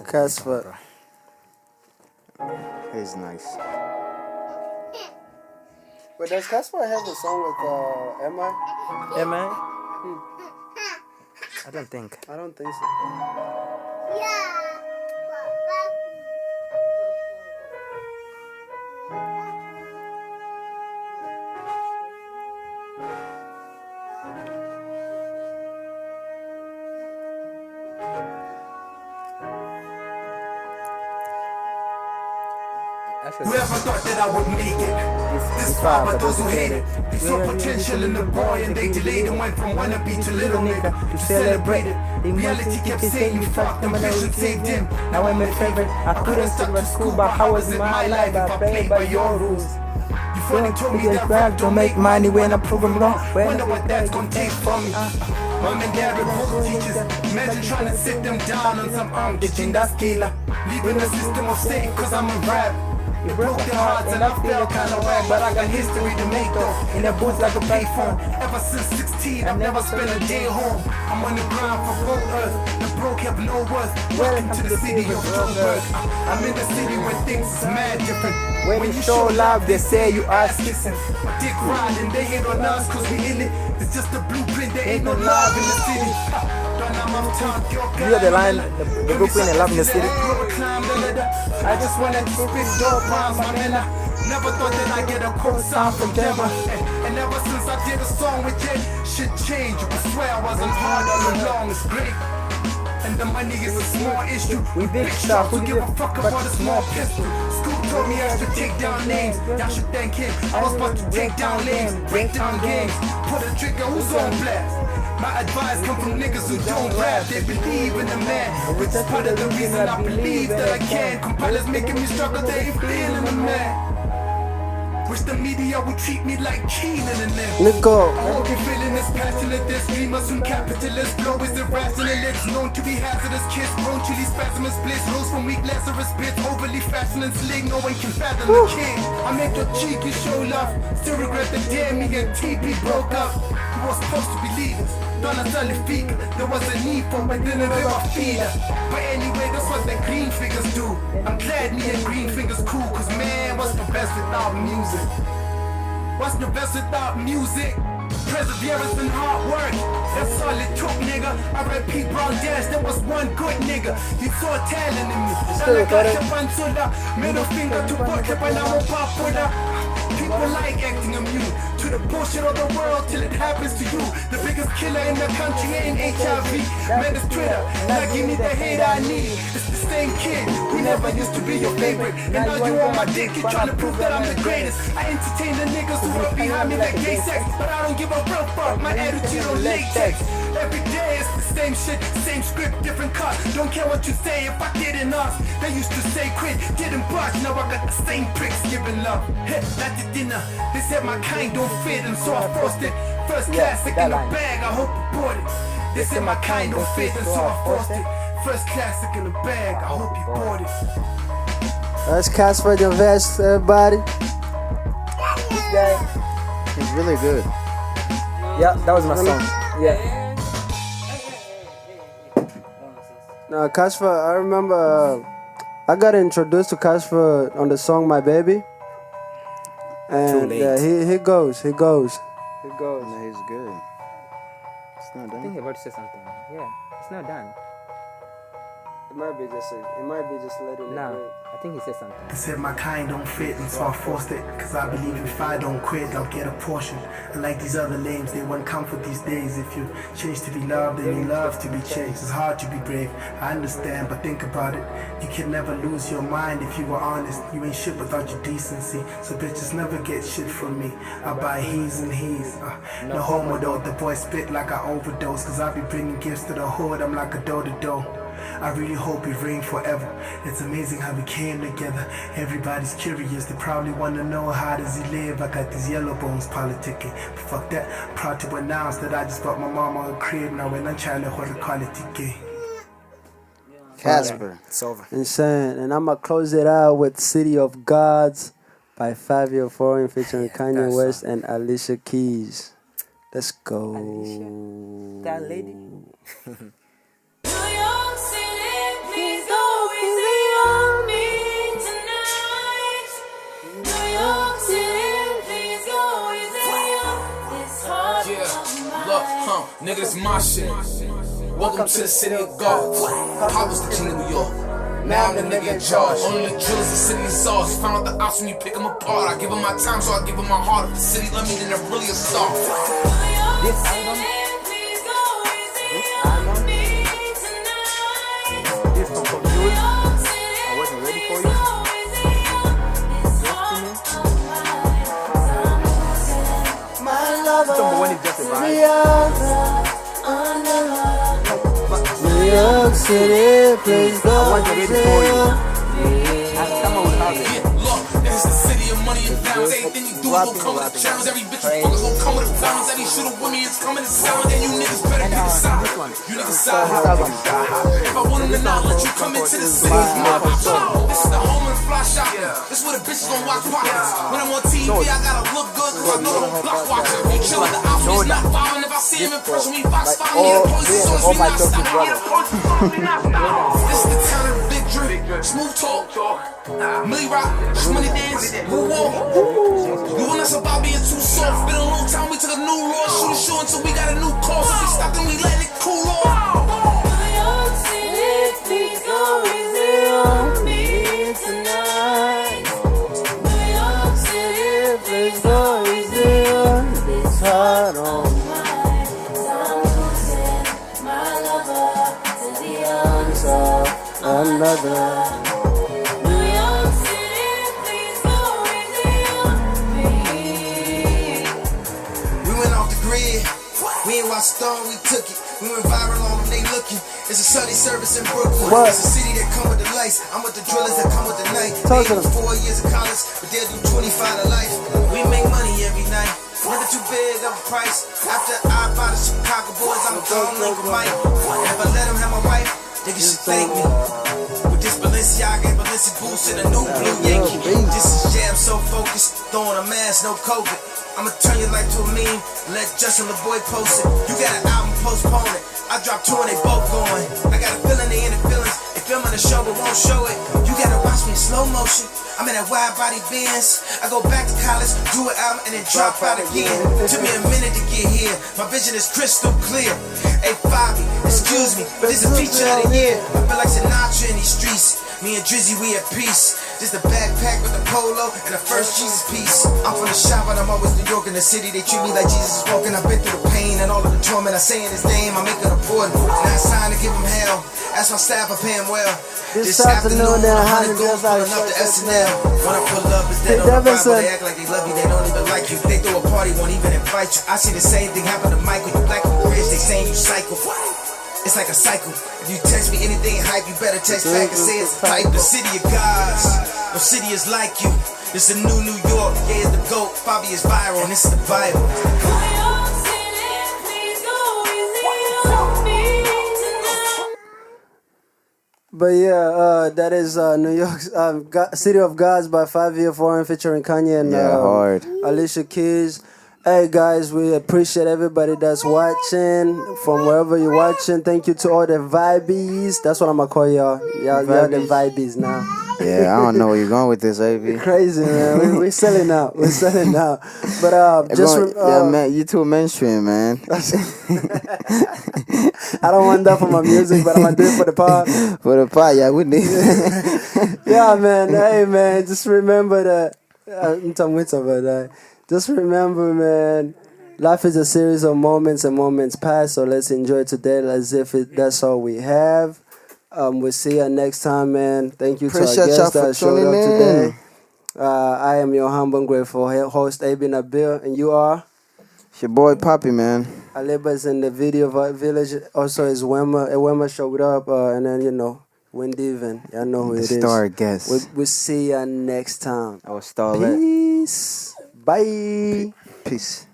Casper. It's nice. Wait, does Casper have a song with M.I.? Yeah, man. I don't think. I don't think so. Whoever thought that I would make it this far, but those who hate it, they saw potential in the boy and they delayed and went from wannabe to little nigga to celebrate it. Reality kept saying you fucked them and I saved him. Now I'm a favorite. I couldn't start with school, but how was my life? I played by your rules. You funny told me that rap don't make money when I prove them wrong. Wonder what that's gonna take from me. Mom and dad were both teachers. Imagine trying to sit them down on some ditching that killer. Leaving a system of state cause I'm a rap. It broke their hearts and I feel kinda whack, but I got history to make though. In the boots like a payphone. Ever since 16, I've never spent a day home. I'm on the ground for both earth. The broke have no worth. Welcome to the city of Joburg. I'm in the city where things is mad different. When you show love, they say you are Listen, dick riding, they hate on us cause we in it. It's just a blueprint, there ain't no love in the city. You hear the line, the blueprint and love in the city. I just wanted to spit dope rhymes, my man. I never thought that I'd get a quote sound from Denver. And ever since I did a song with Jay, shit changed. You can swear I wasn't hard all along, it's great. And the money is a small issue. We big stuff, who give a fuck about a small pistol? School told me I should take down names. Y'all should thank him. I was about to take down names, break down games. Pull the trigger, who's on blast? My advice come from niggas who don't rap. They believe in the man, which is part of the reason I believe that I can. Compilers making me struggle, they ain't feeling the man. Wish the media would treat me like Keenan and them. Let go. I hope you're feeling this passionate. This dreamers from capitalist flow is irrational. It's known to be hazardous. Kiss prone to these spasmous splits. Rose from weak Lazarus spits. Overly fashion and sling. No one can fathom the king. I make your cheeky show love. Still regret the day me and TP broke up. We were supposed to be leaders. Donna Salifika. There was a need for but didn't ever feed her. But anyway, that's what the green figures do. I'm glad me and green fingers cool. Cause man, what's the best without music? What's the best without music? Perseverance and hard work. That's all it took, nigga. I read Pete Brown Dash, that was one good nigga. He saw talent in me. Middle finger to bucket, but I'm a popular. People like acting immune to the bullshit of the world till it happens to you. The biggest killer in the country ain't HIV. Man, it's Twitter. Now give me the hate I need. It's the same kid who never used to be your favorite. And now you on my dick, you trying to prove that I'm the greatest. I entertain the niggas who work behind me like gay sex. But I don't give a real fuck, my attitude on latex. Every day it's the same shit, same script, different cut. Don't care what you say if I didn't ask. They used to say quit, didn't bust. Now I got the same pricks giving love. Hit at the dinner, they said my kind don't fit and so I forced it. First classic in the bag, I hope you bought it. They said my kind don't fit and so I forced it. First classic in the bag, I hope you bought it. That's Casper the Vest, everybody. He's really good. Yeah, that was my song. Yeah. Now, Casper, I remember I got introduced to Casper on the song My Baby. And he goes. No, he's good. It's not I think done. he about to say something. Yeah, it's not done. It might be just letting No, I think he said something. They said my kind don't fit and so I forced it. Cause I believe if I don't quit, I'll get a portion. And like these other lames, they won't comfort these days. If you change to be loved, then you love to be changed. It's hard to be brave, I understand, but think about it. You can never lose your mind if you were honest. You ain't shit without your decency. So bitches never get shit from me. I buy he's and he's. No homo though, the boy spit like I overdose. Cause I be bringing gifts to the hood, I'm like a do-to-do. I really hope it rained forever. It's amazing how we came together. Everybody's curious, they probably wanna know how does he live. I got these yellow bones politicking. But fuck that, proud to announce that I just bought my mama a crib. Now when I'm trying to hold a quality. Casper. It's over. Insane. And I'ma close it out with City of Gods by Fabio Foreign featuring Kanye that West song. and Alicia Keys. Let's go. That lady. New York City, please go easy on me tonight. New York City, please go easy on this heart of mine. Nigga, it's my shit. Welcome to the city of God. Pop was the king of New York. Now I'm the nigga in charge. Only the drillers, the city of sauce. Found out the ops when you pick them apart. I give them my time, so I give them my heart. If the city love me, then they're really a star. This album, please go easy on me tonight. This one from you. I wasn't ready for you. My lover, Number one is just a vibe. New York City, please go I wasn't ready for you. Someone will have it. Yeah, look, this is the city of money and diamonds. Everything you do will come with a challenge. Every bitch you fuck is gonna come with a balance. Every shooter with me is coming to sound. And you niggas better pick a side. You niggas side hop. If I want them to not let you come into the city, it's my pop. This is the home of the fly shopping. This is where the bitches gon' watch pockets. When I'm on TV, I gotta look good cause I know them block watching. You chill with the outfit, he's not following. If I see him in person, we box follow me. The police is on me, not stopping. This is the town of Big Drip. Smooth talk. Millie Rock, money dance, moonwalk. You want us about being too soft? Been a long time, we took a new road. Shoot a show until we got a new course. We stopped and we letting it cool off. New York City, please go easy on me tonight. New York City, please go easy on this heart of mine. 'Cause I'm losing my lover to the arms of another. New York City, please go easy on me. We went off the grid. We ain't watched Star, we took it. We went viral on them, they looking. It's a Sunday service in Brooklyn. What? It's a city that come with the lights. I'm with the drillers that come with the night. Talk to They do them. 4 years of college, but they'll do 25 to life. We make money every night. Never too big of a price. After I buy the Chicago boys, I'm gone like a mic. If I let them have my wife, niggas should thank me. With this Balenciaga and Balenci boots and a new blue Yankee. This is jam so focused, throwing a mask, no COVID. I'ma turn your life to a meme, let Justin LeBoy post it. You got an album, postpone it. I dropped 2 and they both going. I got a feeling they in the feelings. They filming the show but won't show it. You gotta watch me in slow motion. I'm in that wide body Benz. I go back to college, do an album, and then drop out again. Took me a minute to get here. My vision is crystal clear. Hey, Fabi, excuse me, but it's a feature of the year. I feel like Sinatra in these streets. Me and Drizzy, we at peace. Just a backpack with a polo and a first Jesus piece. I'm from the shop, but I'm always New York in the city. They treat me like Jesus is walking. I've been through the pain and all of the torment. I say in his name, I make it important. Now it's time to give him hell. Ask my staff, I pay him well. This afternoon, there are 100 girls pulling up to SNL. When I pull up, it's dead on the Bible. They act like they love you, they don't even like you. They throw a party, won't even invite you. I see the same thing happen to Michael. You black on the bridge, they saying you psycho. It's like a cycle. If you text me anything hype, you better text back and say it's type. The city of gods, no city is like you. This is new New York, yeah, it's the GOAT. Fabi is viral, and this is the Bible. But yeah, that is New York's City of Gods by 5 Year Foreign featuring Kanye and hard. Alicia Keys. Hey guys, we appreciate everybody that's watching from wherever you're watching. Thank you to all the vibies. That's what I'm gonna call y'all. Y'all the vibies now. Yeah, I don't know where you're going with this, AB. Crazy, man. We're selling out. We're selling out. But man, you too mainstream, man. I don't want that for my music, but I'm gonna do it for the pod. For the pod, yeah, we need. Yeah, man. Hey, man. Just remember that. I'm talking about that. Just remember, man, life is a series of moments and moments pass, so let's enjoy today as if that's all we have. We'll see you next time, man. Thank you to our guests that showed up today. I am your humble and grateful host, AB Nabil, and you are? It's your boy, Poppy, man. Aliba's in the video village. Also, is Wema. Wema showed up, and then, Wind Divin. Y'all know who it is. The star guest. We'll see you next time. I was star. Peace. Bye. Peace.